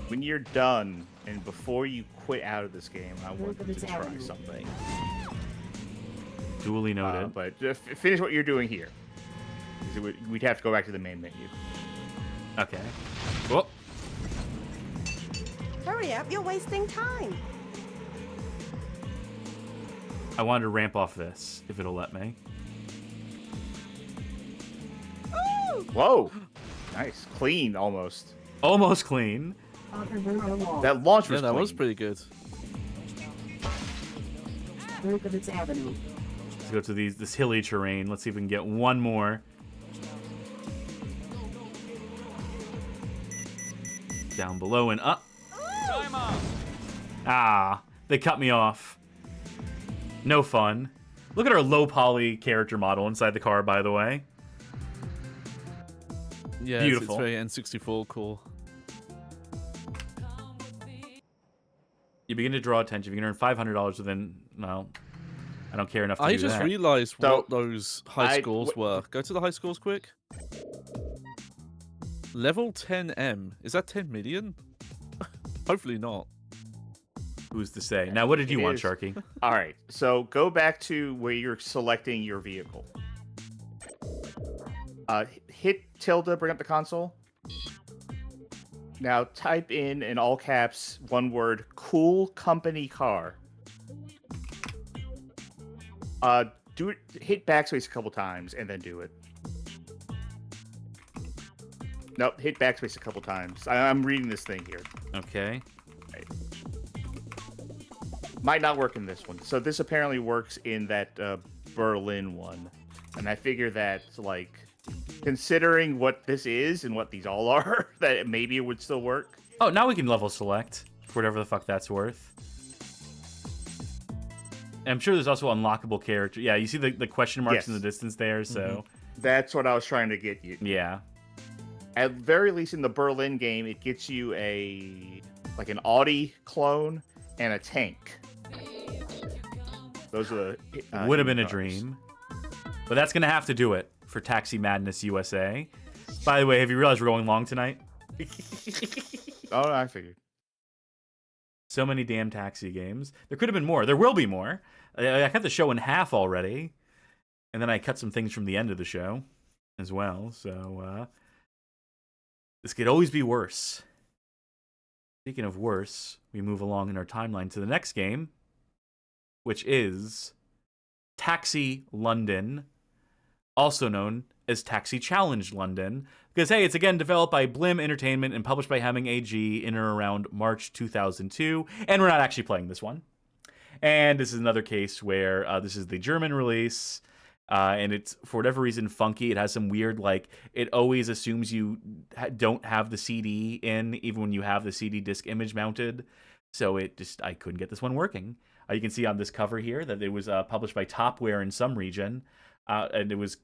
When you're done and before you quit out of this game, I want you to try something. Duly noted. But just finish what you're doing here. 'Cause we'd have to go back to the main menu. Okay. Well, Hurry up, you're wasting time. I wanted to ramp off this, if it'll let me. Whoa! Nice. Clean, almost. Almost clean. That launch was that clean. was pretty good. Berkovitz Avenue. Let's go to this hilly terrain. Let's see if we can get one more. Down below and up. Ah, they cut me off. No fun. Look at our low poly character model inside the car, by the way. Yeah, Beautiful. It's very N64 cool. You begin to draw attention. You can earn $500 within, well, I don't care enough to I do just that. realized So, what those high scores were. Go to the high scores quick. Level 10M. Is that 10 million? Hopefully not. Who's to say? Now, what did you It want, is. Sharky? All right, so go back to where you're selecting your vehicle. Hit tilde, bring up the console. Now type in all caps, one word, cool company car. do it. Hit backspace a couple times and then do it. Nope, hit backspace a couple times. I'm reading this thing here. Okay. Might not work in this one. So this apparently works in that Berlin one. And I figure that, like, considering what this is and what these all are, that maybe it would still work. Oh, now we can level select for whatever the fuck that's worth. And I'm sure there's also unlockable character. Yeah, you see the question marks in the distance there, so... That's what I was trying to get you. Yeah. At very least in the Berlin game, it gets you like an Audi clone and a tank. Those are the would have been a dream. But that's going to have to do it for Taxi Madness USA. By the way, have you realized we're going long tonight? Oh, I figured. So many damn taxi games. There could have been more. There will be more. I cut the show in half already. And then I cut some things from the end of the show as well. So, this could always be worse. Speaking of worse, we move along in our timeline to the next game, which is Taxi London, also known as Taxi Challenge London, because, hey, it's again developed by Blim Entertainment and published by Hemming AG in or around March 2002, and we're not actually playing this one. And this is another case where this is the German release, and it's, for whatever reason, funky. It has some weird, like, it always assumes you don't have the CD in, even when you have the CD disc image mounted, so I couldn't get this one working. You can see on this cover here that it was published by Topware in some region, and it was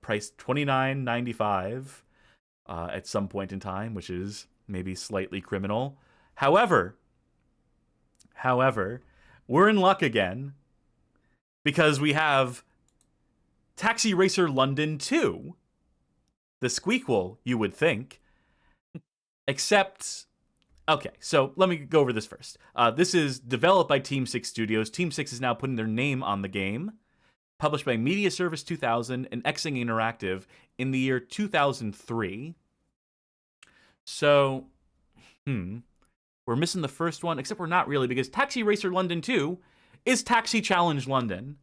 priced $29.95 at some point in time, which is maybe slightly criminal. However, we're in luck again because we have Taxi Racer London 2, the squeakquel, you would think, except... Okay, so let me go over this first. This is developed by Team 6 Studios. Team 6 is now putting their name on the game. Published by Media Service 2000 and Xing Interactive in the year 2003. So, we're missing the first one, except we're not really, because Taxi Racer London 2 is Taxi Challenge London.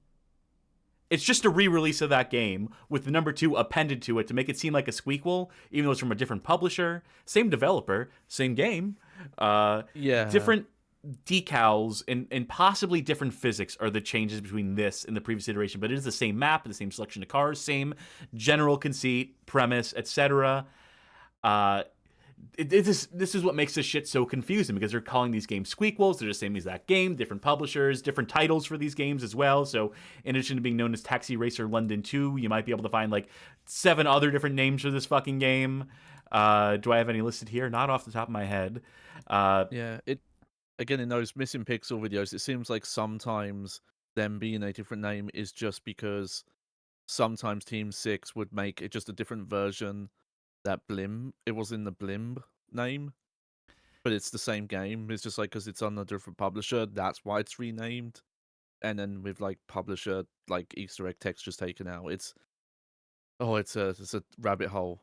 It's just a re-release of that game with the number 2 appended to it to make it seem like a squeakquel, even though it's from a different publisher, same developer, same game. Different decals and possibly different physics are the changes between this and the previous iteration, but it is the same map, the same selection of cars, same general conceit, premise, etc. This is what makes this shit so confusing, because they're calling these games squeakquels. They're the same exact game, different publishers, different titles for these games as well. So in addition to being known as Taxi Racer London 2, you might be able to find like 7 other different names for this fucking game. Do I have any listed here? Not off the top of my head. Again, in those missing pixel videos, it seems like sometimes them being a different name is just because sometimes Team 6 would make it just a different version. That Blim, it was in the Blim name, but it's the same game. It's just like because it's on a different publisher, that's why it's renamed. And then with like publisher, like Easter egg text just taken out. It's a rabbit hole.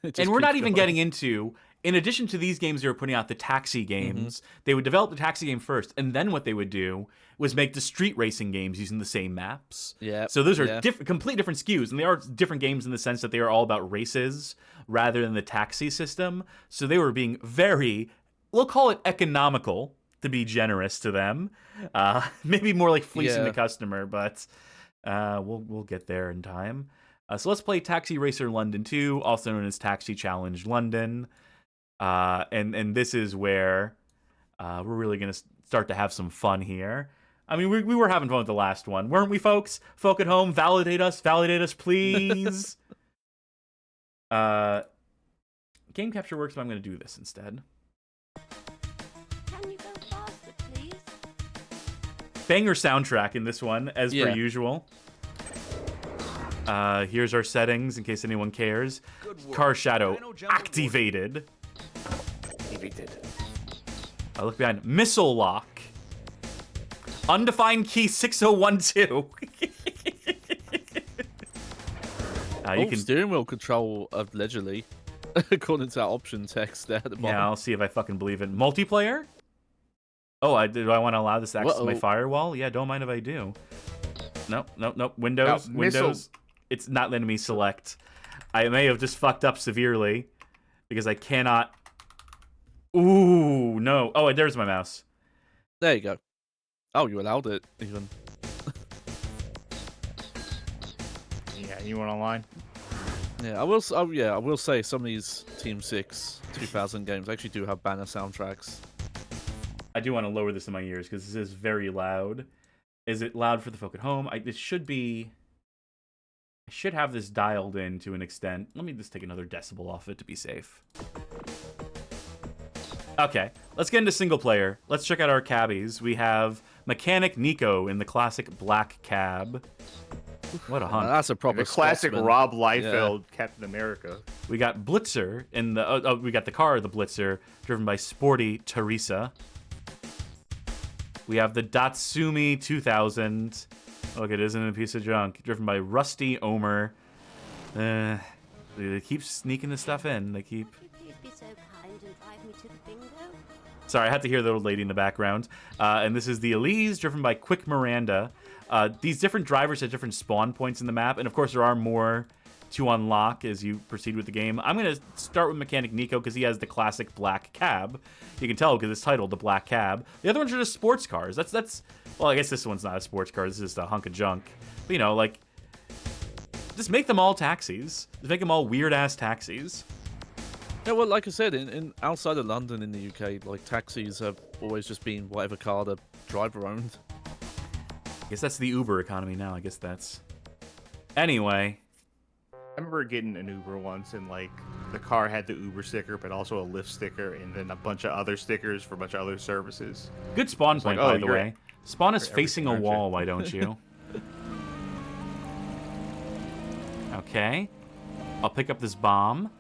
And we're not even getting into, in addition to these games, they were putting out the taxi games. They would develop the taxi game first, and then what they would do was make the street racing games using the same maps. Yeah. So those are complete different SKUs, and they are different games in the sense that they are all about races rather than the taxi system. So they were being very, we'll call it economical, to be generous to them. Maybe more like fleecing the customer, but we'll get there in time. So let's play Taxi Racer London 2, also known as Taxi Challenge London. And this is where we're really going to start to have some fun here. I mean, we were having fun with the last one, weren't we, folks? Folk at home, validate us, please. Game capture works, but I'm going to do this instead. Can you go faster, please? Banger soundtrack in this one, as per usual. Here's our settings in case anyone cares. Car shadow activated. Look behind. Missile lock. Undefined key 6012. You can steering wheel control allegedly, according to that option text there at the bottom. Yeah, I'll see if I fucking believe it. Multiplayer? Oh, do I want to allow this to access my firewall? Yeah, don't mind if I do. Nope. Windows. Now, Windows. missile. It's not letting me select. I may have just fucked up severely because I cannot. Ooh, no. Oh, there's my mouse. There you go. Oh, you allowed it even. Yeah, you went online. Yeah, I will. I will say some of these Team 6 2000 games actually do have banner soundtracks. I do want to lower this in my ears because this is very loud. Is it loud for the folk at home? It should be. I should have this dialed in to an extent. Let me just take another decibel off it to be safe. Okay, let's get into single player. Let's check out our cabbies. We have Mechanic Nico in the classic black cab. What a hunk. That's a proper The classic Scotsman. Rob Liefeld Captain America. We got Blitzer in the. We got the car, the Blitzer, driven by sporty Teresa. We have the Datsumi 2000. Look, it isn't a piece of junk. Driven by Rusty Omer. They keep sneaking the stuff in. They keep. Please be so kind and drive me to the bingo. Sorry, I had to hear the old lady in the background. And this is the Elise, driven by Quick Miranda. These different drivers have different spawn points in the map, and of course there are more to unlock as you proceed with the game. I'm going to start with Mechanic Nico because he has the classic black cab. You can tell because it's titled the Black Cab. The other ones are just sports cars. That's well, I guess this one's not a sports car. This is just a hunk of junk. But, you know, like, just make them all taxis. Just make them all weird-ass taxis. Yeah, well, like I said, in outside of London in the UK, like taxis have always just been whatever car the driver owned. I guess that's the Uber economy now. I guess that's. Anyway. I remember getting an Uber once, and like the car had the Uber sticker, but also a Lyft sticker, and then a bunch of other stickers for a bunch of other services. Good spawn point, by the way. Spawn is you're facing a everything, wall, aren't why don't you? Okay. I'll pick up this bomb.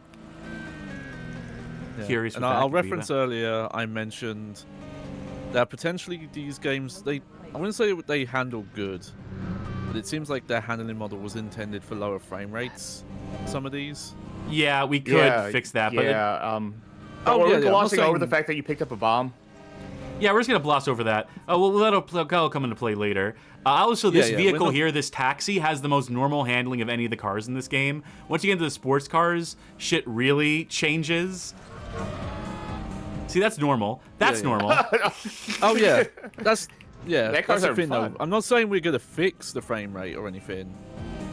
Yeah. Curious and what that I'll could be reference about. earlier, I mentioned that potentially these games, I wouldn't say they handle good, but it seems like their handling model was intended for lower frame rates, some of these. Yeah, we could fix that, but... we're glossing over the fact that you picked up a bomb. Yeah, we're just going to gloss over that. Well, that'll come into play later. Also, this vehicle here, this taxi, has the most normal handling of any of the cars in this game. Once you get into the sports cars, shit really changes. See, that's normal. That's normal. Oh, yeah. That's That car's the thing, fun. though. I'm not saying we're going to fix the frame rate or anything.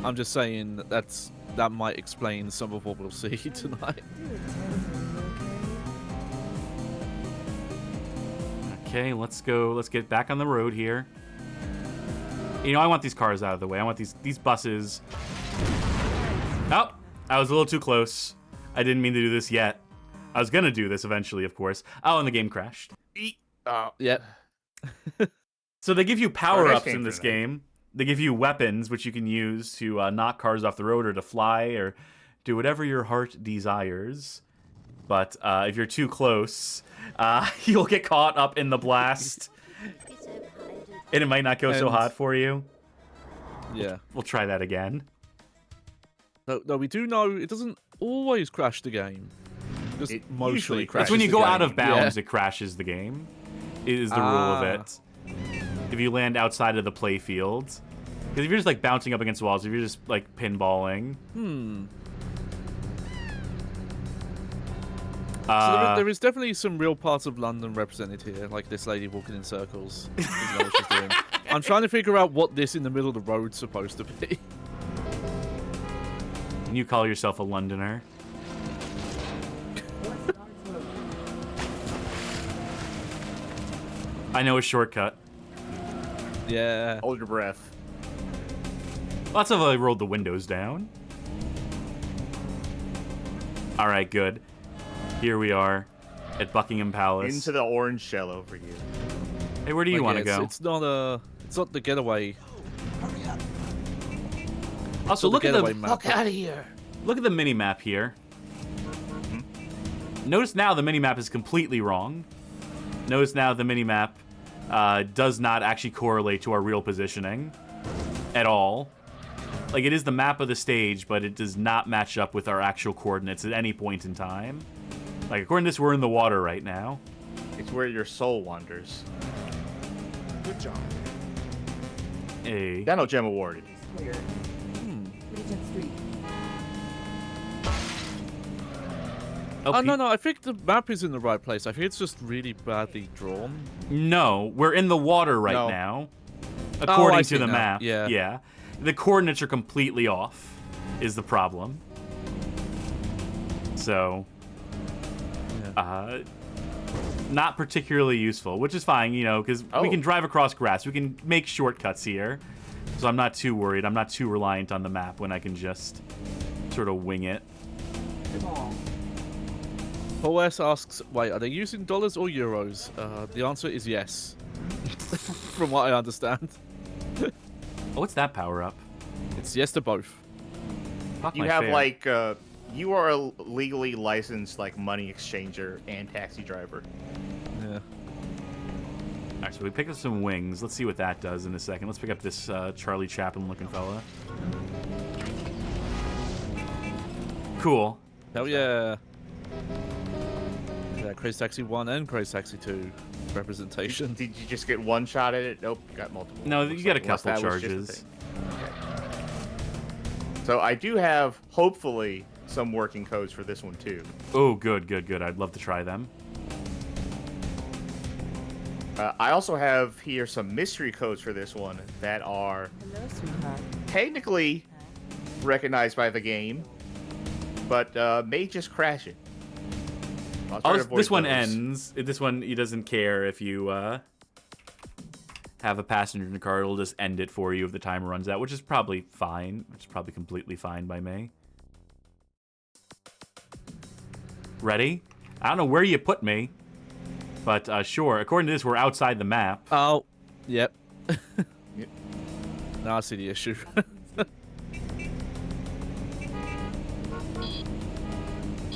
I'm just saying that might explain some of what we'll see tonight. Okay, let's go. Let's get back on the road here. You know, I want these cars out of the way. I want these buses. Oh, I was a little too close. I didn't mean to do this yet. I was gonna do this eventually, of course. Oh, and the game crashed. Yep. So they give you power-ups in this game. They give you weapons, which you can use to knock cars off the road or to fly or do whatever your heart desires. But if you're too close, you'll get caught up in the blast. And it might not go so hot for you. Yeah. We'll try that again. No, we do know it doesn't always crash the game. Just It mostly usually crashes. It's when you the go game. out of bounds, Yeah. it crashes the game. It is the rule of it. If you land outside of the play field. Because if you're just like bouncing up against walls, if you're just like pinballing. So there is definitely some real parts of London represented here, like this lady walking in circles. Doesn't know what she's doing. I'm trying to figure out what this in the middle of the road's supposed to be. Can you call yourself a Londoner? I know a shortcut. Yeah. Hold your breath. Lots of I rolled the windows down. All right, good. Here we are at Buckingham Palace. Into the orange shell over you. Hey, where do you want to go? It's not the getaway. Also, look at the map. Fuck out of here. Look at the mini map here. Notice now the mini map is completely wrong. Notice now the mini map does not actually correlate to our real positioning at all. Like, it is the map of the stage, but it does not match up with our actual coordinates at any point in time. Like, according to this, we're in the water right now. It's where your soul wanders. Good job. Hey. Dino Gem awarded. Square. Regent Street. Oh, no, I think the map is in the right place. I think it's just really badly drawn. No, we're in the water right No. now. I According see to the now. map. Yeah. Yeah. The coordinates are completely off, is the problem. So, not particularly useful, which is fine, you know, because we can drive across grass. We can make shortcuts here. So I'm not too worried. I'm not too reliant on the map when I can just sort of wing it. Paul S asks, wait, are they using dollars or euros? The answer is yes. From what I understand. Oh, what's that power up? It's yes to both. Fuck You my have fare. like you are a legally licensed like money exchanger and taxi driver. Yeah. Alright, so we picked up some wings. Let's see what that does in a second. Let's pick up this Charlie Chaplin looking fella. Cool. Hell yeah. Yeah, Crazy Taxi 1 and Crazy Taxi 2 representation. Did you just get one shot at it? Nope, you got multiple. No, you got a Unless couple that was just the charges. thing. Okay. So I do have, hopefully, some working codes for this one too. Oh, good. I'd love to try them. I also have here some mystery codes for this one that are Hello, sweetheart. technically recognized by the game, but may just crash it. I'll try to avoid This one those. ends. This one, he doesn't care if you have a passenger in the car. It'll just end it for you if the timer runs out, which is probably fine. Which is probably completely fine by me. Ready? I don't know where you put me, but sure. According to this, we're outside the map. Oh, yep. Now I see the issue.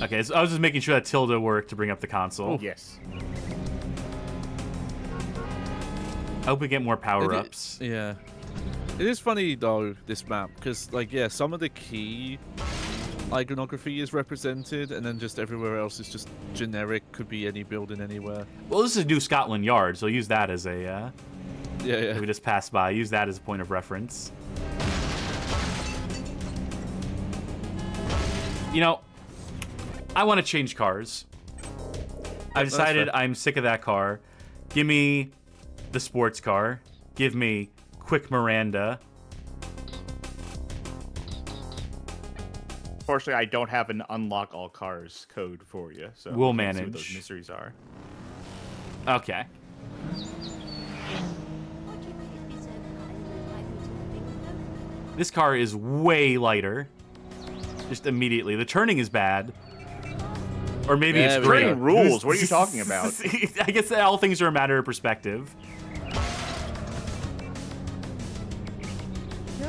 Okay, so I was just making sure that tilde worked to bring up the console. Yes. I hope we get more power-ups. Yeah. It is funny, though, this map, because, like, yeah, some of the key iconography is represented, and then just everywhere else is just generic, could be any building anywhere. Well, this is New Scotland Yard, so use that as a... Yeah. We just passed by. Use that as a point of reference. You know, I want to change cars. I've decided I'm sick of that car. Give me the sports car. Give me Quick Miranda. Fortunately, I don't have an unlock all cars code for you, so We'll we can't see what manage. those mysteries are. Okay. This car is way lighter. Just immediately. The turning is bad. Or maybe Yeah, it's great. Turning rules. What are you talking about? I guess all things are a matter of perspective. Tell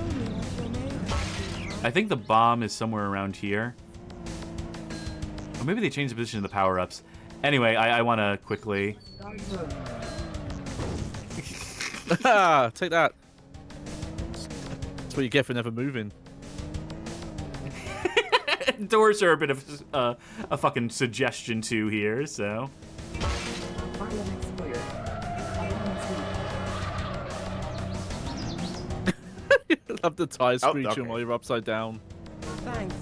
me what's your name. I think the bomb is somewhere around here. Or maybe they changed the position of the power-ups. Anyway, I want to quickly... Take that. That's what you get for never moving. Doors are a bit of a fucking suggestion too here, so... Parliament Square. Love the tires Oh, screeching okay. while you're upside down. Thanks.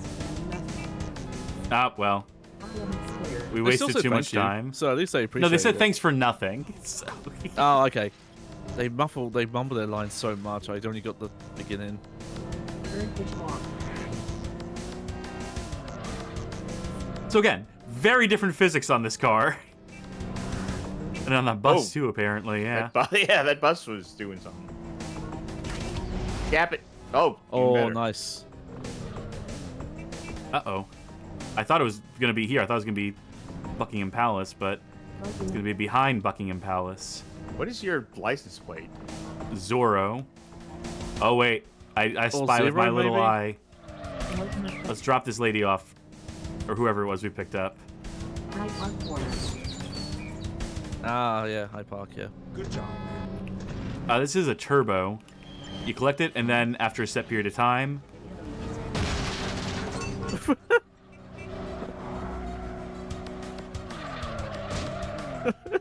Ah, well. Parliament Square. We They still wasted said too much thank you, time. So at least they appreciate No, they said it. thanks for nothing. So... Oh, okay. They mumble their lines so much. I only got the beginning. Heritage Walk. So again, very different physics on this car. And on the bus too, apparently, yeah. That bus was doing something. Gap it. Oh, even Oh, better. nice. Uh-oh. I thought it was going to be here. I thought it was going to be Buckingham Palace, but it's going to be behind Buckingham Palace. What is your license plate? Zorro. Oh, wait. I spy with my Zero, little maybe? eye. Let's drop this lady off. Or whoever it was we picked up. Hyde Park Corner. Ah, yeah, High Park, yeah. Good job, man. This is a turbo. You collect it, and then after a set period of time...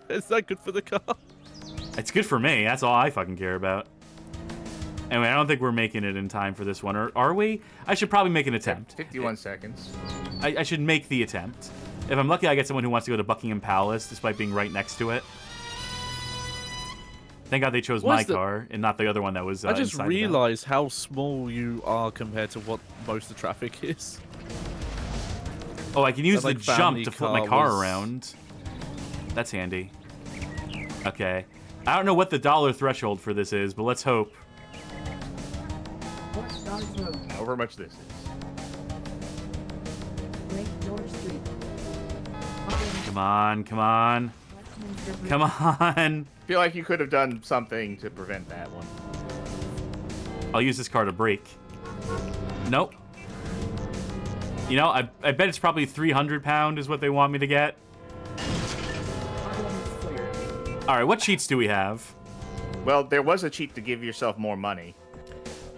Is that good for the car? It's good for me. That's all I fucking care about. Anyway, I don't think we're making it in time for this one, or are we? I should probably make an attempt. 51 seconds. I should make the attempt. If I'm lucky, I get someone who wants to go to Buckingham Palace, despite being right next to it. Thank God they chose my car and not the other one that was I just inside realized how small you are compared to what most of the traffic is. Oh, I can use That, the jump to flip my car around. That's handy. Okay. I don't know what the dollar threshold for this is, but let's hope. However much this is. Great George Street. Come on, come on. Come on. I feel like you could have done something to prevent that one. I'll use this car to brake. Nope. You know, I bet it's probably 300 pound is what they want me to get. All right, what cheats do we have? Well, there was a cheat to give yourself more money.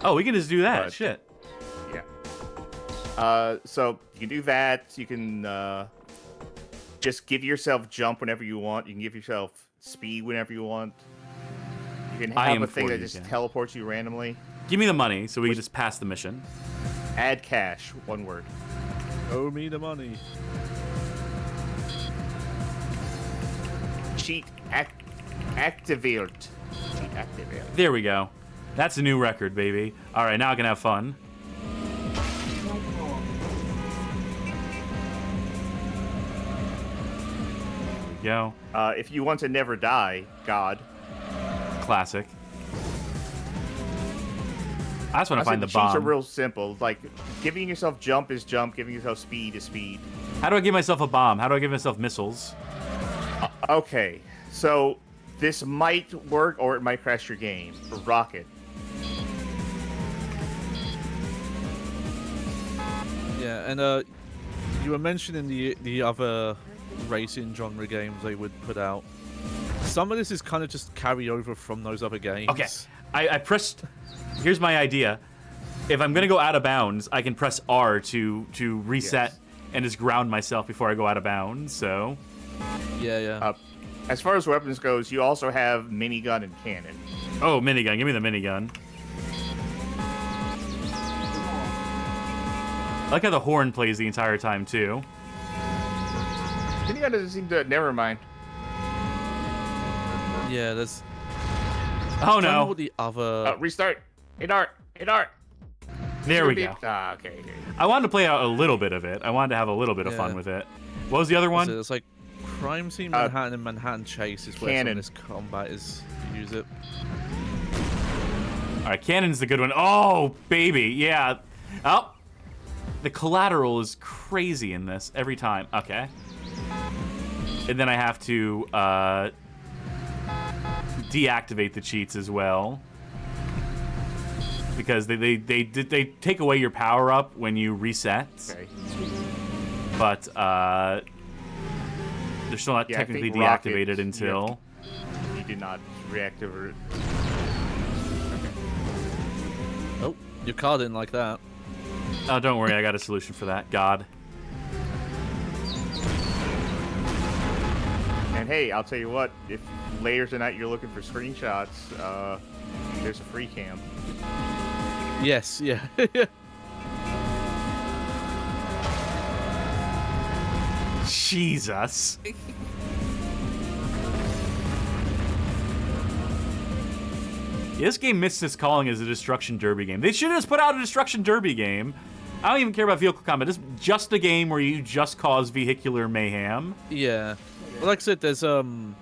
Oh, we can just do that. But, shit. Yeah. So you can do that. You can just give yourself jump whenever you want. You can give yourself speed whenever you want. You can have a thing that just teleports you randomly. Give me the money so we can just pass the mission. Add cash. One word. Owe me the money. Cheat activate. Cheat activate. There we go. That's a new record, baby. All right, now I can have fun. There we go. If you want to never die, God. Classic. I just want to find the cheats bomb. are real simple. Like, giving yourself jump is jump. Giving yourself speed is speed. How do I give myself a bomb? How do I give myself missiles? Okay, so this might work or it might crash your game. Rocket. Yeah, and you were mentioning the other racing genre games they would put out. Some of this is kind of just carry over from those other games. Okay, I pressed. Here's my idea. If I'm gonna go out of bounds, I can press R to reset and just ground myself before I go out of bounds. So. Yeah. As far as weapons goes, you also have minigun and cannon. Oh, minigun. Give me the minigun. I like how the horn plays the entire time, too. Minigun doesn't seem to... Never mind. Yeah, there's... Oh, no. What the other... Restart. Hit art. There we go. Okay. I wanted to play out a little bit of it. I wanted to have a little bit of fun with it. What was the other one? It's like Crime Scene Manhattan and Manhattan Chase is where some of this combat is. You use it. All right, Cannon's the good one. Oh, baby. Yeah. Oh. The collateral is crazy in this every time. Okay. And then I have to deactivate the cheats as well. Because they take away your power up when you reset. Okay. But they're still not technically deactivated until you did not reactivate. Okay. Oh, your car didn't like that. Oh, don't worry, I got a solution for that. God. And hey, I'll tell you what, if later tonight you're looking for screenshots, there's a free cam. Yes, yeah. Jesus. Yeah, this game missed its calling as a Destruction Derby game. They should have just put out a Destruction Derby game. I don't even care about vehicle combat. It's just a game where you just cause vehicular mayhem. Yeah. Well, like I said, there's one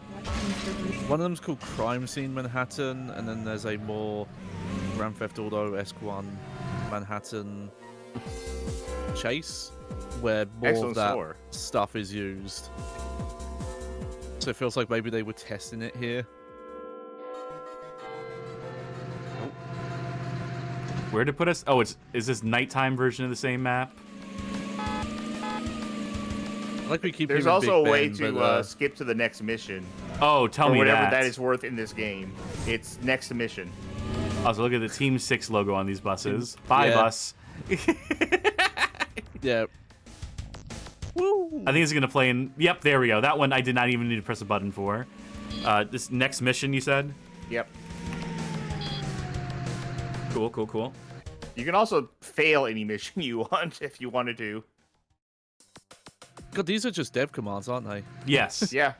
of them's called Crime Scene Manhattan, and then there's a more Grand Theft Auto-esque one, Manhattan Chase, where more of that stuff is used. So it feels like maybe they were testing it here. Where to put us? Oh, is this nighttime version of the same map? Like we keep. There's also a way to skip to the next mission. Oh, tell me that. Whatever that is worth in this game. It's next mission. Also, look at the Team 6 logo on these buses. Bye, bus. Yeah. Woo. I think it's going to play in... Yep, there we go. That one I did not even need to press a button for. This next mission, you said? Yep. Cool, cool, cool. You can also fail any mission you want if you wanted to. God, these are just dev commands, aren't they? Yes. Yeah,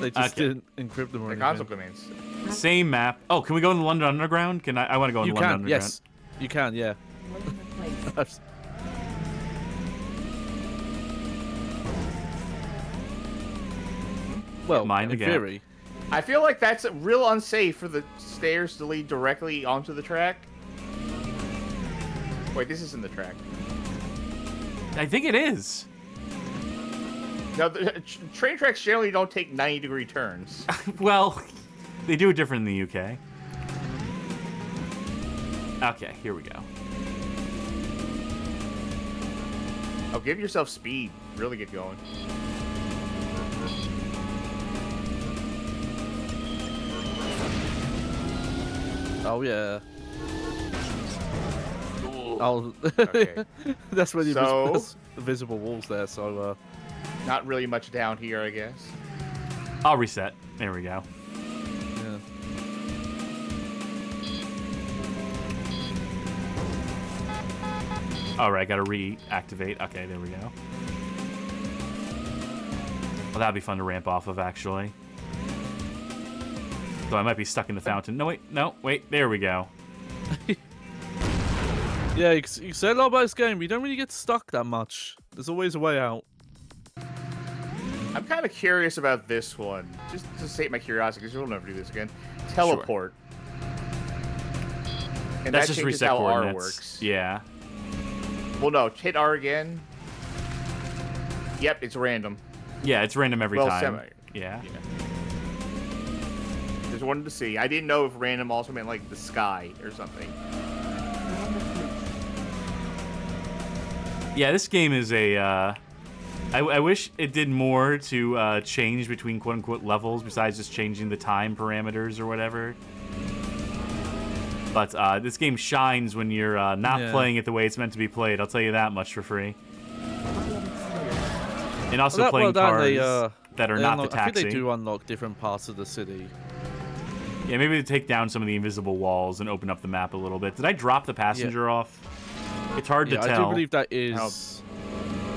They just Okay. didn't encrypt them or the anything. console commands. Same map. Oh, can we go in the London Underground? Can I want to go in You the London can, Underground. yes. You can, yeah. Waiting in place. Well, Mind the in gap. theory. I feel like that's real unsafe for the stairs to lead directly onto the track. Wait, this isn't the track. I think it is. No, the train tracks generally don't take 90-degree turns. Well, they do it different in the UK. Okay, here we go. Oh, give yourself speed. Really get going. Oh, yeah. Oh, Okay. that's when you So- miss visible walls there, so, Not really much down here, I guess. I'll reset. There we go. yeah. All right, gotta reactivate. Okay, there we go. Well, that'd be fun to ramp off of, actually. Though I might be stuck in the fountain. No, wait. There we go. Yeah, you said a lot about this game, but you don't really get stuck that much. There's always a way out. I'm kind of curious about this one. Just to sate my curiosity, because we'll never do this again. Teleport. And That's that just changes reset how R coordinates. works. Yeah. Well, no, hit R again. Yep, it's random. Yeah, it's random every Well, time. semi. Yeah. Just wanted to see. I didn't know if random also meant like the sky or something. Yeah, this game is a. I wish it did more to change between quote-unquote levels besides just changing the time parameters or whatever. But this game shines when you're not playing it the way it's meant to be played. I'll tell you that much for free. And also playing cars that are not the taxi. I think they do unlock different parts of the city. Yeah, maybe to take down some of the invisible walls and open up the map a little bit. Did I drop the passenger off? It's hard to tell. I do believe that is...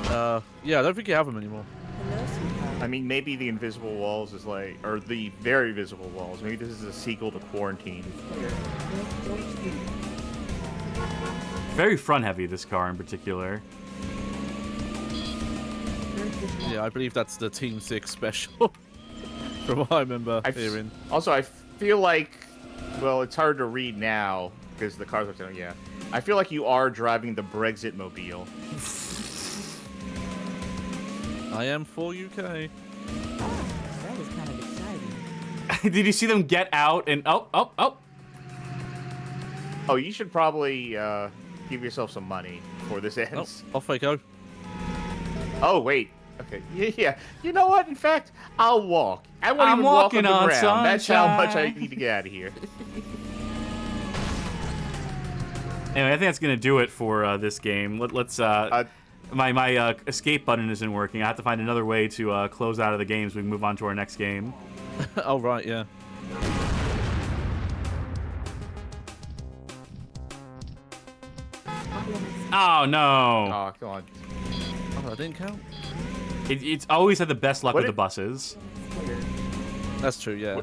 yeah, I don't think you have them anymore. Hello, sweetheart. I mean, maybe the invisible walls is like, or the very visible walls. Maybe this is a sequel to Quarantine. Very front heavy, this car in particular. Yeah, I believe that's the Team 6 special. From what I remember hearing. Also, I feel like, well, it's hard to read now because the cars are telling. Yeah, I feel like you are driving the Brexit mobile. I am for UK. That was kind of exciting. Did you see them get out and oh? Oh, you should probably give yourself some money before this Oh, ends. off I go. Oh, wait. Okay. Yeah. You know what? In fact, I'll walk. I won't even walk on walking the on ground. That's how much I sunshine. need to get out of here. Anyway, I think that's gonna do it for this game. Let's. My escape button isn't working. I have to find another way to close out of the game so we can move on to our next game. Oh, right, yeah. Oh no! Oh, come on. Oh, that didn't count? It's always had the best luck What with if- the buses. That's true, yeah.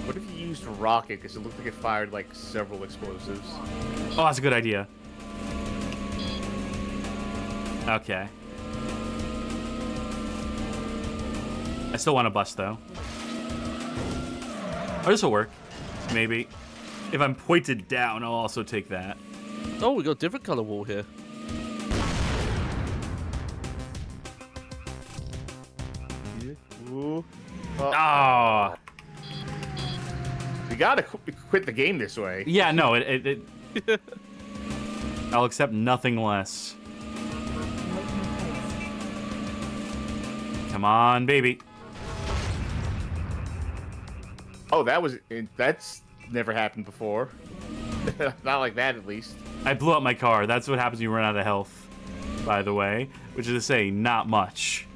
What if you used a rocket? Because it looked like it fired like several explosives. Oh, that's a good idea. Okay. I still want a bus though. Oh, this will work. Maybe. If I'm pointed down, I'll also take that. Oh, we got a different color wall here. Ooh. Ah. We gotta quit the game this way. Yeah, no, it I'll accept nothing less. Come on, baby. Oh, that's never happened before. Not like that, at least. I blew up my car. That's what happens when you run out of health, by the way. Which is to say, not much.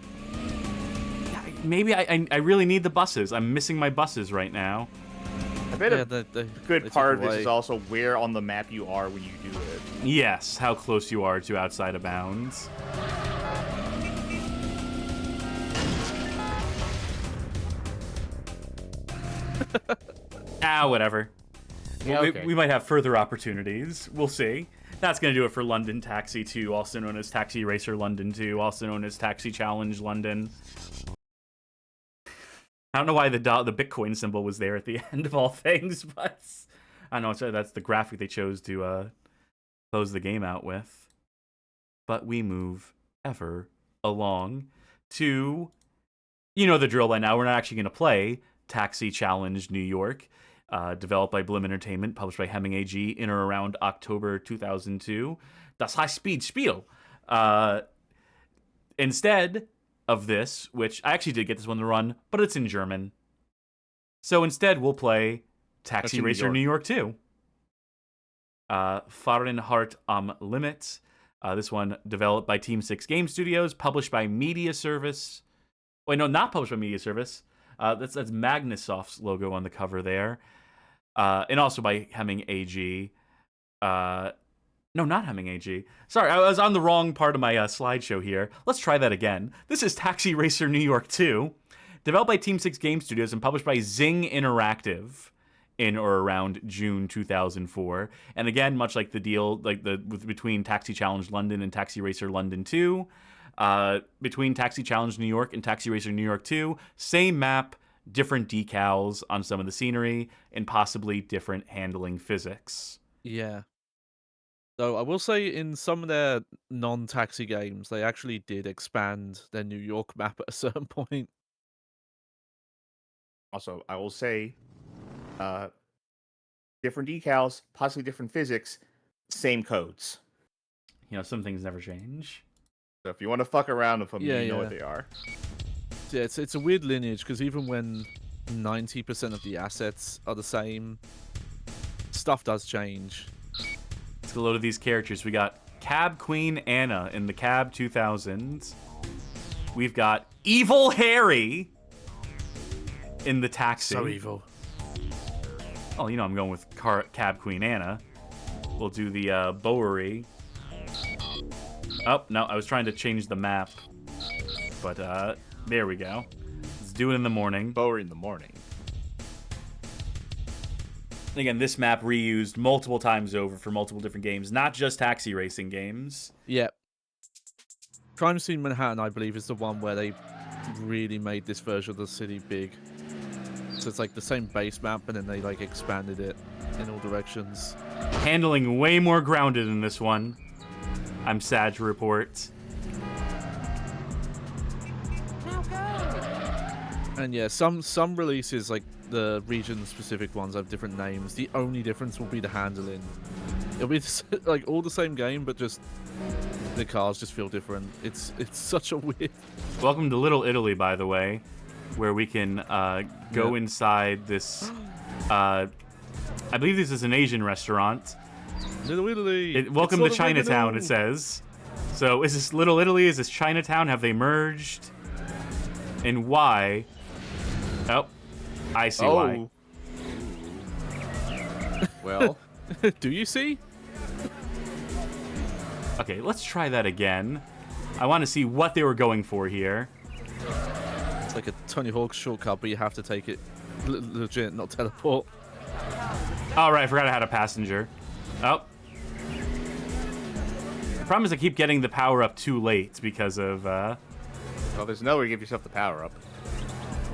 Maybe I really need the buses. I'm missing my buses right now. A bit of they good part of this away. is also where on the map you are when you do it. Yes, how close you are to outside of bounds. Whatever. Yeah, we, okay. we might have further opportunities. We'll see. That's going to do it for London Taxi 2, also known as Taxi Racer London 2, also known as Taxi Challenge London. I don't know why the Bitcoin symbol was there at the end of all things, but I don't know. That's the graphic they chose to close the game out with. But we move ever along to, you know the drill by now. We're not actually going to play Taxi Challenge New York. Developed by Blim Entertainment, published by Hemming AG in or around October 2002. Das High-Speed-Spiel. Instead of this, which I actually did get this one to run, but it's in German. So instead, we'll play Taxi Racer New York 2. Fahren hart am Limit. This one developed by Team 6 Game Studios, published by Media Service. Wait, no, not published by Media Service. That's Magnasoft's logo on the cover there. And also by Hemming AG. No, not Hemming AG. Sorry, I was on the wrong part of my slideshow here. Let's try that again. This is Taxi Racer New York 2, developed by Team 6 Game Studios and published by Zing Interactive in or around June 2004. And again, much like the deal between Taxi Challenge London and Taxi Racer London 2, between Taxi Challenge New York and Taxi Racer New York 2, same map, different decals on some of the scenery, and possibly different handling physics. Yeah. So I will say in some of their non-taxi games, they actually did expand their New York map at a certain point. Also, I will say, different decals, possibly different physics, same codes. You know, some things never change. So if you want to fuck around with them, Yeah, you know yeah. what they are. Yeah, it's a weird lineage because even when 90% of the assets are the same, stuff does change. Let's go load of these characters. We got Cab Queen Anna in the Cab 2000s. We've got Evil Harry in the Taxi. So evil. Oh, you know I'm going with Cab Queen Anna. We'll do the Bowery. Oh, no, I was trying to change the map. But, there we go. Let's do it in the morning. Bowery in the morning. Again, this map reused multiple times over for multiple different games, not just taxi racing games. Yeah. Crime Scene Manhattan, I believe, is the one where they really made this version of the city big. So it's like the same base map, and then they like expanded it in all directions. Handling way more grounded in this one, I'm sad to report. Now go! And yeah, some releases, like the region-specific ones, have different names. The only difference will be the handling. It'll be like all the same game, but just the cars just feel different. It's such a weird. Welcome to Little Italy, by the way, where we can go inside this. I believe this is an Asian restaurant. Little Italy. Welcome It's to Little Chinatown, Italy. it says. So is this Little Italy? Is this Chinatown? Have they merged? And why? Oh, I see why. Well, Do you see? Okay, let's try that again. I want to see what they were going for here. It's like a Tony Hawk shortcut, but you have to take it legit, not teleport. Oh, right, I forgot I had a passenger. Oh. The problem is I keep getting the power up too late because of, well, there's no way to give yourself the power up.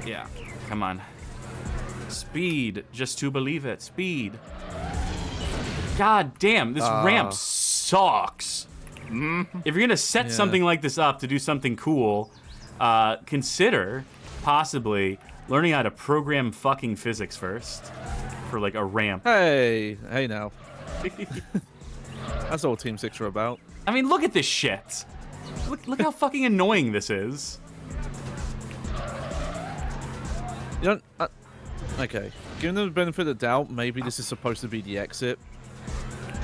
yeah, come on. Speed, just to believe it. Speed. God damn, this ramp sucks. If you're gonna set something like this up to do something cool, consider possibly learning how to program fucking physics first for like a ramp. Hey now. That's all Team 6 are about. I mean, look at this shit. Look how fucking annoying this is. You don't. Okay. Given them the benefit of the doubt, maybe this is supposed to be the exit.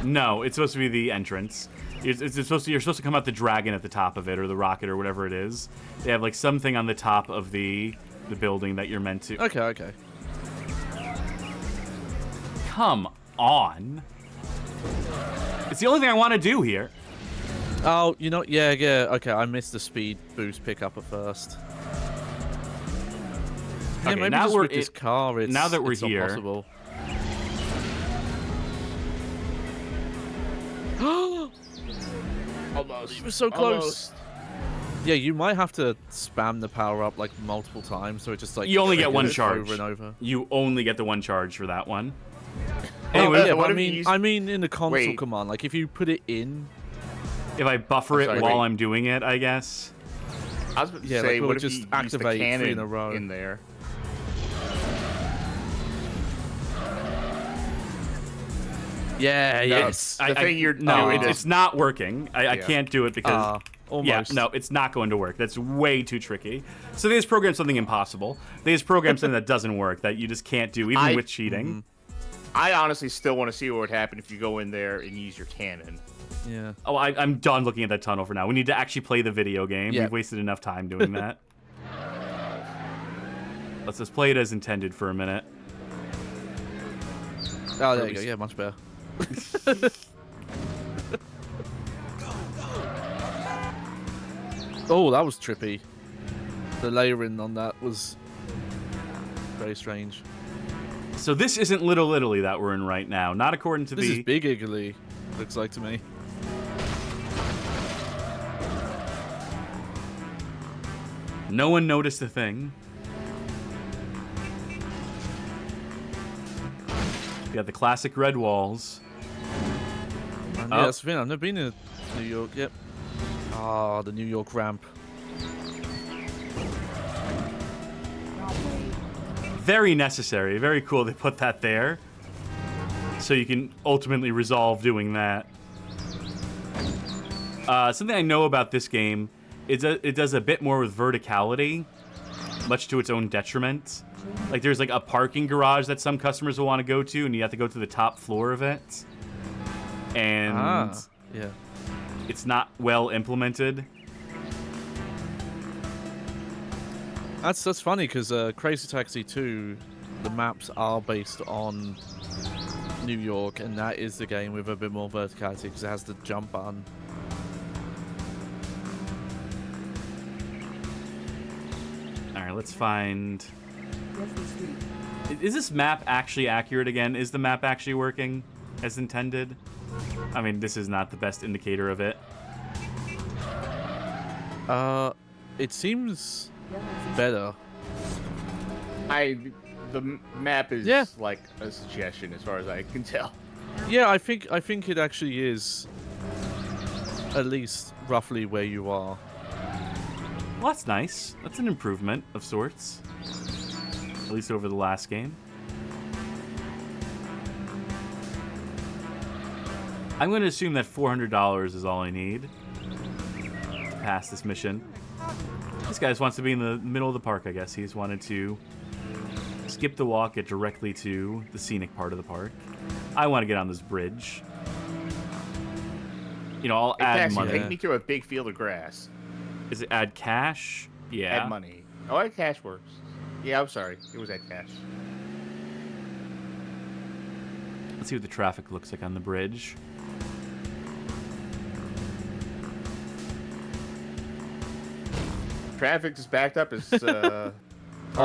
No, it's supposed to be the entrance. You're supposed to come out the dragon at the top of it, or the rocket, or whatever it is. They have like something on the top of the building that you're meant to. Okay. come on. It's the only thing I want to do here. Oh, you know, yeah, okay, I missed the speed boost pickup at first. Yeah, Okay, maybe now just we're with this car, it's, now that we're it's here. not possible. Almost. He was so close. Almost. Yeah, you might have to spam the power up like multiple times, so it just like You only get one triggers charge. over and over. You only get the one charge for that one. Oh, Anyway, yeah, what but if you use- I mean in the console Wait. command, like if you put it in, if I buffer I'm sorry, it while wait. I'm doing it, I guess. I was about to Yeah, say, like, will what it if just you use the activate 3 cannon in a row? in there? yeah, No, yes, the thing you're no, doing it's is not working. I can't do it because almost. yeah, no, it's not going to work. That's way too tricky. So they just programmed something impossible. They just programmed something that doesn't work, that you just can't do, even with cheating. I honestly still want to see what would happen if you go in there and use your cannon. Yeah. Oh, I'm done looking at that tunnel for now. We need to actually play the video game. Yeah. We've wasted enough time doing that. Let's just play it as intended for a minute. Oh, there you go. Yeah, much better. Oh, that was trippy. The layering on that was very strange. So this isn't Little Italy that we're in right now. Not according to This the... is Big Italy, looks like to me. No one noticed a thing. We got the classic red walls. And yeah, that's the thing. I've never been to New York yet. Ah, the New York ramp. Very necessary. Very cool they put that there. So you can ultimately resolve doing that. Something I know about this game is it does a bit more with verticality, much to its own detriment. Like there's like a parking garage that some customers will want to go to, and you have to go to the top floor of it. And yeah, it's not well implemented. that's funny because Crazy Taxi 2, the maps are based on New York, and that is the game with a bit more verticality because it has the jump button. All right, let's find. Is this map actually accurate again? Is the map actually working as intended? I mean, this is not the best indicator of it. It seems better. The map is like a suggestion as far as I can tell. Yeah, I think it actually is at least roughly where you are. Well, that's nice. That's an improvement of sorts. At least over the last game. I'm going to assume that $400 is all I need to pass this mission. This guy just wants to be in the middle of the park, I guess. He just wanted to skip the walk, get directly to the scenic part of the park. I want to get on this bridge. You know, I'll add money. Take me to a big field of grass. Is it add cash? Yeah. Add money. Oh, add cash works. Yeah, I'm sorry. It was add cash. Let's see what the traffic looks like on the bridge. Traffic is backed up as. Oh,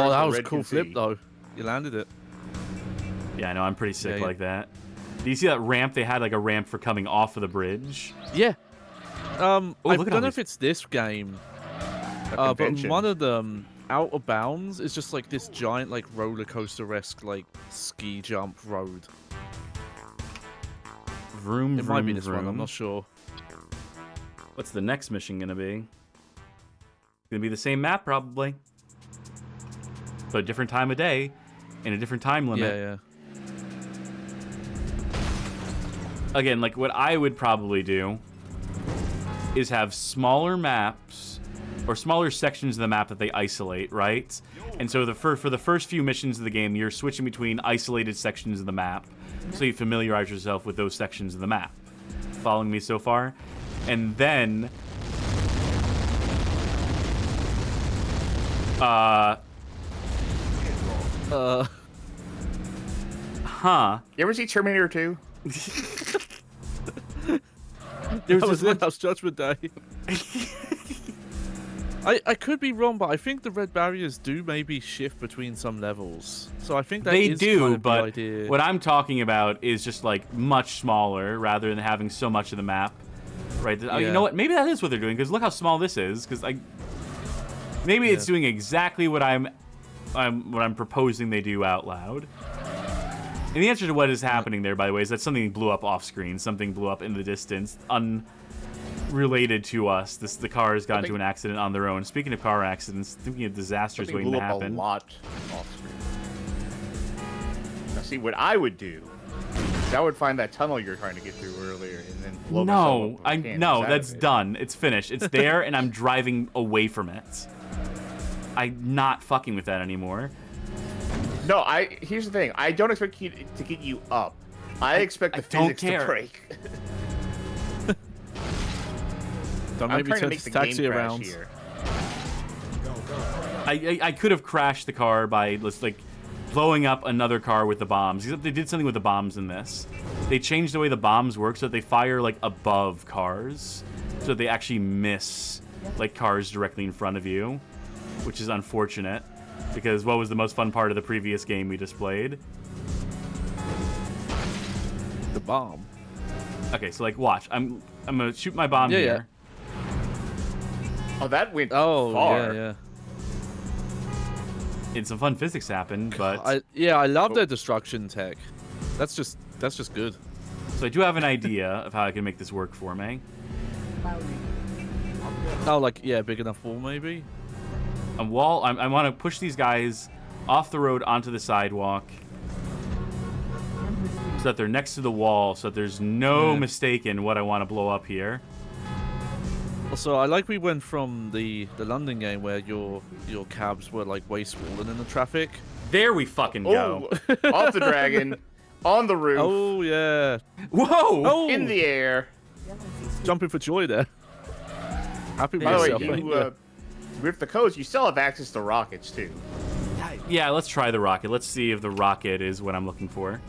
that was a cool flip see. though. You landed it. Yeah, I know. I'm pretty sick Yeah, like that. Do you see that ramp? They had like a ramp for coming off of the bridge. Yeah. I look at all don't know these- if it's this game, A but convention. one of them, Out of Bounds, is just like this giant, like roller coaster-esque, like ski jump road. Vroom, It vroom, might be this vroom. one. I'm not sure. What's the next mission gonna be? Gonna be the same map probably, but a different time of day, and a different time limit. Yeah. Again, like what I would probably do is have smaller maps or smaller sections of the map that they isolate, right? And so for the first few missions of the game, you're switching between isolated sections of the map, so you familiarize yourself with those sections of the map. Following me so far? And then Huh. You ever see Terminator 2? There That was was this it. That was Judgment Day. I could be wrong, but I think the red barriers do maybe shift between some levels. So I think that They is do, kind of but the idea. what I'm talking about is just like much smaller rather than having so much of the map. Right? Oh, you Yeah. know what? Maybe that is what they're doing because look how small this is. Because maybe it's doing exactly what I'm proposing they do out loud. And the answer to what is happening there, by the way, is that something blew up off screen. Something blew up in the distance, unrelated to us. The car has gotten into an accident on their own. Speaking of car accidents, thinking of disasters waiting to happen. Blew up a lot off screen. Now, see what I would do. I would find that tunnel you're trying to get through earlier, and then blow myself up with cannons out that's of it. done. It's finished. It's there, and I'm driving away from it. I'm not fucking with that anymore. No, here's the thing. I don't expect you to get you up. I expect the physics to break. Don't I'm maybe trying to turn make this the taxi game crash around. here. I could have crashed the car by blowing up another car with the bombs. Except they did something with the bombs in this. They changed the way the bombs work so that they fire like above cars, so that they actually miss like cars directly in front of you, which is unfortunate. Because what was the most fun part of the previous game we just played? The bomb. Okay, so like watch. I'm gonna shoot my bomb here. Oh, that went Oh, far. yeah. And some fun physics happened, but I love their destruction tech. That's just good. so I do have an idea of how I can make this work for me. Oh, like big enough wall maybe. A wall. I want to push these guys off the road onto the sidewalk, so that they're next to the wall, so that there's no mistake in what I want to blow up here. Also, I like we went from the London game where your cabs were like way swollen in the traffic. There we fucking go. Oh, off the dragon, on the roof. Oh yeah. Whoa! Oh, In the air. Jumping for joy there. Happy with By the way, yourself, mate. you with the codes, you still have access to rockets too. Yeah, let's try the rocket. Let's see if the rocket is what I'm looking for.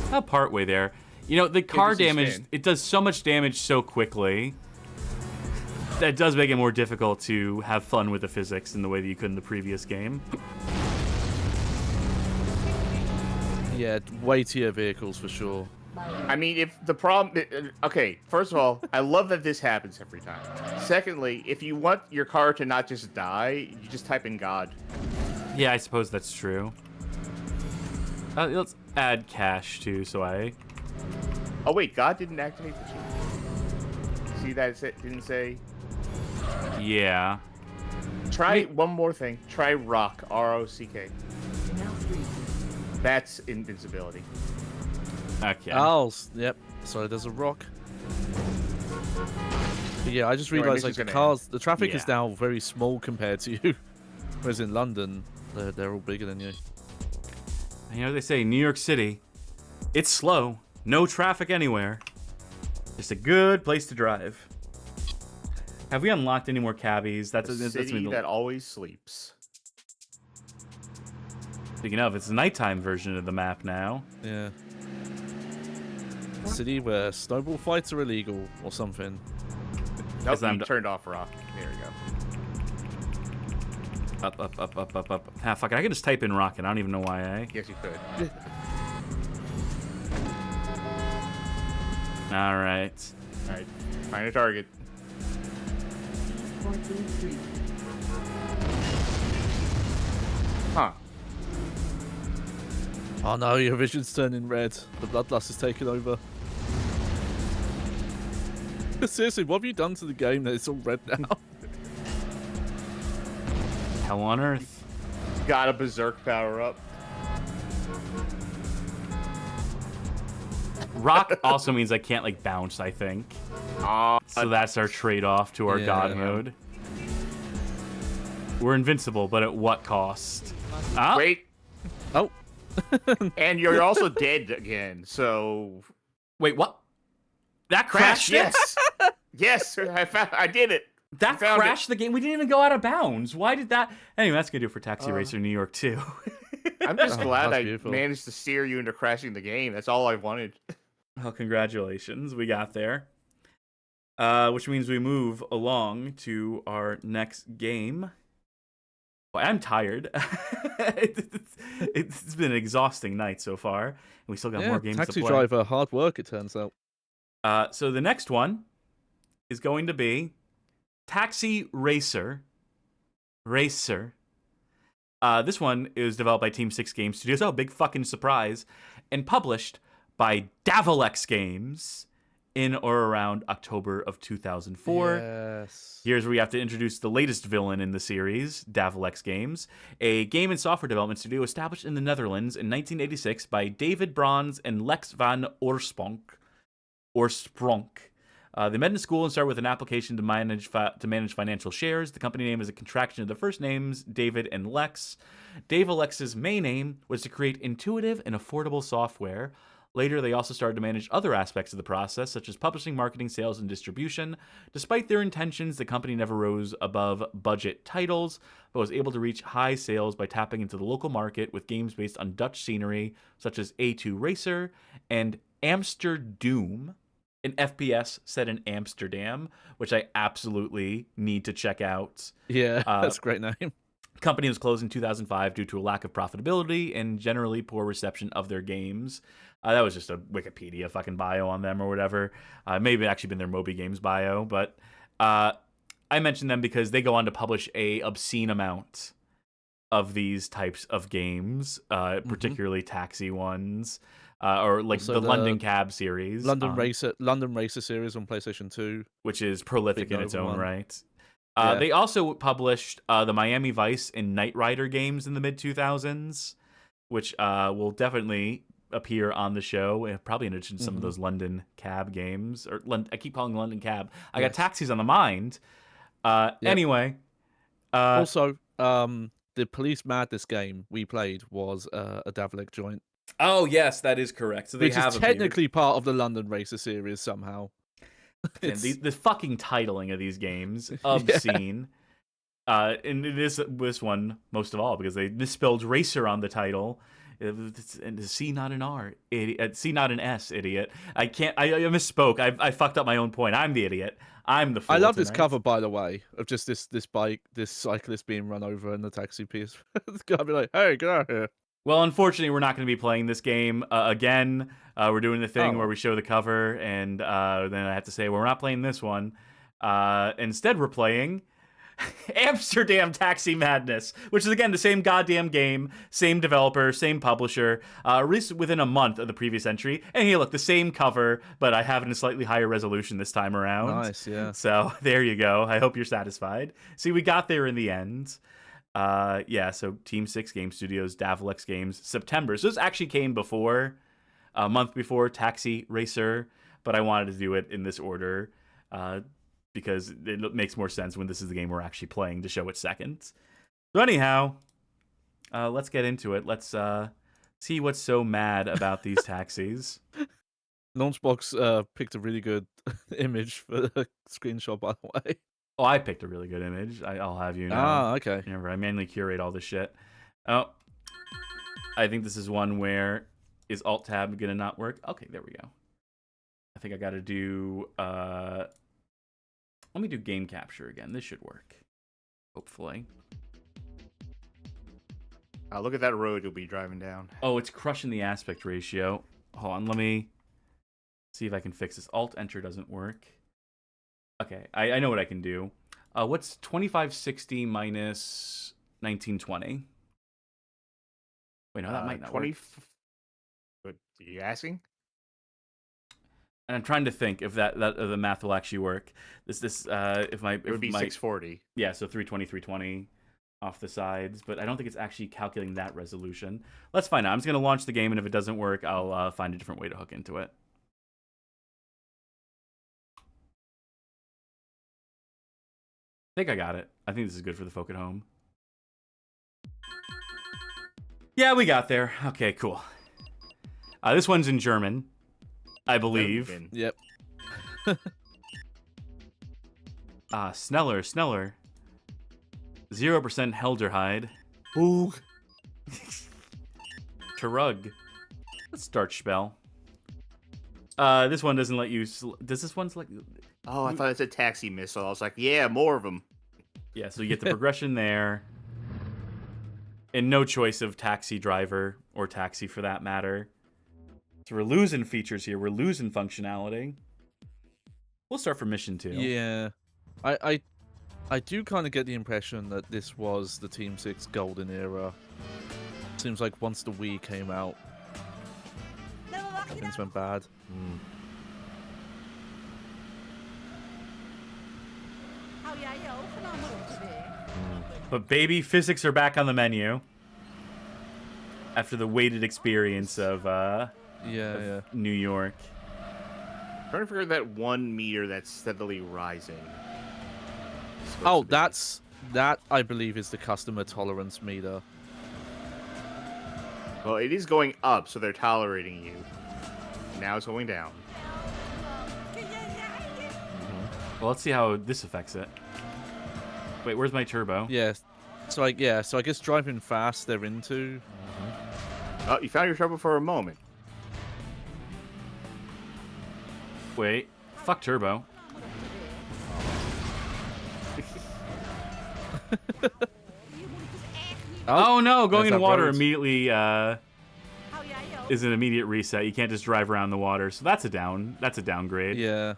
About partway there. You know, the car damage, it does so much damage so quickly. That does make it more difficult to have fun with the physics in the way that you could in the previous game. Yeah, weightier vehicles for sure. I mean, if the problem... Okay, first of all, I love that this happens every time. Secondly, if you want your car to not just die, you just type in God. Yeah, I suppose that's true. Let's add cash, too, so I... Oh, wait, God didn't activate the cheat. See that it didn't say... Yeah. Try one more thing. Try Rock, R-O-C-K. That's invincibility. Okay. Oh, yep. So there's a rock. But yeah, I just realized like the traffic is now very small compared to you. Whereas in London, they're all bigger than you. You know, they say New York City, it's slow. No traffic anywhere. Just a good place to drive. Have we unlocked any more cabbies? That's the city that always sleeps. Speaking of, it's a nighttime version of the map now. Yeah. City where snowball fights are illegal or something. Nope, you turned off Rock. There we go. Up. Ah, fuck it. I can just type in rocket. I don't even know why Yes, you could. All right. All right. Find a target. 14-3. Huh. Oh no, your vision's turning red. The bloodlust has taken over. Seriously, what have you done to the game that it's all red now? Hell on earth. Got a berserk power up. Rock also means I can't like bounce, I think. So that's our trade-off to our god mode. We're invincible, but at what cost? Wait. Oh. And you're also dead again, so... Wait, what? That crashed Yes! Yes, I did it! That crashed the game? We didn't even go out of bounds. Why did that... Anyway, that's going to do it for Taxi Racer New York 2. I'm just glad that's I beautiful. managed to steer you into crashing the game. That's all I wanted. Oh, congratulations. We got there. Which means we move along to our next game. Well, I'm tired. It's been an exhausting night so far. And we still got more games to Taxi play. driver, hard work, it turns out. So the next one is going to be Taxi Racer. This one is developed by Team 6 Game Studios. Oh, big fucking surprise. And published by Davalex Games in or around October of 2004. Yes. Here's where we have to introduce the latest villain in the series, Davalex Games, a game and software development studio established in the Netherlands in 1986 by David Brons and Lex van Oorspronk. They met in school and started with an application to manage financial shares. The company name is a contraction of the first names, David and Lex. Davalex's main aim was to create intuitive and affordable software. Later, they also started to manage other aspects of the process, such as publishing, marketing, sales, and distribution. Despite their intentions, the company never rose above budget titles, but was able to reach high sales by tapping into the local market with games based on Dutch scenery, such as A2 Racer and Amsterdam, an FPS set in Amsterdam, which I absolutely need to check out. Yeah, that's a great name. Company was closed in 2005 due to a lack of profitability and generally poor reception of their games. That was just a Wikipedia fucking bio on them or whatever. Maybe it actually been their Moby Games bio, but I mentioned them because they go on to publish a obscene amount of these types of games, particularly taxi ones, or like Also the the London Cab series, London Racer series on PlayStation 2, which is prolific Big in its Nova own one. right. Yeah. They also published the Miami Vice and Knight Rider games in the mid-2000s, which will definitely appear on the show, probably in addition to some of those London Cab games. I keep calling London Cab. I got taxis on the mind. Anyway. Also, the Police Madness game we played was a Davalex joint. Oh, yes, that is correct. So they Which have is technically part of the London Racer series somehow. And the fucking titling of these games, obscene. And it is this one most of all because they misspelled racer on the title. It's C, not an R. Idiot. C, not an S, idiot. I misspoke. I fucked up my own point. I'm the idiot. I'm the fool. I love this tonight. cover, by the way, of just this cyclist being run over in the taxi piece. It's gotta be like, hey, get out of here. Well, unfortunately, we're not going to be playing this game again. We're doing the thing where we show the cover, and then I have to say, well, we're not playing this one. Instead, we're playing Amsterdam Taxi Madness, which is, again, the same goddamn game, same developer, same publisher, released within a month of the previous entry. And here, look, the same cover, but I have it in a slightly higher resolution this time around. Nice, yeah. So there you go. I hope you're satisfied. See, we got there in the end. So Team 6 Game Studios, Davalex Games, September. So this actually came before, a month before Taxi Racer, but I wanted to do it in this order because it makes more sense when this is the game we're actually playing to show it second. So anyhow, let's get into it. Let's see what's so mad about these taxis. Launchbox picked a really good image for the screenshot, by the way. Oh, I picked a really good image. I'll have you know. Ah, okay. Remember, I manually curate all this shit. Oh, I think this is one where is Alt Tab gonna not work? Okay, there we go. I think I got to do. Let me do game capture again. This should work. Hopefully. Look at that road you'll be driving down. Oh, it's crushing the aspect ratio. Hold on, let me see if I can fix this. Alt Enter doesn't work. Okay, I know what I can do. What's 2560 minus 1920? Wait, no, that might not work. What are you asking? And I'm trying to think if that the math will actually work. It would be 640. Yeah, so 320 off the sides, but I don't think it's actually calculating that resolution. Let's find out. I'm just gonna launch the game, and if it doesn't work, I'll find a different way to hook into it. I think I got it. I think this is good for the folk at home. Yeah, we got there. Okay, cool. This one's in German, I believe. Yep. Sneller. 0% Helderhide. Ooh. Turug. Let's start spell. This one doesn't let you. Does this one select? Oh, I thought it's a taxi missile. I was like, yeah, more of them. Yeah, so you get the progression there. And no choice of taxi driver or taxi for that matter. So we're losing features here. We're losing functionality. We'll start from mission 2. Yeah. I do kind of get the impression that this was the Team 6 golden era. Seems like once the Wii came out, things went bad. But baby, physics are back on the menu. After the weighted experience of New York. I'm trying to figure out that 1 meter that's steadily rising. Oh, that I believe is the customer tolerance meter. Well, it is going up, so they're tolerating you. Now it's going down. Well, let's see how this affects it. Wait, where's my turbo? Yeah. So I guess driving fast they're into. Oh, you found your turbo for a moment. Wait, fuck turbo. Oh no, going in the water immediately is an immediate reset. You can't just drive around the water. So that's a downgrade. Yeah.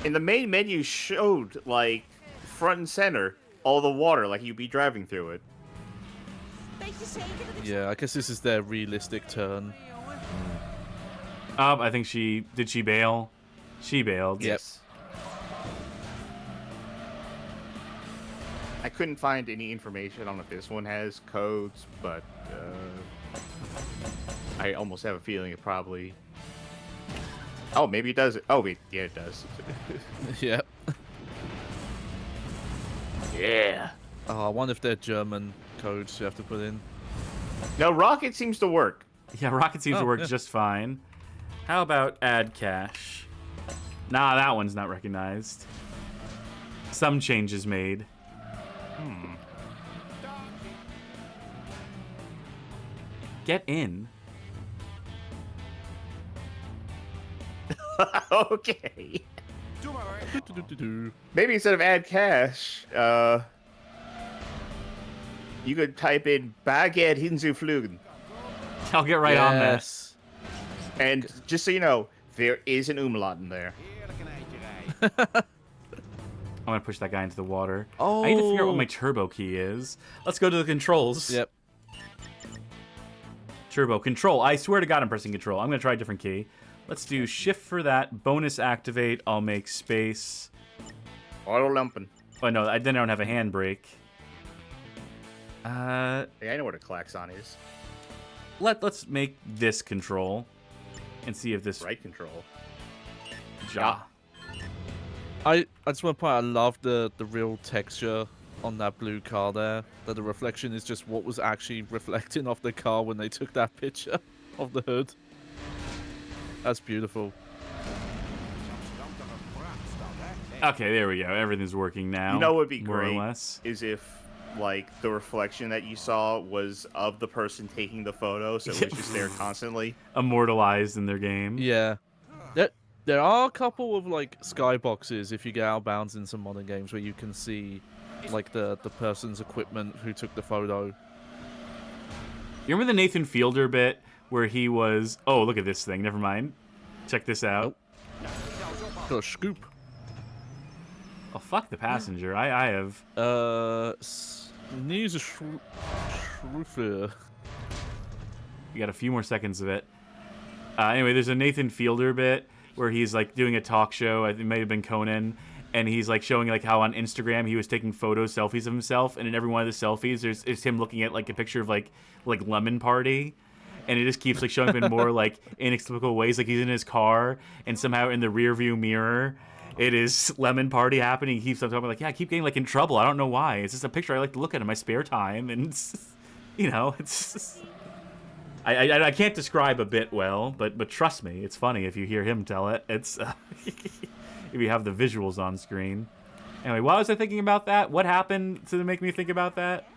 And the main menu showed like front and center all the water, like you'd be driving through it. Yeah, I guess this is their realistic turn. I think she bail? She bailed. Yes. I couldn't find any information on if this one has codes, but I almost have a feeling it probably. Oh, maybe it does. Oh, wait, yeah, it does. Yep. Yeah. Oh, I wonder if they're German codes you have to put in. No, Rocket seems to work. Yeah, Rocket seems to work just fine. How about add cache? Nah, that one's not recognized. Some changes made. Get in. Okay. Maybe instead of add cache, you could type in Baguette hinzuflogen. I'll get right on this. And just so you know, there is an umlaut in there. I'm gonna push that guy into the water. Oh. I need to figure out what my turbo key is. Let's go to the controls. Yep. Turbo control. I swear to God, I'm pressing control. I'm gonna try a different key. Let's do shift for that. Bonus activate. I'll make space. Auto lumping. Oh no, then I don't have a handbrake. Yeah, I know what a klaxon is. Let's make this control and see if this right control. Ja. I just want to point out, I love the real texture on that blue car there. That the reflection is just what was actually reflecting off the car when they took that picture of the hood. That's beautiful. Okay, there we go. Everything's working now. You know what would be more great or less. is if like the reflection that you saw was of the person taking the photo, so it was just there constantly. Immortalized in their game. Yeah. There are a couple of like skyboxes if you get out of bounds in some modern games where you can see like the person's equipment who took the photo. You remember the Nathan Fielder bit where he was... Oh, look at this thing. Never mind. Check this out. Got a scoop. Oh, fuck the passenger. I have... Needs a Schruffer. You got a few more seconds of it. Anyway, there's a Nathan Fielder bit where he's like doing a talk show. I think it might have been Conan. And he's like showing like how on Instagram he was taking selfies of himself. And in every one of the selfies, it's him looking at like a picture of like Lemon Party. And it just keeps like showing up in more like inexplicable ways. Like he's in his car and somehow in the rear view mirror, it is Lemon Party happening. He keeps on talking like, yeah, I keep getting like in trouble. I don't know why. It's just a picture I like to look at in my spare time. And it's, you know, it's just... I can't describe a bit well, but trust me, it's funny if you hear him tell it. It's if you have the visuals on screen. Anyway, why was I thinking about that? What happened to make me think about that?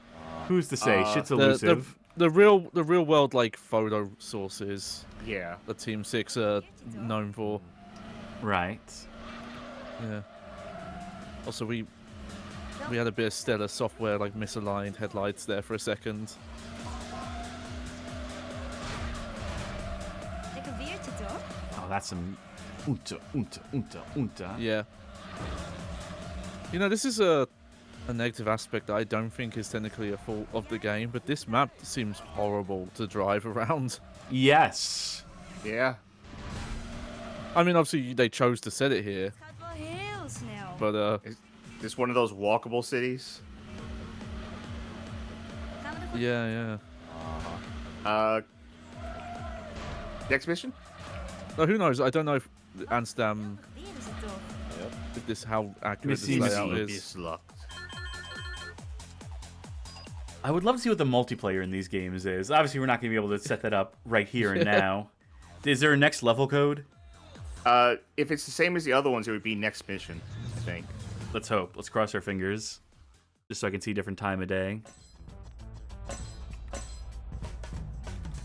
Who's to say? Shit's elusive. the real world like photo sources Yeah. that Team 6 are known for. Right. Yeah. Also, we had a bit of stellar software, like misaligned headlights there for a second. Lekker weertje, toch? Oh, that's some unta. Yeah. You know, this is a negative aspect that I don't think is technically a fault of the game, but this map seems horrible to drive around. Yes. Yeah. I mean, obviously they chose to set it here, Het gaat wel heel snel. but Is this one of those walkable cities? Gaan we ervoor? yeah. Next mission? No, who knows? I don't know if Amsterdam, Weer is het toch? if this how accurate this Missy layout Missy. is. Luck. I would love to see what the multiplayer in these games is. Obviously, we're not going to be able to set that up right here and now. Is there a next level code? If it's the same as the other ones, it would be next mission, I think. Let's hope. Let's cross our fingers. Just so I can see different time of day.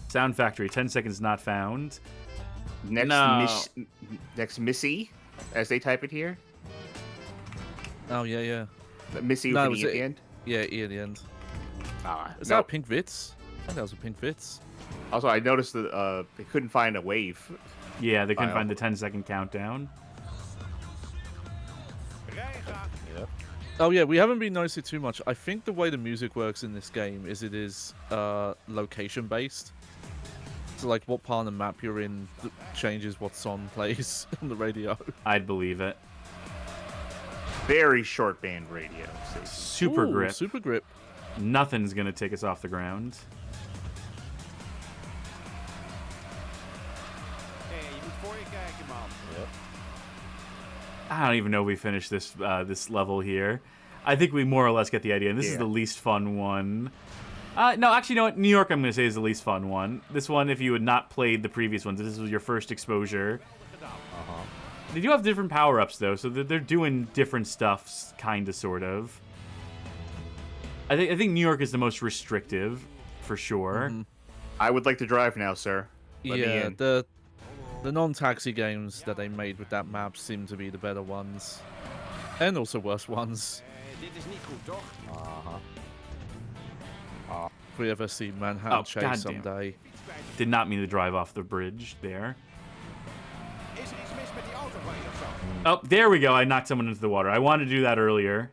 Sound Factory, 10 seconds not found. Next Missy, as they type it here. Oh yeah. Missy No, with was an E at it- the end. Yeah, E at the end. Is No. that a pink Vitz? I think that was a pink Vitz. Also, I noticed that they couldn't find a wave. Yeah, they couldn't File. find the 10-second countdown. Oh yeah, we haven't been noticing too much. I think the way the music works in this game is it is location based. So like what part of the map you're in changes what song plays on the radio. I'd believe it. Very short band radio. Super Ooh, grip. Super grip. Nothing's going to take us off the ground. I don't even know if we finished this this level here. I think we more or less get the idea. And this is the least fun one. No, actually, you know what? New York, I'm going to say, is the least fun one. This one, if you had not played the previous ones, this was your first exposure. They do have different power-ups, though, so they're doing different stuff, kind of, sort of. I think New York is the most restrictive, for sure. Mm-hmm. I would like to drive now, sir. Let me Yeah, in. the non-taxi games that they made with that map seem to be the better ones. And also worse ones. If we ever see Manhattan Chase goddamn. someday. Did not mean to drive off the bridge there. Oh, there we go. I knocked someone into the water. I wanted to do that earlier.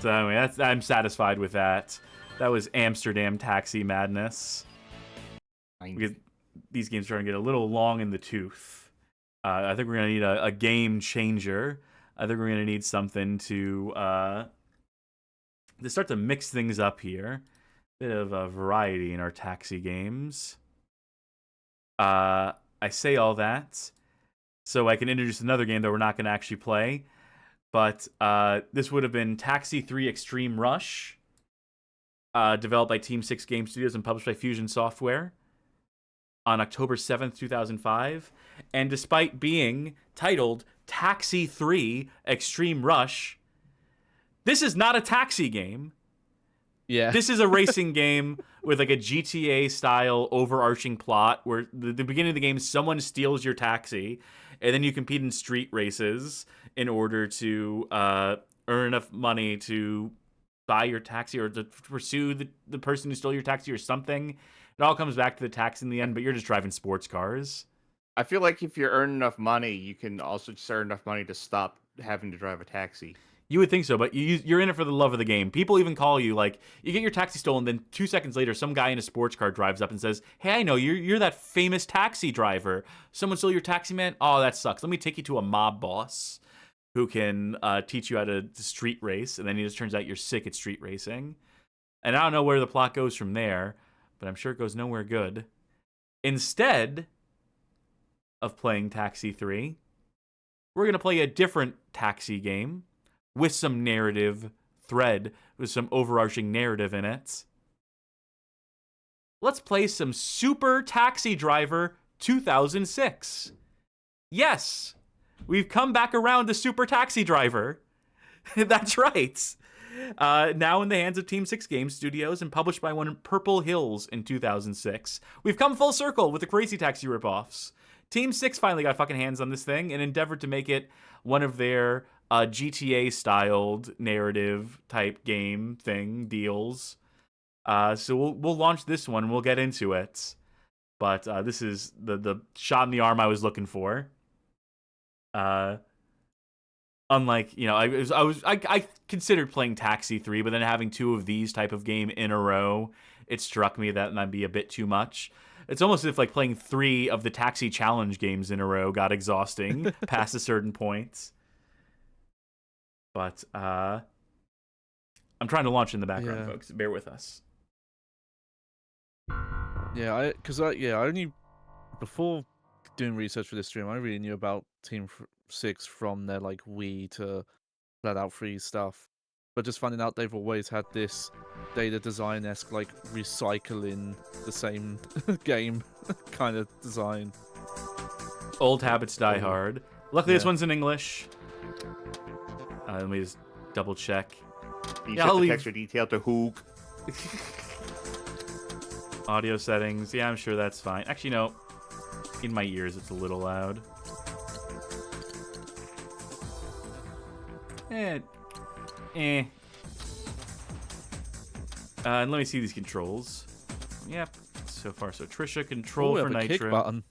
So anyway, I'm satisfied with that. That was Amsterdam taxi madness. Because these games are starting to get a little long in the tooth. I think we're going to need a game changer. I think we're going to need something to start to mix things up here. Bit of a variety in our taxi games. I say all that so I can introduce another game that we're not going to actually play. But this would have been Taxi 3 Extreme Rush, developed by Team 6 Game Studios and published by Fusion Software on October 7th, 2005. And despite being titled Taxi 3 Extreme Rush, this is not a taxi game. Yeah. This is a racing game with like a GTA-style overarching plot where the beginning of the game, someone steals your taxi, and then you compete in street races in order to earn enough money to buy your taxi or to pursue the person who stole your taxi or something. It all comes back to the taxi in the end, but you're just driving sports cars. I feel like if you earn enough money, you can also just earn enough money to stop having to drive a taxi. You would think so, but you're in it for the love of the game. People even call you, like, you get your taxi stolen, then 2 seconds later, some guy in a sports car drives up and says, hey, I know, you're that famous taxi driver. Someone stole your taxi, man? Oh, that sucks. Let me take you to a mob boss who can teach you how to street race, and then it just turns out you're sick at street racing. And I don't know where the plot goes from there, but I'm sure it goes nowhere good. Instead of playing Taxi 3, we're going to play a different taxi game with some narrative thread, with some overarching narrative in it. Let's play some Super Taxi Driver 2006. Yes, we've come back around to Super Taxi Driver. That's right. Now in the hands of Team 6 Game Studios and published by one Purple Hills in 2006. We've come full circle with the Crazy Taxi ripoffs. Team 6 finally got fucking hands on this thing and endeavored to make it one of their GTA-styled narrative type game thing deals. So we'll launch this one and we'll get into it. But this is the shot in the arm I was looking for. Unlike, I considered playing Taxi 3, but then having 2 of these type of game in a row, it struck me that might be a bit too much. It's almost as if like playing 3 of the Taxi Challenge games in a row got exhausting past a certain point. But I'm trying to launch in the background, folks. Bear with us. Yeah, I only before doing research for this stream, I really knew about Team 6 from their like Wii to Flat Out Free stuff, but just finding out they've always had this data design-esque like recycling the same game kind of design. Old habits die hard. Luckily, this one's in English. Let me just double check. You set the texture detail to hook. Audio settings. Yeah, I'm sure that's fine. Actually, no. In my ears, it's a little loud. And let me see these controls. Yep. So far, so Trisha, control for nitro. Kick button.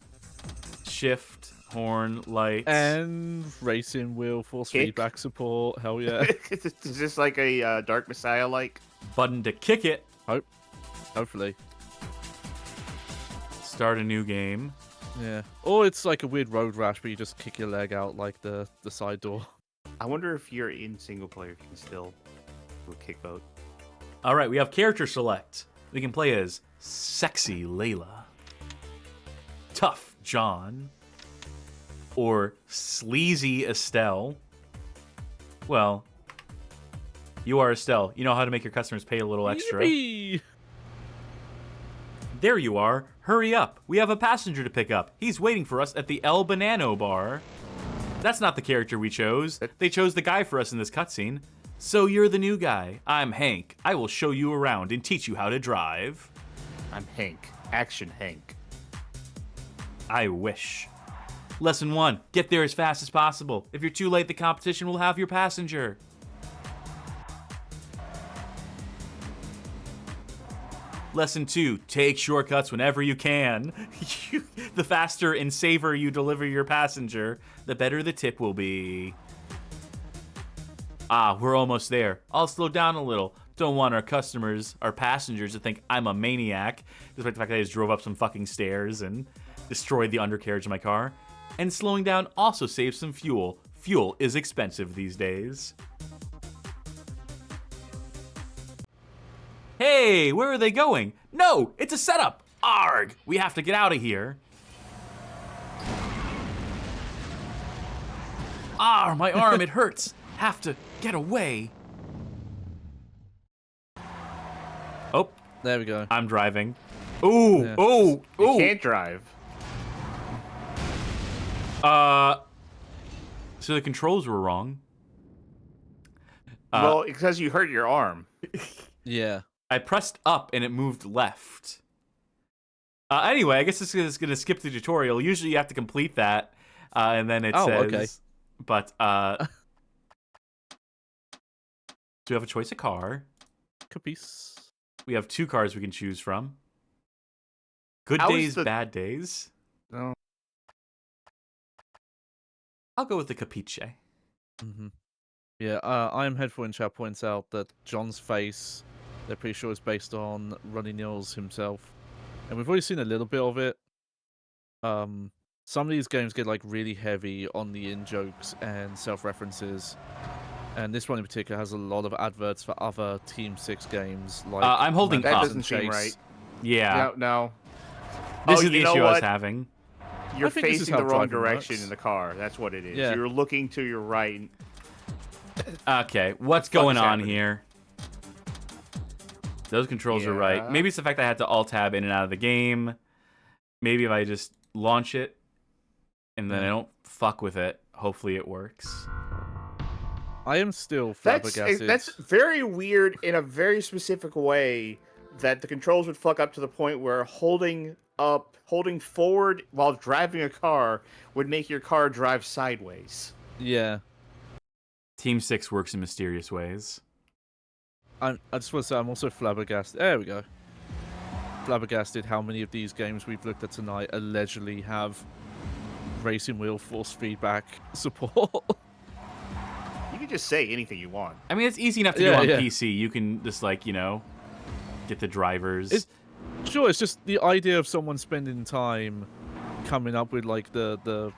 Shift, horn, lights. And racing wheel, force feedback support. Hell yeah. Is this like a Dark Messiah-like? Button to kick it. Hopefully. Start a new game. Yeah. Or it's like a weird road rash, but you just kick your leg out like the side door. I wonder if you're in single player, you can still do a kick vote. All right, we have character select. We can play as Sexy Layla, Tough John, or Sleazy Estelle. Well, you are Estelle. You know how to make your customers pay a little extra. Yippee! There you are. Hurry up. We have a passenger to pick up. He's waiting for us at the El Banano bar. That's not the character we chose. They chose the guy for us in this cutscene. So you're the new guy. I'm Hank. I will show you around and teach you how to drive. I'm Hank. Action Hank. I wish. Lesson 1. Get there as fast as possible. If you're too late, the competition will have your passenger. Lesson 2. Take shortcuts whenever you can. The faster and safer you deliver your passenger, the better the tip will be. We're almost there. I'll slow down a little. Don't want our passengers to think I'm a maniac, despite the fact that I just drove up some fucking stairs and destroyed the undercarriage of my car. And slowing down also saves some fuel. Fuel is expensive these days. Hey, where are they going? No, it's a setup. Arg, we have to get out of here. My arm, it hurts. Have to get away. Oh, there we go. I'm driving. Ooh. You can't drive. So the controls were wrong. Well, because you hurt your arm. Yeah. I pressed up and it moved left. Anyway, I guess this is going to skip the tutorial. Usually you have to complete that, and then it says... okay. But, so we have a choice of car. Capice. We have 2 cars we can choose from. Good How days, is the- bad days. No. I'll go with the Capiche. Mm-hmm. Yeah, I'm Headful in chat points out that John's face, they're pretty sure is based on Ronnie Nils himself. And we've already seen a little bit of it. Some of these games get like really heavy on the in-jokes and self-references. And this one in particular has a lot of adverts for other Team 6 games. Like I'm holding That up. doesn't seem right. Yeah. No. This Oh, is the you know issue I was what? having. You're I think this is facing how the wrong driving direction works. in the car. That's what it is. Yeah. You're looking to your right. Okay, what's fuck going is on happening? here? Those controls are right. Yeah. Maybe it's the fact that I had to alt-tab in and out of the game. Maybe if I just launch it and then I don't fuck with it, hopefully it works. I am still flabbergasted. That's very weird in a very specific way that the controls would fuck up to the point where holding forward while driving a car would make your car drive sideways. Yeah. Team 6 works in mysterious ways. I just want to say I'm also flabbergasted. There we go. Flabbergasted how many of these games we've looked at tonight allegedly have racing wheel force feedback support. You can just say anything you want. I mean, it's easy enough to do on PC. You can just, like, you know, get the drivers. Sure, it's just the idea of someone spending time coming up with, like, the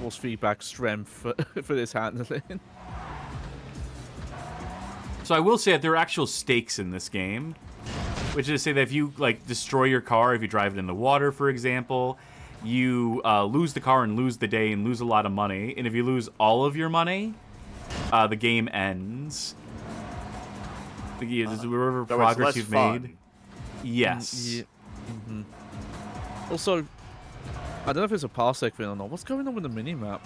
force feedback strength for this handling. So I will say that there are actual stakes in this game, which is to say that if you, like, destroy your car, if you drive it in the water, for example, you lose the car and lose the day and lose a lot of money. And if you lose all of your money, the game ends. Whatever progress you've made. Yes. Yeah. Also, I don't know if it's a parsec thing or not. What's going on with the minimap?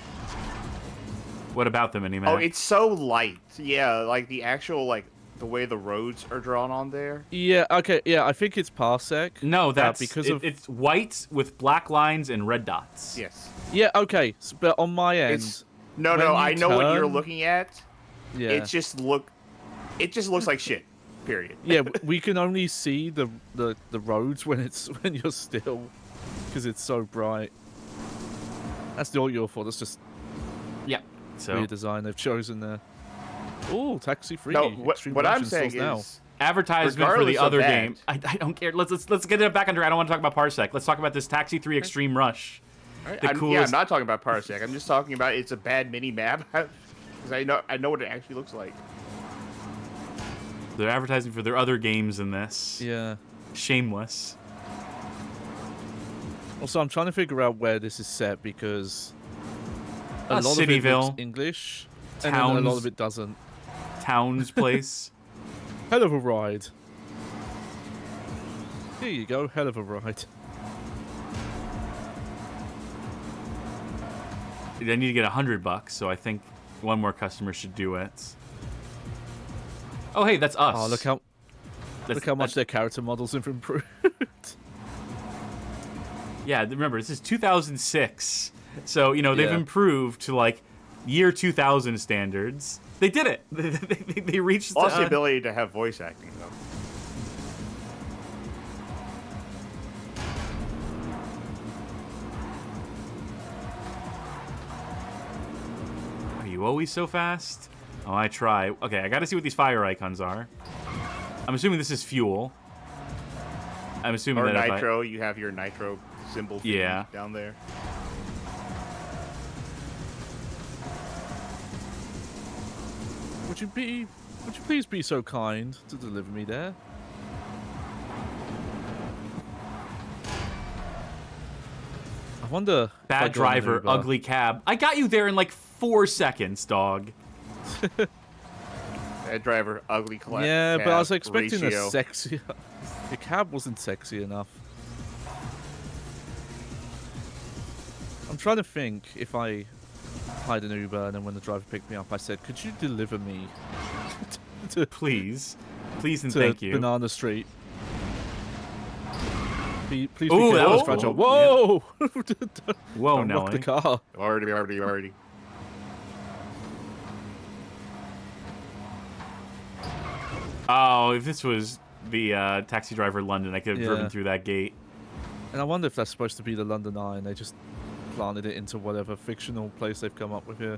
What about the minimap? Oh, it's so light. Yeah, like the actual, like, the way the roads are drawn on there. Yeah, okay, yeah, I think it's parsec. No, that's because it's white with black lines and red dots. Yes. Yeah, okay, but on my end... No, I know what you're looking at. Yeah. It just looks like shit. Period. Yeah, we can only see the roads when you're still, because it's so bright. That's not your fault. That's just weird design they've chosen there. Oh, taxi free. No, what I'm saying is advertisement for the other game. I don't care. Let's get it back under. I don't want to talk about Parsec. Let's talk about this Taxi 3 Extreme Rush. Right. I'm not talking about Parsec. I'm just talking about it's a bad mini map because I know what it actually looks like. They're advertising for their other games in this. Yeah. Shameless. Also, I'm trying to figure out where this is set because a lot Cityville. of it looks English, and then a lot of it doesn't. Towns place. Hell of a ride. Here you go, hell of a ride. They need to get $100, so I think one more customer should do it. Oh, hey, that's us. Oh, look how much their character models have improved. Yeah, remember, this is 2006. So, you know, they've improved to, like, year 2000 standards. They did it. They reached... Lost the ability to have voice acting, though. Are you always so fast? Oh, I try. Okay, I gotta see what these fire icons are. I'm assuming this is fuel. I'm assuming or that nitro. You have your nitro symbol down there. Would you please be so kind to deliver me there? I wonder. Bad driver, ugly cab. I got you there in like 4 seconds, dog. Bad driver, ugly cab. Yeah, but I was expecting ratio. a sexier. Your cab wasn't sexy enough. I'm trying to think if I hired an Uber and then when the driver picked me up, I said, "Could you deliver me to please and to thank you, Banana Street?" Please be Ooh, that was fragile. cool. Whoa! Whoa, Don't rock the Nelly. car. Already. Oh, if this was the Taxi Driver London, I could have driven through that gate. And I wonder if that's supposed to be the London Eye and they just planted it into whatever fictional place they've come up with here.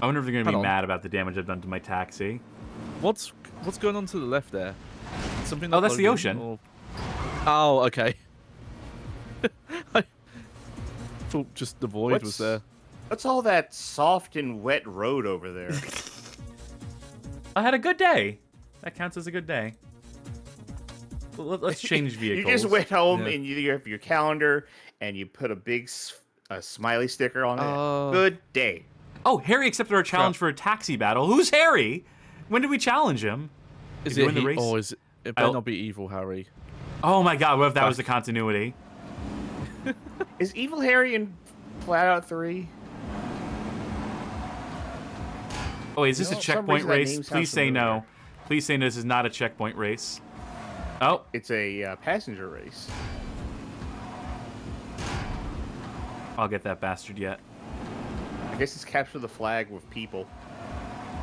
I wonder if they're going to be mad about the damage I've done to my taxi. What's going on to the left there? Something. Oh, that's the ocean. Or... Oh, okay. I thought just the void was there. What's all that soft and wet road over there? I had a good day. That counts as a good day. Let's change vehicles. You just went home and you have your calendar and you put a big smiley sticker on it. Good day. Oh, Harry accepted our challenge for a taxi battle. Who's Harry? When did we challenge him? Is it the race? Or is it better not be Evil Harry? Oh my god, what if that was the continuity? Is Evil Harry in Flat Out 3? Oh, wait, is this You a know, for some checkpoint reason that race? name sounds Please say no. familiar. Please say this is not a checkpoint race. Oh, It's a passenger race. I'll get that bastard yet. I guess it's capture the flag with people.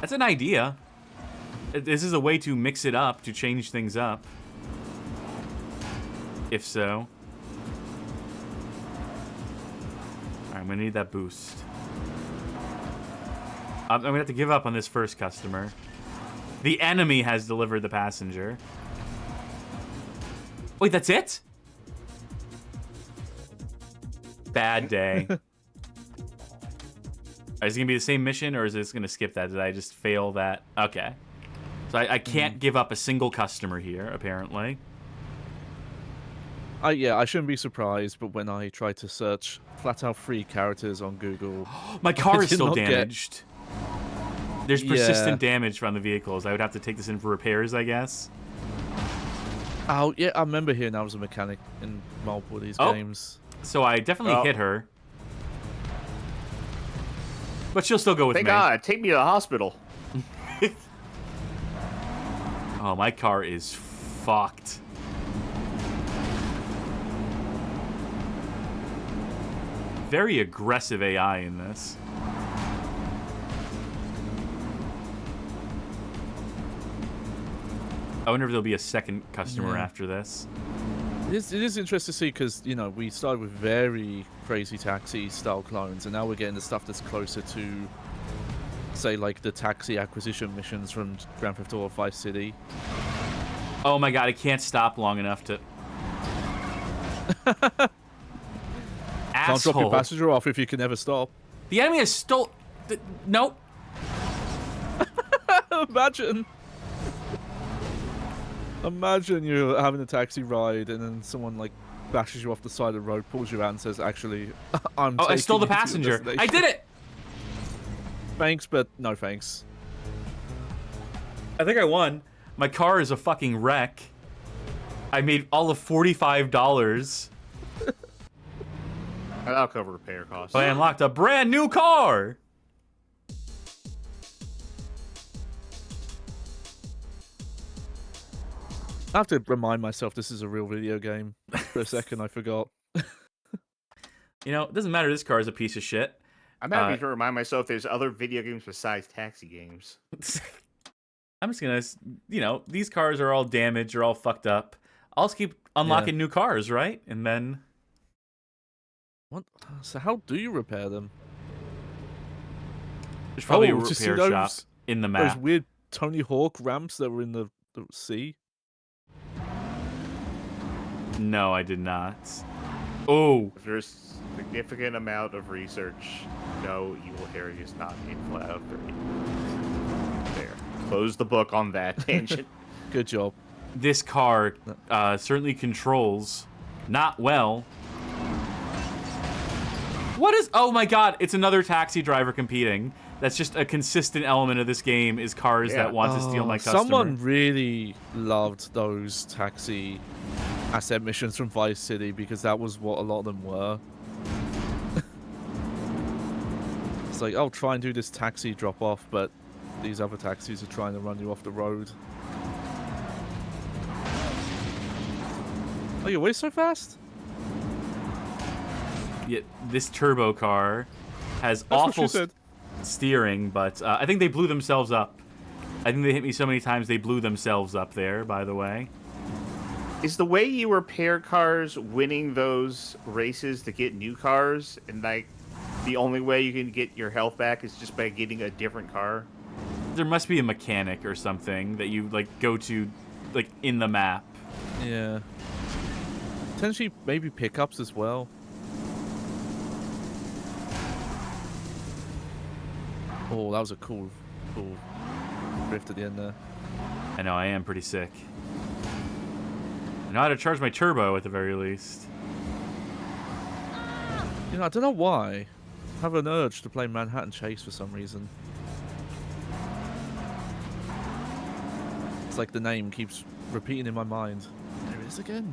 That's an idea. This is a way to mix it up, to change things up. If so. Alright, I'm gonna need that boost. I'm gonna have to give up on this first customer. The enemy has delivered the passenger. Wait, that's it? Bad day. Is it gonna be the same mission, or is this gonna skip that? Did I just fail that? Okay. So I can't give up a single customer here, apparently. Yeah, I shouldn't be surprised, but when I tried to search flat out free characters on Google, My car I is did still not get- damaged. There's persistent damage from the vehicles. I would have to take this in for repairs, I guess. Oh, yeah, I remember hearing I was a mechanic in multiple of these games. So I definitely hit her. But she'll still go with Thank me. God, take me to the hospital. Oh, my car is fucked. Very aggressive AI in this. I wonder if there'll be a second customer after this. It is interesting to see because, you know, we started with very crazy taxi-style clones, and now we're getting the stuff that's closer to, say, like the taxi acquisition missions from Grand Theft Auto Vice City. Oh my god, I can't stop long enough to... Can't drop your Asshole. passenger off if you can never stop. The enemy has stole... Nope. Imagine. Imagine you're having a taxi ride and then someone like bashes you off the side of the road, pulls you out and says, actually, I'm Oh, I taking stole the you to your passenger. I destination." did it! Thanks, but no thanks. I think I won. My car is a fucking wreck. I made all of $45. That'll cover repair costs. I unlocked a brand new car! I have to remind myself this is a real video game. For a second, I forgot. You know, it doesn't matter. This car is a piece of shit. I'm happy to remind myself there's other video games besides taxi games. I'm just gonna, you know, these cars are all damaged, are all fucked up. I'll just keep unlocking new cars, right? And then... What? So how do you repair them? There's probably a did you see repair shop those- in the Those map. weird Tony Hawk ramps that were in the sea? No, I did not. Oh, If there's significant amount of research, no, Evil Harry is not in Fallout 3. There. Close the book on that tangent. Good job. this car certainly controls not well. What is... Oh my god, it's another taxi driver competing. That's just a consistent element of this game, is cars that want to steal my customer. Someone really loved those taxi asset missions from Vice City, because that was what a lot of them were. It's like, oh, try and do this taxi drop-off, but these other taxis are trying to run you off the road. Oh, you're way so fast? Yeah, this turbo car has That's what awful she said. steering, but I think they blew themselves up. I think they hit me so many times they blew themselves up there, by the way. Is the way you repair cars winning those races to get new cars, and like the only way you can get your health back is just by getting a different car? There must be a mechanic or something that you like go to like in the map. Yeah. Potentially maybe pickups as well. Oh, that was a cool rift at the end there. I know, I am pretty sick. I know how to charge my turbo at the very least. You know, I don't know why. I have an urge to play Manhattan Chase for some reason. It's like the name keeps repeating in my mind. There it is again.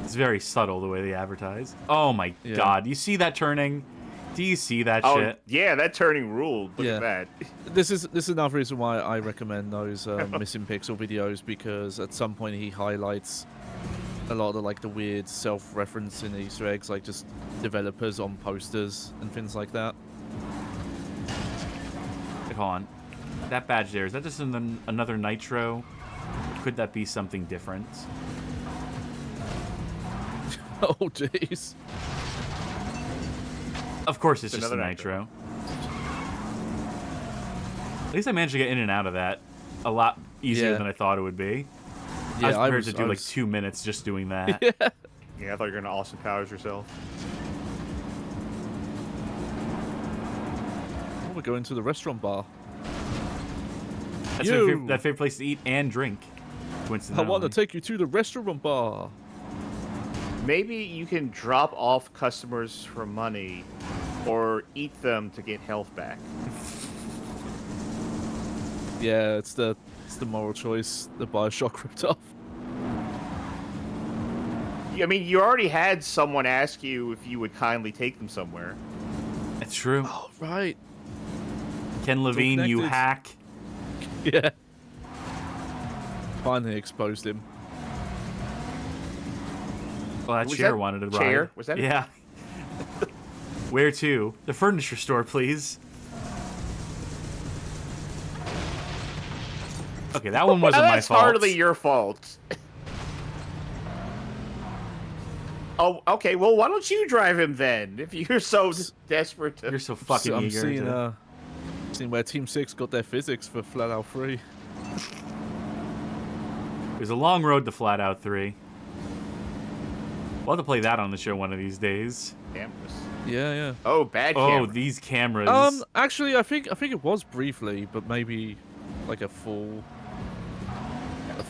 It's very subtle the way they advertise. Oh my god, you see that turning? Do you see that Oh, shit? yeah, that turning ruled. Look at that. This is another reason why I recommend those missing pixel videos, because at some point he highlights a lot of the weird self-referencing Easter eggs, like just developers on posters and things like that. Like, hold on. That badge there, is that just another Nitro? Or could that be something different? Oh, jeez. Of course it's just another a Nitro. At least I managed to get in and out of that a lot easier than I thought it would be. Yeah, I was prepared to do like 2 minutes just doing that. Yeah. Yeah, I thought you were gonna Austin Powers yourself. Oh, we're going to the restaurant bar. That's my favorite place to eat and drink. I want to take you to the restaurant bar. Maybe you can drop off customers for money, or eat them to get health back. Yeah, it's the moral choice that Bioshock ripped off. I mean, you already had someone ask you if you would kindly take them somewhere. That's true. Oh, right. Ken Levine, you hack. Yeah. Finally exposed him. Well, that chair wanted to ride. Chair? Was that it? Yeah. Where to? The furniture store, please. Okay, that one wasn't my fault. That's hardly your fault. Oh, okay. Well, why don't you drive him then? If you're so desperate to... You're so fucking I'm eager. seeing where Team 6 got their physics for Flat Out 3. There's a long road to Flat Out 3. We'll have to play that on the show one of these days. Cameras. Yeah. Oh, bad Oh, camera. these cameras. Actually, I think it was briefly, but maybe like a fuller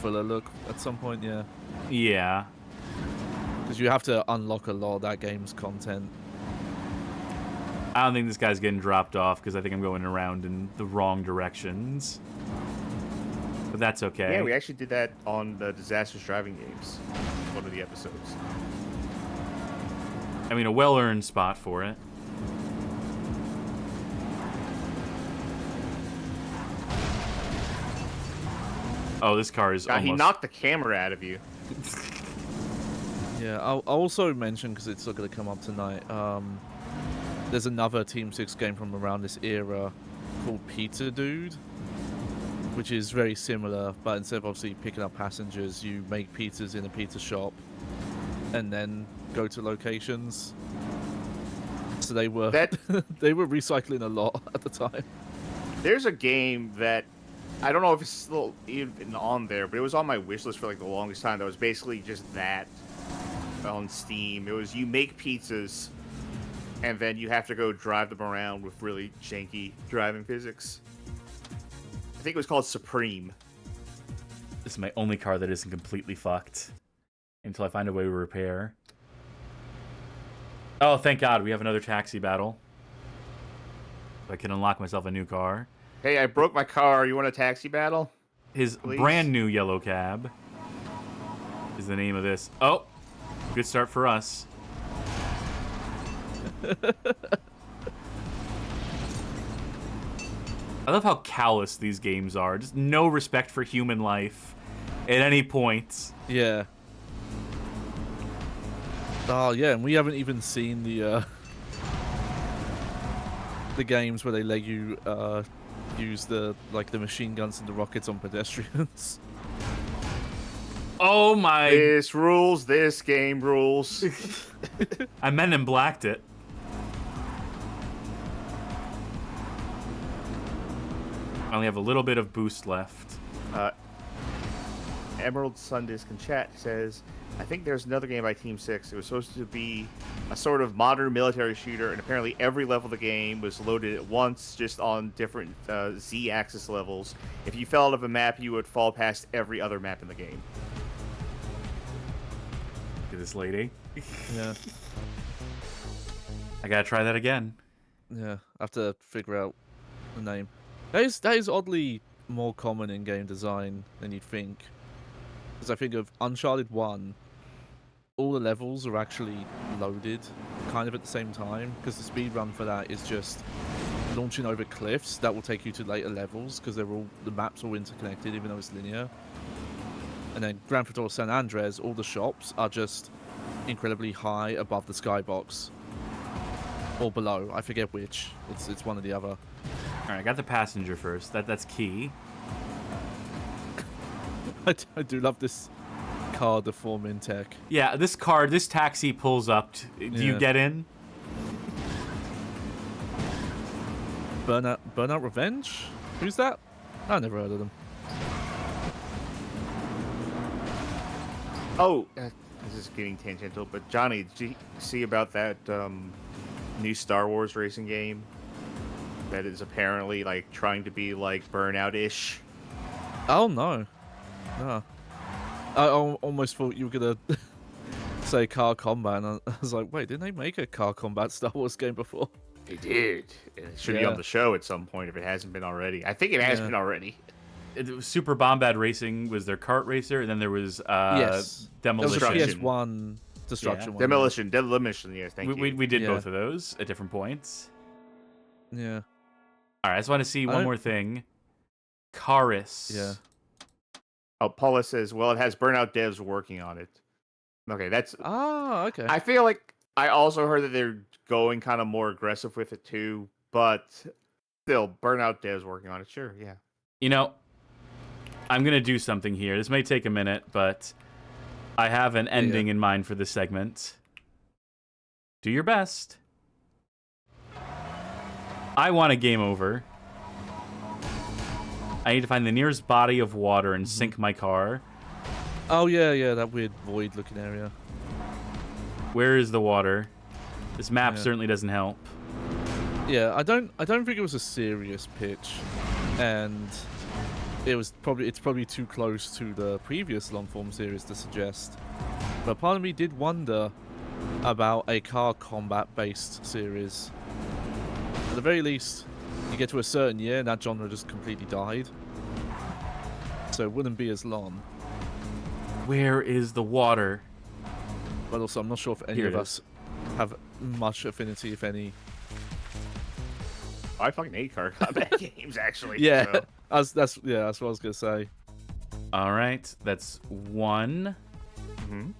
look at some point. Yeah. Yeah. Because you have to unlock a lot of that game's content. I don't think this guy's getting dropped off because I think I'm going around in the wrong directions. But that's okay. Yeah, we actually did that on the Disastrous Driving Games, one of the episodes. I mean, a well-earned spot for it. Oh, this car is almost... He knocked the camera out of you. Yeah, I'll also mention, because it's not going to come up tonight, there's another Team 6 game from around this era called Pizza Dude, which is very similar, but instead of obviously picking up passengers, you make pizzas in a pizza shop and then go to locations. So they were they were recycling a lot at the time. There's a game that I don't know if it's still even on there, but it was on my wish list for like the longest time. That was basically just that on Steam. It was you make pizzas, and then you have to go drive them around with really janky driving physics. I think it was called Supreme. This is my only car that isn't completely fucked until I find a way to repair. Oh, thank God, we have another taxi battle. I can unlock myself a new car. Hey, I broke my car. You want a taxi battle? His Please? brand new yellow cab is the name of this. Oh, good start for us. I love how callous these games are. Just no respect for human life at any point. Yeah. Oh, yeah, and we haven't even seen the games where they let you use the machine guns and the rockets on pedestrians. Oh my! This rules. This game rules. I Men in Blacked it. I only have a little bit of boost left. Emerald Sundisk in chat says, I think there's another game by Team 6. It was supposed to be a sort of modern military shooter, and apparently every level of the game was loaded at once, just on different Z-axis levels. If you fell out of a map, you would fall past every other map in the game. Look at this lady. Yeah. I gotta try that again. Yeah, I have to figure out the name. That is oddly more common in game design than you'd think. Because I think of Uncharted 1, all the levels are actually loaded kind of at the same time, because the speed run for that is just launching over cliffs that will take you to later levels, because the maps all interconnected, even though it's linear. And then Gran Turismo San Andreas, all the shops are just incredibly high above the skybox. Or below, I forget which. It's one or the other. Alright, I got the passenger first. That's key. I do love this car deforming tech. Yeah, this taxi pulls up. Do you get in? Burnout Revenge? Who's that? I never heard of them. Oh, this is getting tangential, but Johnny, did you see about that new Star Wars racing game that is apparently like trying to be like Burnout-ish? Oh no. No. I almost thought you were gonna say Car Combat, and I was like, wait, didn't they make a Car Combat Star Wars game before? They did. And it should be on the show at some point if it hasn't been already. I think it has been already. It was Super Bombad Racing was their kart racer, and then there was Demolition. That was the PS1 Destruction one. Demolition, yes, thank you. We did both of those at different points. Yeah. All right, I just want to see one more thing. Caris. Yeah. Oh, Paula says, well, it has Burnout devs working on it. Okay, that's... Ah, okay. I feel like I also heard that they're going kind of more aggressive with it too, but still, Burnout devs working on it. Sure, yeah. You know, I'm going to do something here. This may take a minute, but I have an ending in mind for this segment. Do your best. I want a game over. I need to find the nearest body of water and sink my car. Oh, yeah, that weird void-looking area. Where is the water? This map certainly doesn't help. Yeah, I don't think it was a serious pitch, and it's probably too close to the previous long-form series to suggest. But part of me did wonder about a car combat-based series. At the very least, you get to a certain year and that genre just completely died. So it wouldn't be as long. Where is the water? But also, I'm not sure if any of us have much affinity, if any. I fucking hate car combat games, actually. Yeah, so. that's what I was gonna say. All right, that's one. Mm-hmm.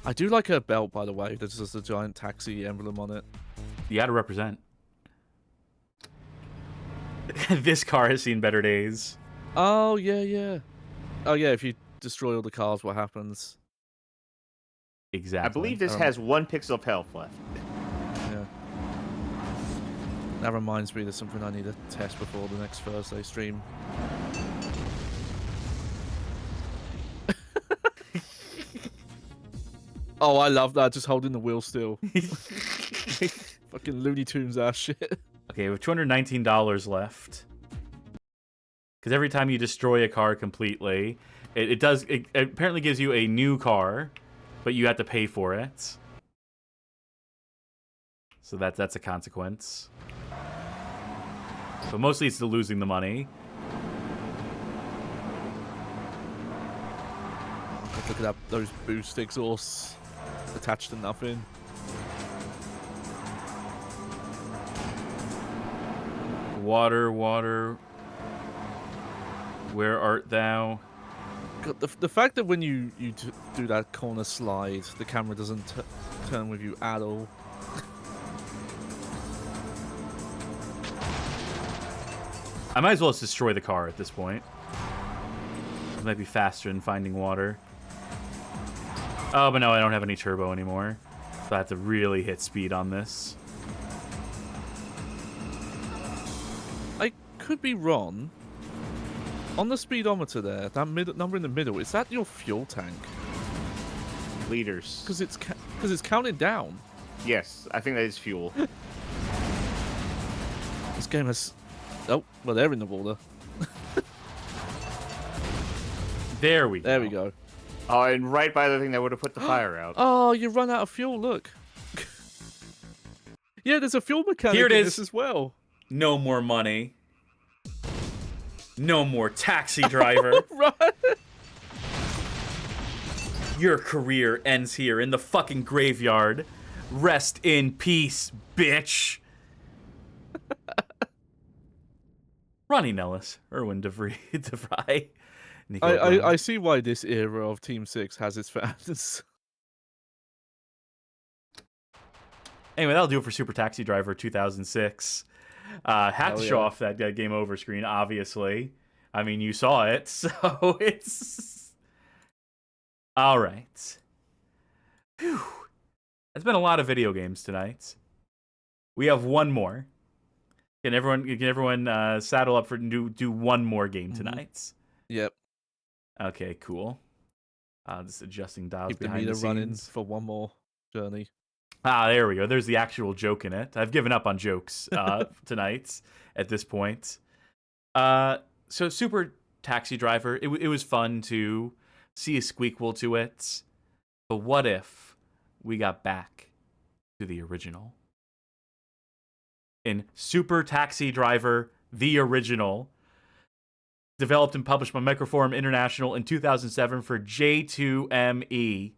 I do like her belt, by the way. There's just a giant taxi emblem on it. You got to represent. This car has seen better days. Oh yeah. Oh yeah. If you destroy all the cars, what happens? Exactly. I believe this has 1 pixel of health left. Yeah. That reminds me there's something I need to test before the next Thursday stream. Oh, I love that. Just holding the wheel still. Fucking Looney Tunes ass shit. Okay, we have $219 left. Because every time you destroy a car completely, it apparently gives you a new car, but you have to pay for it. So that's a consequence. But mostly it's still losing the money. Look at that, those boost exhausts attached to nothing. Water, where art thou? God, the fact that when you do that corner slide, the camera doesn't turn with you at all. I might as well just destroy the car at this point. It might be faster in finding water. Oh, but no, I don't have any turbo anymore. So I have to really hit speed on this. I could be wrong. On the speedometer there, that number in the middle, is that your fuel tank? Liters. Because it's counted down. Yes, I think that is fuel. This game has... Oh, well, they're in the water. There we go. Oh, and right by the thing that would have put the fire out. Oh, you run out of fuel, look. Yeah, there's a fuel mechanic Here it in is. this as well. No more money. No more taxi driver. Right. Your career ends here in the fucking graveyard. Rest in peace, bitch. Ronnie Nellis, Erwin DeVry, Nico Brown. I see why this era of Team 6 has its fans. Anyway, that'll do it for Super Taxi Driver 2006. Had to show off that game over screen, obviously. I mean, you saw it, so it's... All right. Whew. It's been a lot of video games tonight. We have one more. Can everyone saddle up for do one more game tonight? Yep. Okay, cool. Just adjusting dials Keep the behind meter the running scenes. for one more journey. There we go. There's the actual joke in it. I've given up on jokes tonight at this point. So Super Taxi Driver, it was fun to see a squeakquel to it. But what if we got back to the original? In Super Taxi Driver, the original, developed and published by Microforum International in 2007 for J2ME.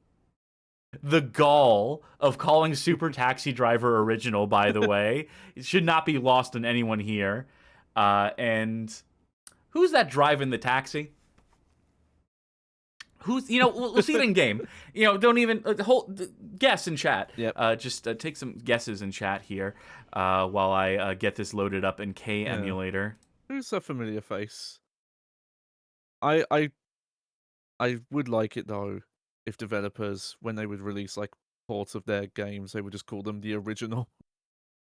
The gall of calling Super Taxi Driver original, by the way, it should not be lost on anyone here. And who's that driving the taxi? Who's, we'll see it in game. Don't even guess in chat. Yep. Just take some guesses in chat here while I get this loaded up in K emulator. Who's a familiar face? I would like it though if developers, when they would release like ports of their games, they would just call them the original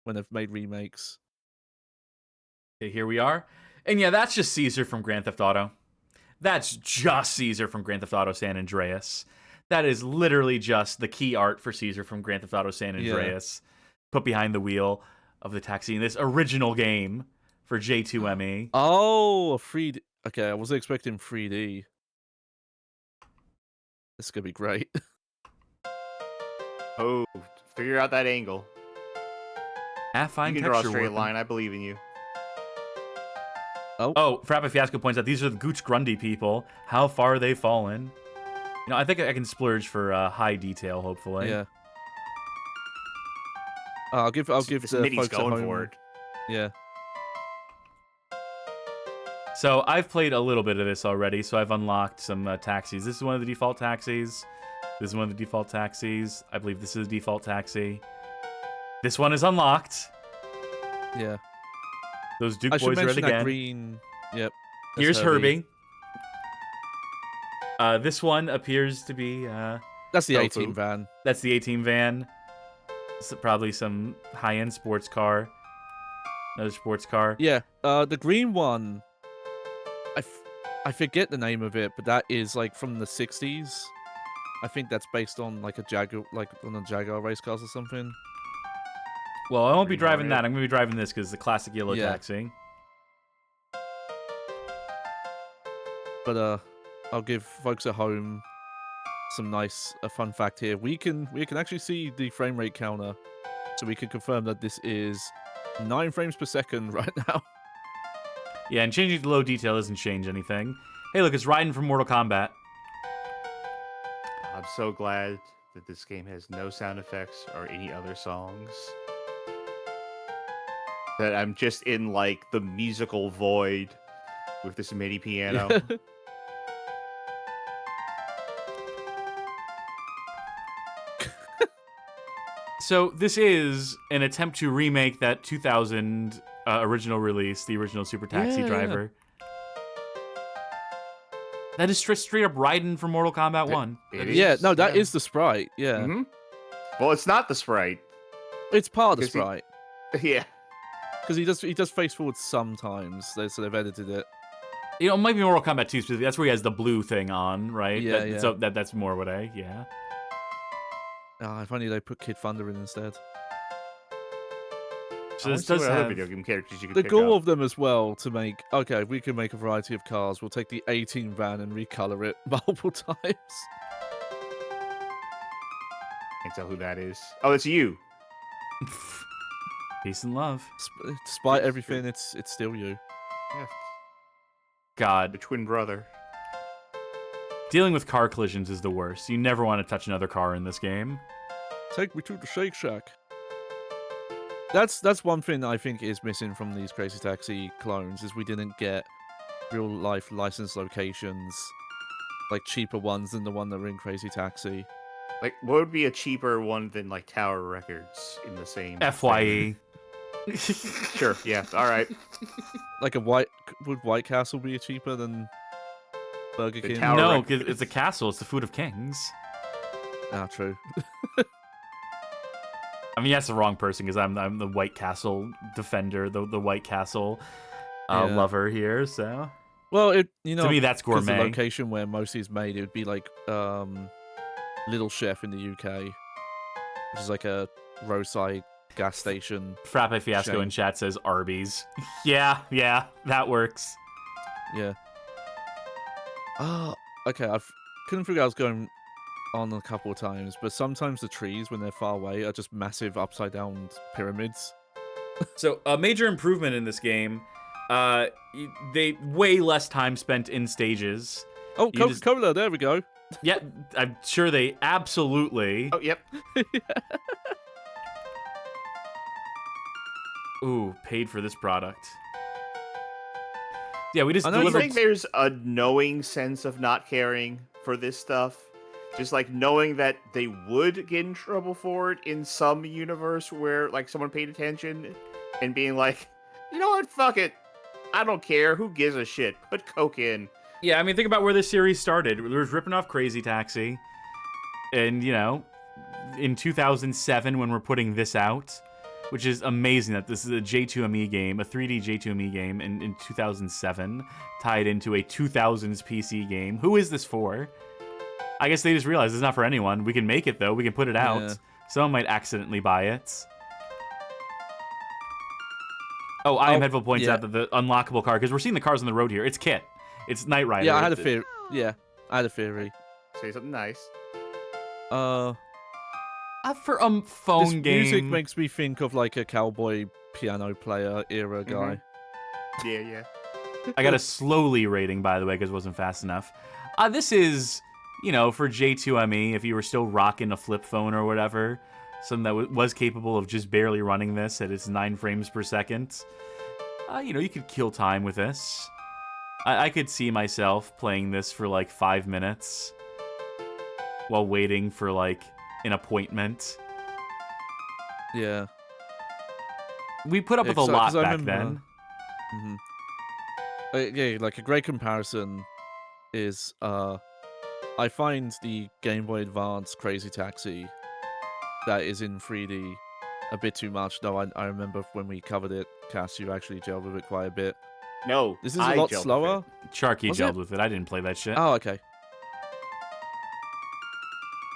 when they've made remakes. Okay, here we are. And yeah, that's just Caesar from Grand Theft Auto. That's just Caesar from Grand Theft Auto San Andreas. That is literally just the key art for Caesar from Grand Theft Auto San Andreas. Put behind the wheel of the taxi in this original game for J2ME. Oh, a 3D. Okay, I wasn't expecting 3D. This is going to be great. Oh, figure out that angle. Fine You can draw a texture straight work. line. I believe in you. Oh, Frappa Fiasco points out these are the Gooch Grundy people. How far they've fallen. I think I can splurge for high detail, hopefully. Yeah. I'll give the Smitty's folks at going home. for it. Yeah. So I've played a little bit of this already, so I've unlocked some taxis. This is one of the default taxis. This is one of the default taxis. I believe this is a default taxi. This one is unlocked. Yeah. Those Duke I should boys are it mention that again. green. Yep. that's Here's Herbie. This one appears to be... That's the Tofu. 18 van. That's the 18 van. It's probably some high-end sports car. Another sports car. Yeah. The green one. I forget the name of it, but that is like from the 60s. I think that's based on like a Jaguar, like on a Jaguar race cars or something. Well, I won't be Green driving Mario. that. I'm going to be driving this because it's the classic yellow Yeah. taxi. But I'll give folks at home some a fun fact here. We can actually see the frame rate counter, so we can confirm that this is 9 frames per second right now. Yeah, and changing to low detail doesn't change anything. Hey, look, it's Raiden from Mortal Kombat. I'm so glad that this game has no sound effects or any other songs. That I'm just in like the musical void with this MIDI piano. So this is an attempt to remake that 2000 original release, the original Super Taxi Yeah. Driver. That is straight up Raiden from Mortal Kombat 1. It Yeah, is, no, that is the sprite. Yeah, Mhm. Well, it's not the sprite. it's part of the Because he- sprite Yeah. because he does face forward sometimes. So they've edited it. It might be Mortal Kombat 2 specifically. That's where he has the blue thing on, right? Yeah, that, yeah. So that's more what yeah. If only they put Kid Thunder in instead. So I this wonder does what other have... video game characters you could The pick goal up. of them as well to make if we can make a variety of cars, we'll take the 18 van and recolor it multiple times. Can't tell who that is. Oh, it's you. Peace and love. Despite everything, it's still you. Yeah. God. The twin brother. Dealing with car collisions is the worst. You never want to touch another car in this game. Take me to the Shake Shack. That's one thing I think is missing from these Crazy Taxi clones is we didn't get real life licensed locations, like cheaper ones than the one that were in Crazy Taxi. Like, what would be a cheaper one than like Tower Records in the same FYE. Sure, yeah, all right. Like would White Castle be cheaper than Burger The King? Tower No, Records. because it's a castle. It's the food of kings. Ah, true. I mean, that's the wrong person because I'm the White Castle defender, the White Castle lover here. So, Well, to me, that's 'cause the gourmet. location where most is made, it would be like Little Chef in the UK, which is like a roadside gas station. Frappe Fiasco chain. in chat says Arby's. yeah, that works. Yeah. Okay. I couldn't figure out I was going on a couple of times, but sometimes the trees, when they're far away, are just massive upside down pyramids. So a major improvement in this game, they way less time spent in stages. Oh, You just- Coca-Cola! There we go. Yeah, I'm sure they absolutely. Oh, yep. Ooh, paid for this product. Yeah, we just I know Do you delivered. think there's a knowing sense of not caring for this stuff? Just like knowing that they would get in trouble for it in some universe where like someone paid attention and being like, you know what, fuck it. I don't care. Who gives a shit? Put Coke in. Yeah, I mean, think about where this series started. It was ripping off Crazy Taxi. And, in 2007 when we're putting this out, which is amazing that this is a J2ME game, a 3D J2ME game in 2007, tied into a 2000s PC game. Who is this for? I guess they just realized it's not for anyone. We can make it, though. We can put it out. Yeah. Someone might accidentally buy it. Oh, I am Headful points yeah. out that the unlockable car, because we're seeing the cars on the road here. It's Kit. It's Knight Rider. Yeah, I had a theory. Yeah, I had a theory. Say something nice. For a phone This game. music makes me think of like a cowboy piano player era guy. Yeah. I got a slowly rating, by the way, because it wasn't fast enough. This is, for J2ME, if you were still rocking a flip phone or whatever, something that was capable of just barely running this at its 9 frames per second. You could kill time with this. I could see myself playing this for like 5 minutes while waiting for like an appointment. Yeah. We put up with a 'cause lot I back remember- then. Yeah, like a great comparison is I find the Game Boy Advance Crazy Taxi that is in 3D a bit too much. Though I remember when we covered it, Cass, you actually gelled with it quite a bit. No, This is I a lot gelled with slower. Sharky Was gelled it? with it. I didn't play that shit. Oh, okay.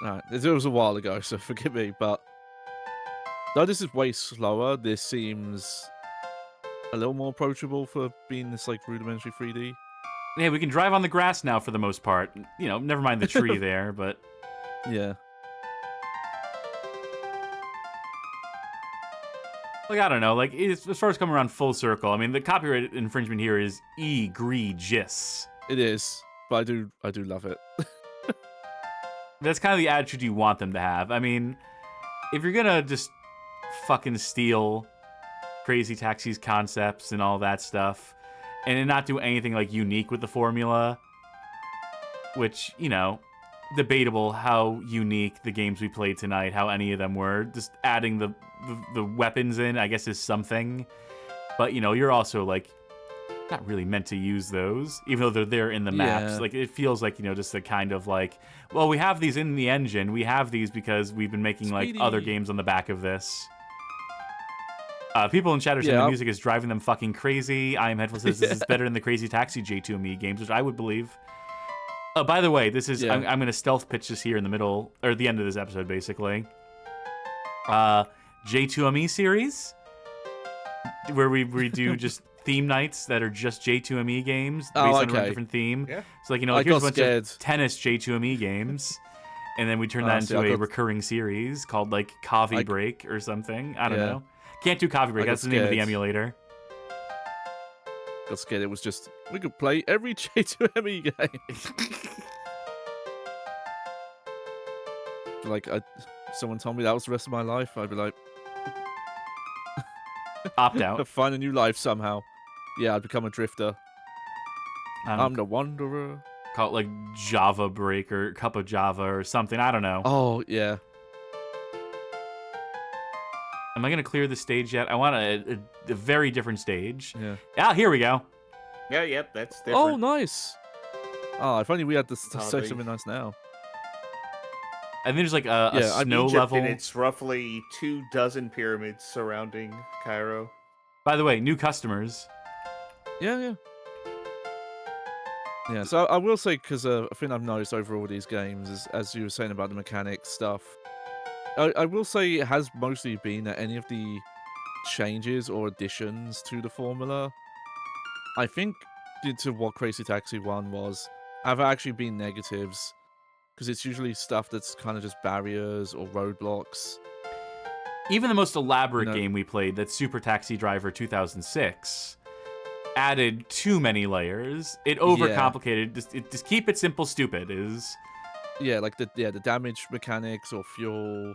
Alright, it was a while ago, so forgive me, but though this is way slower, this seems a little more approachable for being this like rudimentary 3D. Yeah, we can drive on the grass now for the most part. Never mind the tree there, but Yeah. like I don't know, like as far as coming around full circle, I mean the copyright infringement here is egregious. It is, but I do love it. That's kind of the attitude you want them to have. I mean, if you're gonna just fucking steal Crazy Taxi's concepts and all that stuff, and then not do anything like unique with the formula, which, debatable how unique the games we played tonight, how any of them were. Just adding the weapons in, I guess, is something. But, you're also, like, not really meant to use those, even though they're there in the maps. Yeah. Like, it feels like, just a kind of, like, well, we have these in the engine. We have these because we've been making, like, other Speedy. games on the back of this. People in chat are saying Yeah. the music is driving them fucking crazy. I am Headful says this is better than the Crazy Taxi J2ME games, which I would believe. By the way, this is Yeah. I'm going to stealth pitch this here in the middle, or the end of this episode, basically. J2ME series, where we do just theme nights that are just J2ME games based on a okay. different theme. Yeah. So like I here's a got bunch scared. of tennis J2ME games. And then we turn Oh, that see, into I a got- recurring series called like Coffee I- Break or something. I don't Yeah. know. Can't do Coffee Break. I got That's the name of the scared. emulator. Got scared. It was just we could play every J2ME game. Like someone told me that was the rest of my life, I'd be like, Opt out. find a new life somehow. Yeah, I'd become a drifter. I'm the wanderer. Call it like Java Break or Cup of Java or something. I don't know. Oh, yeah. Am I going to clear the stage yet? I want a very different stage. Yeah. Ah, here we go. Yeah, yep, that's different. Oh, nice. Oh, if only we had this to say Oddly. something nice now. And then there's like a snow Egypt, level. and it's roughly 24 pyramids surrounding Cairo. By the way, new customers. Yeah. Yeah, so I will say, because a thing I've noticed over all these games is, as you were saying about the mechanics stuff, I will say it has mostly been that any of the changes or additions to the formula, I think, to what Crazy Taxi 1 was, have actually been negatives, because it's usually stuff that's kind of just barriers or roadblocks. Even the most elaborate game we played, that's Super Taxi Driver 2006, added too many layers. It overcomplicated. Just keep it simple, stupid is. Yeah, like the damage mechanics or fuel,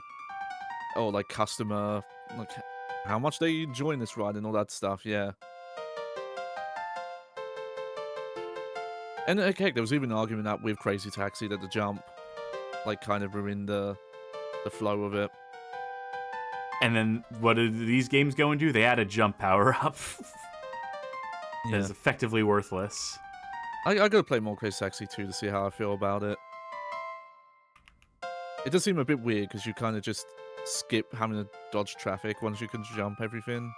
or like customer, like how much they enjoy this ride and all that stuff. Yeah. And okay, there was even an argument that with Crazy Taxi that the jump, like, kind of ruined the flow of it. And then what do these games go and do? They add a jump power up. That is effectively worthless. I gotta play more Crazy Taxi 2 to see how I feel about it. It does seem a bit weird because you kind of just skip having to dodge traffic once you can jump everything.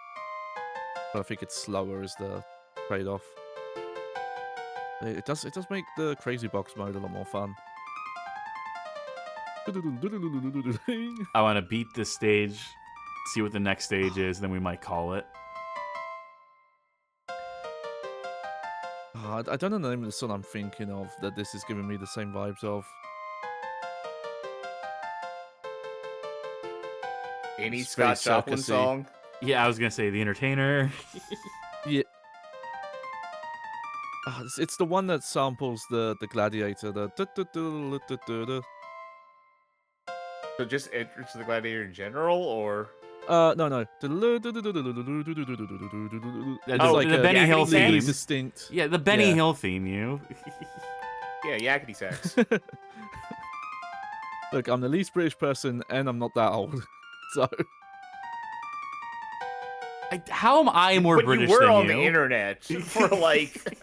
But I think it's slower is the trade-off. It does make the Crazy Box mode a lot more fun. I want to beat this stage, see what the next stage is, then we might call it. I don't know the name of the song I'm thinking of that this is giving me the same vibes of. Any It's Scott very Joplin circusy. song? Yeah, I was going to say The Entertainer. Yeah. It's the one that samples the Gladiator. So just Entrance to the Gladiator in general, or? No. It's like the Benny Hill really theme. distinct. Yeah, the Benny Hill theme, you. Yeah, yakety sax. Look, I'm the least British person, and I'm not that old, so. How am I more but British you were than on you? the internet for like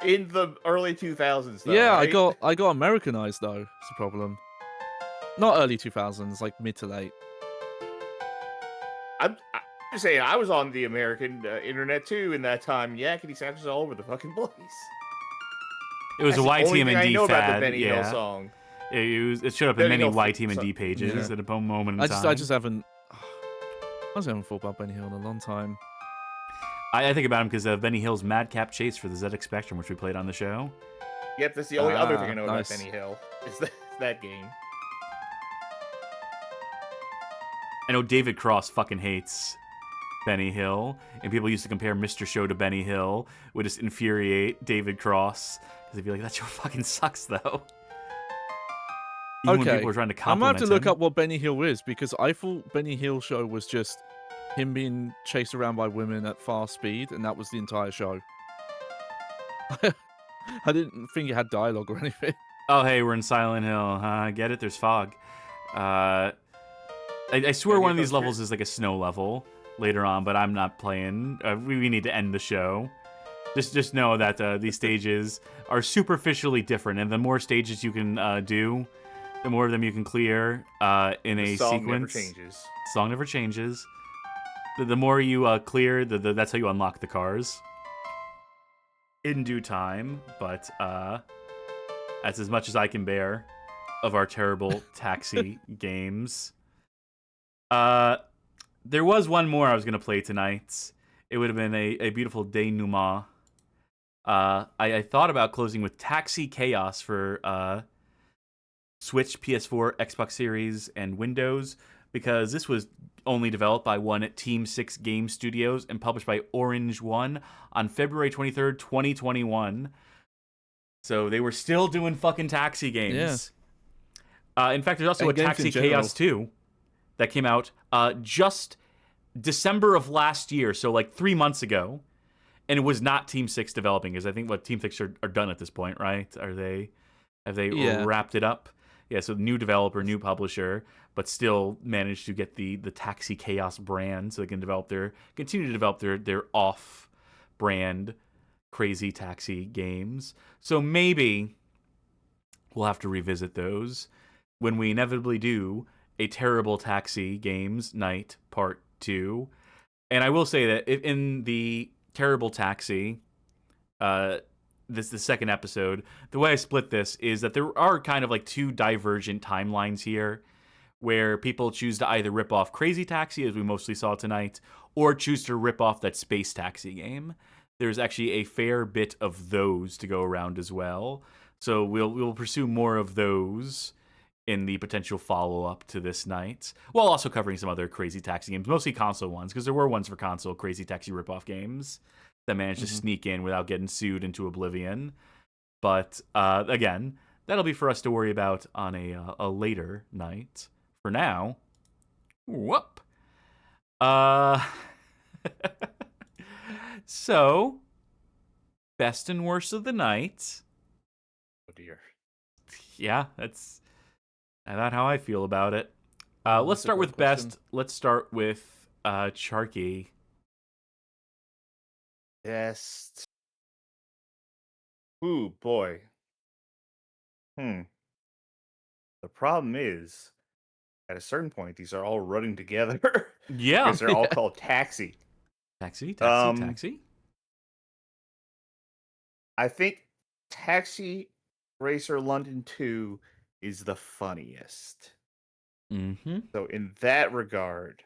in the early 2000s. Though, Yeah, right? I got Americanized though. It's a problem. Not early 2000s, like mid to late. I'm just saying, I was on the American internet too in that time. Yakety sax was all over the fucking place. It was That's a the only thing I YTMD know fad. about the Benny Hill yeah. song. It showed up in Benny many Hill YTMD pages at a moment in time. I just haven't. I haven't thought about Benny Hill in a long time. I think about him because of Benny Hill's Madcap Chase for the ZX Spectrum, which we played on the show. Yep, that's the only other thing I know nice. about Benny Hill is that game. I know David Cross fucking hates Benny Hill, and people used to compare Mr. Show to Benny Hill, would just infuriate David Cross, because they'd be like, that show fucking sucks, though. Even when people were trying to I might compliment have to look him. up what Benny Hill is, because I thought Benny Hill show was just him being chased around by women at fast speed, and that was the entire show. I didn't think it had dialogue or anything. Oh, hey, we're in Silent Hill. I get it, there's fog. I swear one of these levels is like a snow level later on, but I'm not playing. We need to end the show. Just know that these stages are superficially different, and the more stages you can do, the more of them you can clear in a song sequence. never changes. Song never changes. The more you clear, that's how you unlock the cars. In due time, but that's as much as I can bear of our terrible taxi games. There was one more I was going to play tonight. It would have been a beautiful denouement. I thought about closing with Taxi Chaos for Switch, PS4, Xbox Series, and Windows, because this was only developed by one Team 6 Game Studios and published by Orange One on February 23rd, 2021. So they were still doing fucking taxi games. Yeah. In fact, there's also And a games Taxi in general. Chaos 2. that came out just December of last year, so like 3 months ago, and it was not Team 6 developing, because I think what Team 6 are done at this point, right? Have they wrapped it up? Yeah, so new developer, new publisher, but still managed to get the Taxi Chaos brand, so they can continue to develop their off-brand crazy taxi games. So maybe we'll have to revisit those when we inevitably do a Terrible Taxi Games Night Part 2. And I will say that in the Terrible Taxi, the second episode, the way I split this is that there are kind of like two divergent timelines here, where people choose to either rip off Crazy Taxi, as we mostly saw tonight, or choose to rip off that Space Taxi game. There's actually a fair bit of those to go around as well. So we'll pursue more of those in the potential follow-up to this night, while also covering some other Crazy Taxi games, mostly console ones, because there were ones for console Crazy Taxi rip-off games that managed to sneak in without getting sued into oblivion. But again, that'll be for us to worry about on a later night. For now, whoop. So, best and worst of the night. Oh dear. Yeah, that's about how I feel about it. Let's start with best. Let's start with Charky. Best. Ooh, boy. The problem is, at a certain point, these are all running together. Yeah. Because they're all called Taxi. Taxi. I think Taxi Racer London 2 is the funniest. Mm-hmm. So in that regard,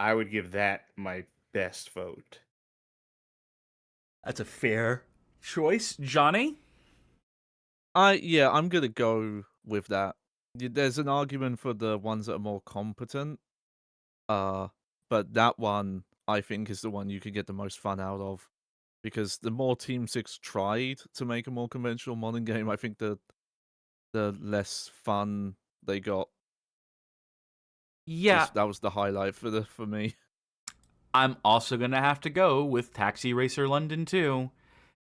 I would give that my best vote. That's a fair choice. Johnny? I'm gonna go with that. There's an argument for the ones that are more competent, but that one I think is the one you could get the most fun out of, because the more Team 6 tried to make a more conventional modern game, I think the less fun they got. Yeah, that was the highlight for me. I'm also gonna have to go with Taxi Racer London 2.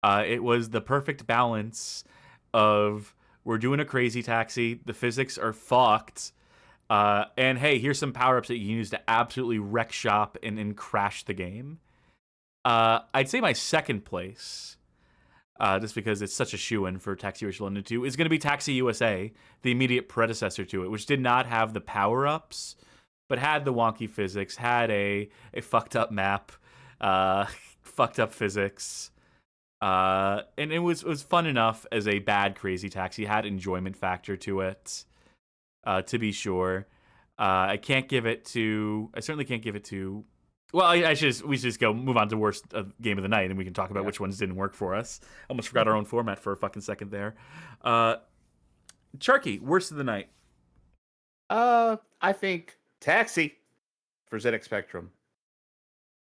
It was the perfect balance of, we're doing a crazy taxi, the physics are fucked, and hey, here's some power-ups that you can use to absolutely wreck shop and crash the game. I'd say my second place, just because it's such a shoo-in for Taxi Racer London 2, is going to be Taxi USA, the immediate predecessor to it, which did not have the power-ups, but had the wonky physics, had a fucked up map, fucked up physics, and it was fun enough as a bad Crazy Taxi. Had enjoyment factor to it, to be sure. I certainly can't give it to. Well, we should just move on to worst game of the night, and we can talk about which ones didn't work for us. Almost forgot our own format for a fucking second there. Charky, worst of the night. I think Taxi for ZX Spectrum,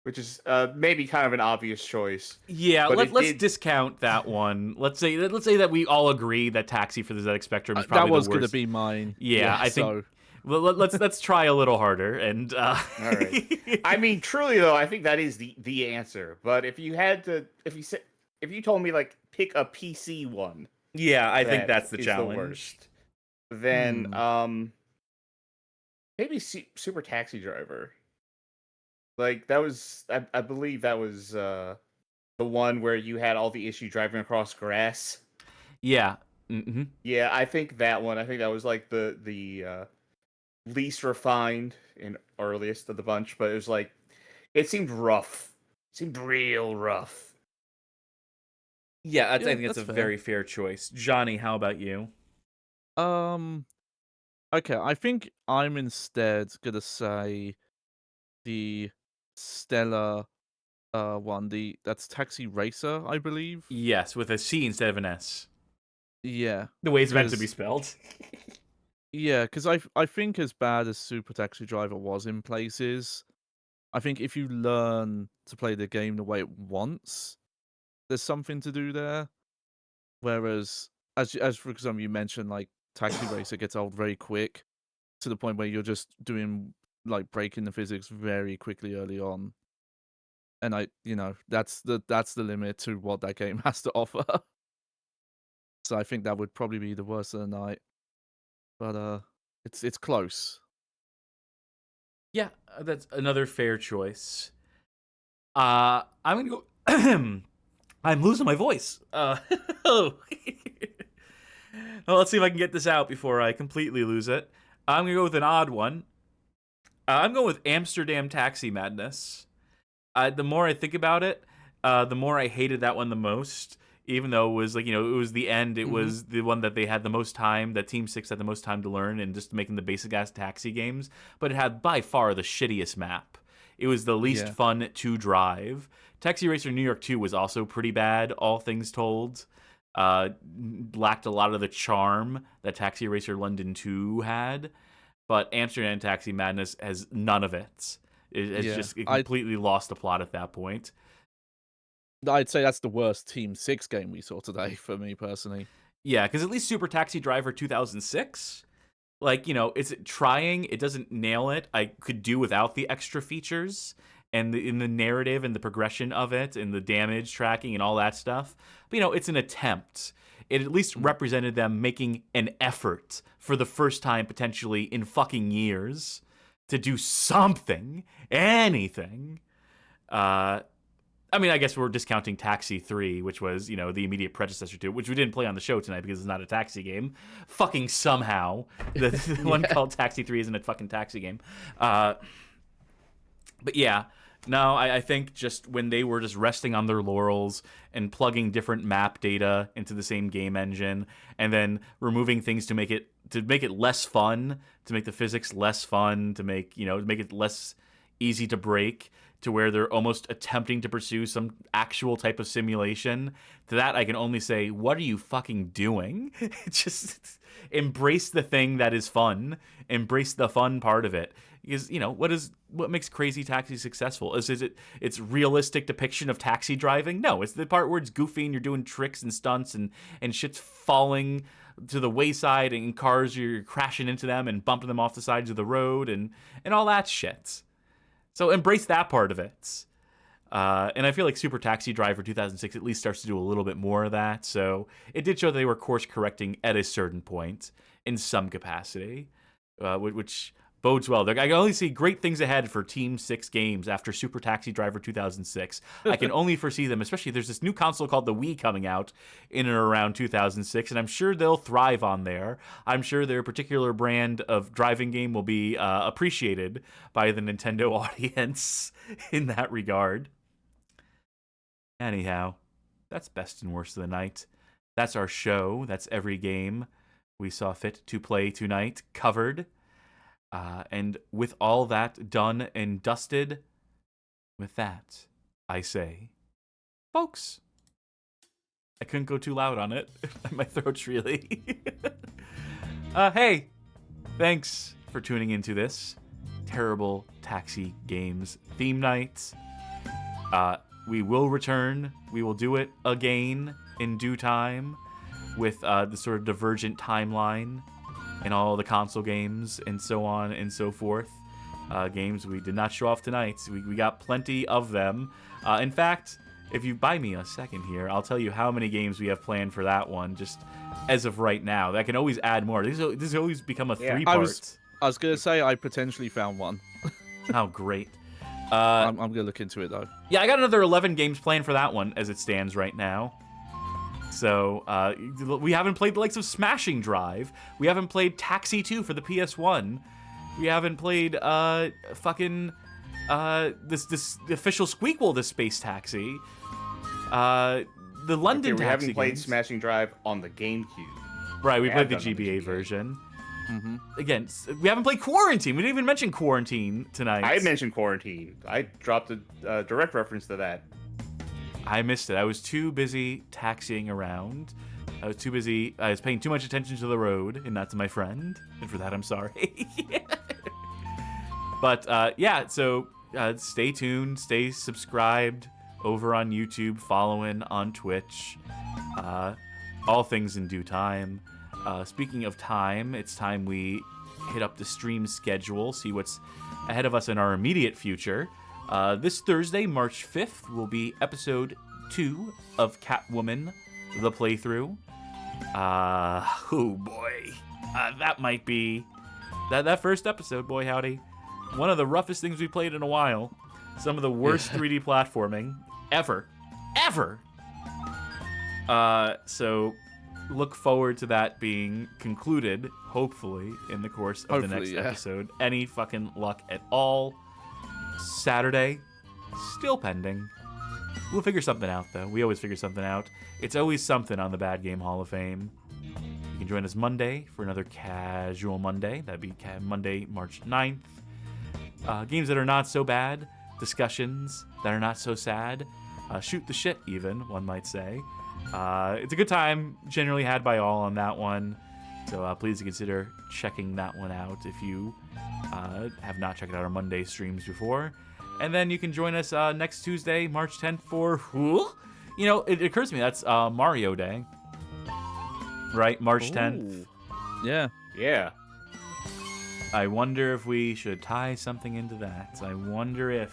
which is maybe kind of an obvious choice. Yeah, let's discount that one. Let's say that we all agree that Taxi for the ZX Spectrum is probably the worst. That was going to be mine. Yeah, I think. So. Well, let's try a little harder and. All right. I mean, truly though, I think that is the answer. But if you told me like pick a PC one. Yeah, I think that's the challenge. The worst. Then maybe Super Taxi Driver. Like that was, I believe that was the one where you had all the issue driving across grass. Yeah. Mm-hmm. Yeah, I think that one. I think that was like the least refined and earliest of the bunch, but it was like, it seemed rough. It seemed real rough. Yeah, I think that's a very fair choice. Johnny, how about you? Okay, I think I'm instead gonna say the Stella one. That's Taxi Racer, I believe. Yes, with a C instead of an S. Yeah. The way it's meant to be spelled. Yeah, because I think as bad as Super Taxi Driver was in places, I think if you learn to play the game the way it wants, there's something to do there. Whereas, as for example, you mentioned, like, Taxi Racer gets old very quick, to the point where you're just doing like breaking the physics very quickly early on. And that's the limit to what that game has to offer. So I think that would probably be the worst of the night. But it's close. Yeah, that's another fair choice. I'm gonna go. I'm losing my voice. Well, let's see if I can get this out before I completely lose it. I'm gonna go with an odd one. I'm going with Amsterdam Taxi Madness. The more I think about it, the more I hated that one the most. Even though it was like, it was the end. It was the one that they had the most time, that Team 6 had the most time to learn and just making the basic ass taxi games. But it had by far the shittiest map. It was the least fun to drive. Taxi Racer New York 2 was also pretty bad, all things told. Lacked a lot of the charm that Taxi Racer London 2 had. But Amsterdam Taxi Madness has none of it. It completely lost the plot at that point. I'd say that's the worst Team 6 game we saw today for me personally. Yeah, because at least Super Taxi Driver 2006, it's trying. It doesn't nail it. I could do without the extra features and in the narrative and the progression of it and the damage tracking and all that stuff. But, it's an attempt. It at least represented them making an effort for the first time potentially in fucking years to do something, anything. I guess we're discounting Taxi 3, which was, the immediate predecessor to it, which we didn't play on the show tonight because it's not a taxi game. Fucking somehow. The one called Taxi 3 isn't a fucking taxi game. But yeah, no, I think just when they were just resting on their laurels and plugging different map data into the same game engine and then removing things to make it less fun, to make the physics less fun, to make it less easy to break, to where they're almost attempting to pursue some actual type of simulation. To that, I can only say, what are you fucking doing? Just embrace the thing that is fun. Embrace the fun part of it. Because, what makes Crazy Taxi successful? Is it its realistic depiction of taxi driving? No, it's the part where it's goofy and you're doing tricks and stunts and shit's falling to the wayside and cars, you're crashing into them and bumping them off the sides of the road and all that shit. So embrace that part of it. And I feel like Super Taxi Driver 2006 at least starts to do a little bit more of that. So it did show that they were course correcting at a certain point in some capacity, which bodes well. I can only see great things ahead for Team 6 games after Super Taxi Driver 2006. I can only foresee them, especially there's this new console called the Wii coming out in and around 2006, and I'm sure they'll thrive on there. I'm sure their particular brand of driving game will be appreciated by the Nintendo audience in that regard. Anyhow, that's best and worst of the night. That's our show. That's every game we saw fit to play tonight covered. And with all that done and dusted, with that, I say, folks, I couldn't go too loud on it. My throat's really... hey, thanks for tuning into this Terrible Taxi Games theme night. We will return. We will do it again in due time with the sort of divergent timeline and all the console games and so on and so forth. Games we did not show off tonight. We got plenty of them. In fact, if you buy me a second here, I'll tell you how many games we have planned for that one, just as of right now. That can always add more. This has always become a three-part. I was going to say I potentially found one. Oh, great. I'm going to look into it, though. Yeah, I got another 11 games planned for that one as it stands right now. So, we haven't played the likes of Smashing Drive. We haven't played Taxi 2 for the PS1. We haven't played, this official squeakquel, this Space Taxi. The London Taxi we haven't played games. Smashing Drive on the GameCube. Right, we played the GBA version. Mm-hmm. Again, we haven't played Quarantine. We didn't even mention Quarantine tonight. I mentioned Quarantine. I dropped a direct reference to that. I missed it. I was too busy taxiing around. I was paying too much attention to the road and not to my friend. And for that, I'm sorry. But, so stay tuned. Stay subscribed over on YouTube. Following on Twitch. All things in due time. Speaking of time, it's time we hit up the stream schedule, see what's ahead of us in our immediate future. This Thursday, March 5th, will be episode 2 of Catwoman, the playthrough. Oh boy. That might be... That first episode, boy howdy. One of the roughest things we played in a while. Some of the worst 3D platforming ever. Ever! So look forward to that being concluded, hopefully, in the course of the next episode. Any fucking luck at all. Saturday, still pending. We'll figure something out, though. We always figure something out. It's always something on the Bad Game Hall of Fame. You can join us Monday for another casual Monday. That'd be Monday, March 9th. Games that are not so bad. Discussions that are not so sad. Shoot the shit, even, one might say. It's a good time, generally had by all on that one. So please consider checking that one out if you have not checked out our Monday streams before. And then you can join us next Tuesday, March 10th for... You know, it occurs to me that's Mario Day. Right? March 10th. Yeah. Yeah. I wonder if we should tie something into that. I wonder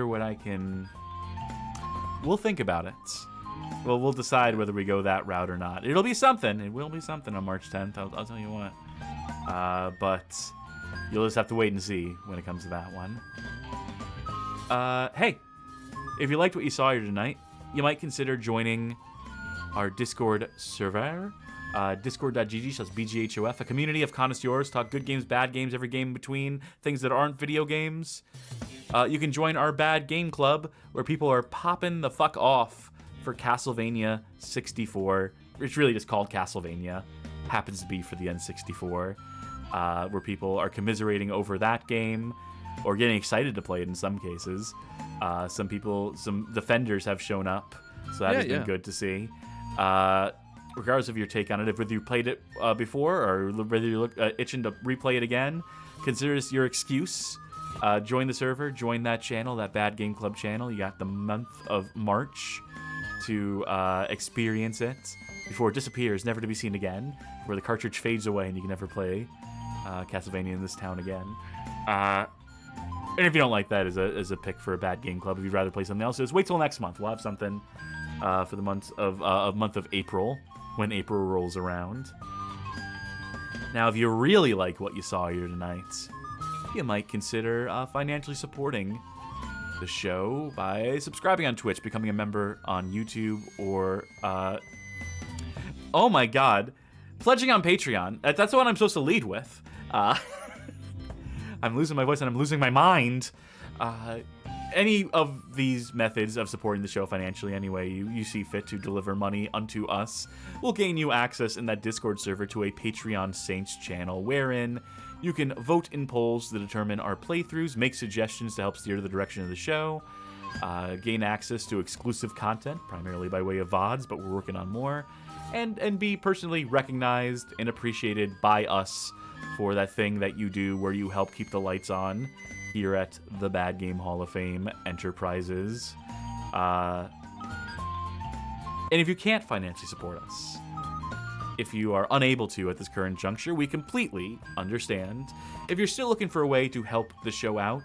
what I can... We'll think about it. Well, we'll decide whether we go that route or not. It'll be something. It will be something on March 10th. I'll tell you what. But you'll just have to wait and see when it comes to that one. Hey, if you liked what you saw here tonight, you might consider joining our Discord server. Discord.gg/BGHOF, a community of connoisseurs, talk good games, bad games, every game in between, things that aren't video games. You can join our Bad Game Club, where people are popping the fuck off for Castlevania 64. It's really just called Castlevania. Happens to be for the N64. Where people are commiserating over that game, or getting excited to play it in some cases. Some defenders have shown up, so that has been good to see. Regardless of your take on it, whether you played it before or whether you're itching to replay it again, consider this your excuse. Join the server, join that channel, that Bad Game Club channel. You got the month of March to experience it before it disappears, never to be seen again, where the cartridge fades away and you can never play Castlevania in this town again. And if you don't like that as a pick for a Bad Game Club, if you'd rather play something else, just wait till next month. We'll have something for the month of April, when April rolls around. Now, if you really like what you saw here tonight, you might consider financially supporting the show by subscribing on Twitch, becoming a member on YouTube, or oh my god, pledging on Patreon. That's what I'm supposed to lead with. I'm losing my voice and I'm losing my mind. Any of these methods of supporting the show financially, any way you see fit to deliver money unto us, will gain you access in that Discord server to a Patreon Saints channel, wherein you can vote in polls to determine our playthroughs, make suggestions to help steer the direction of the show, gain access to exclusive content, primarily by way of VODs, but we're working on more, and be personally recognized and appreciated by us for that thing that you do where you help keep the lights on here at the Bad Game Hall of Fame Enterprises. And if you can't financially support us, if you are unable to at this current juncture, we completely understand. If you're still looking for a way to help the show out,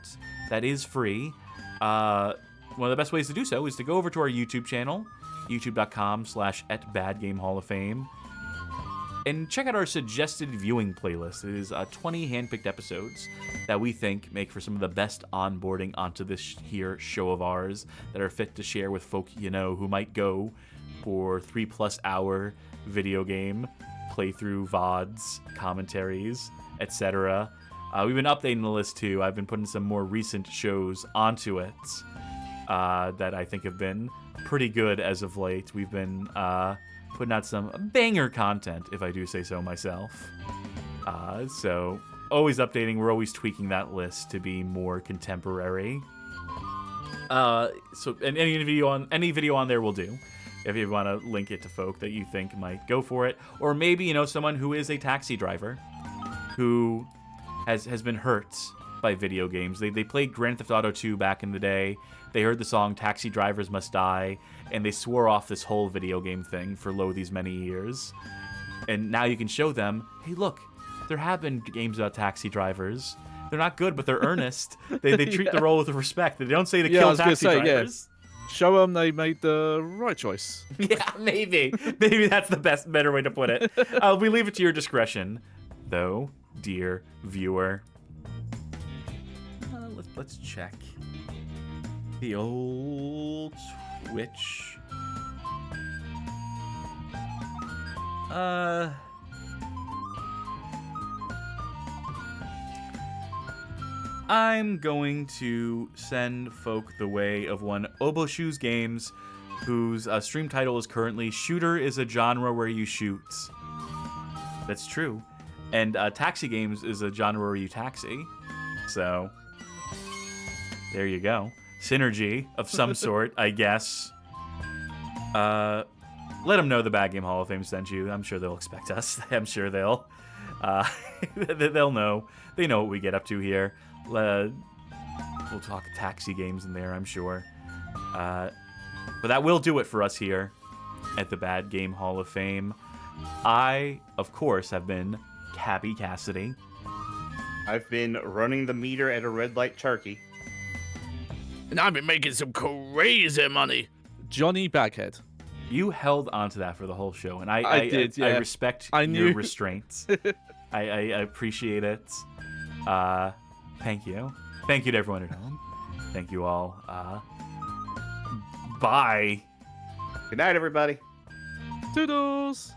that is free. One of the best ways to do so is to go over to our YouTube channel, youtube.com/@badgamehalloffame, and check out our suggested viewing playlist. It is 20 handpicked episodes that we think make for some of the best onboarding onto this here show of ours that are fit to share with folk you know who might go for 3+ hour video game playthrough VODs, commentaries, etc. We've been updating the list too. I've been putting some more recent shows onto it that I think have been pretty good as of late. We've been putting out some banger content, if I do say so myself. So always updating. We're always tweaking that list to be more contemporary. So and any video on there will do. If you want to link it to folk that you think might go for it, or maybe someone who is a taxi driver who has been hurt by video games. They played Grand Theft Auto 2 back in the day. They heard the song "Taxi Drivers Must Die," and they swore off this whole video game thing for these many years. And now you can show them, hey, look, There have been games about taxi drivers. They're not good, but they're earnest. They treat the role with respect. They don't say to Yeah, I kill was gonna taxi say, drivers. Show them they made the right choice. Yeah, maybe. Maybe that's the better way to put it. We leave it to your discretion, though, dear viewer. Let's check the old Twitch. I'm going to send folk the way of one Obo Shoes Games, whose stream title is currently Shooter is a genre where you shoot. That's true. And Taxi Games is a genre where you taxi. So, there you go. Synergy of some sort, I guess. Let them know the Bad Game Hall of Fame sent you. I'm sure they'll expect us. I'm sure they'll know. They know what we get up to here. We'll talk taxi games in there, I'm sure. But that will do it for us here at the Bad Game Hall of Fame. I, of course, have been Cabby Cassidy. I've been running the meter at a red light turkey. And I've been making some crazy money. Johnny Baghead. You held onto that for the whole show, and I did, yeah. I respect your restraints. I appreciate it. Thank you. Thank you to everyone at home. Thank you all. Bye. Good night, everybody. Toodles.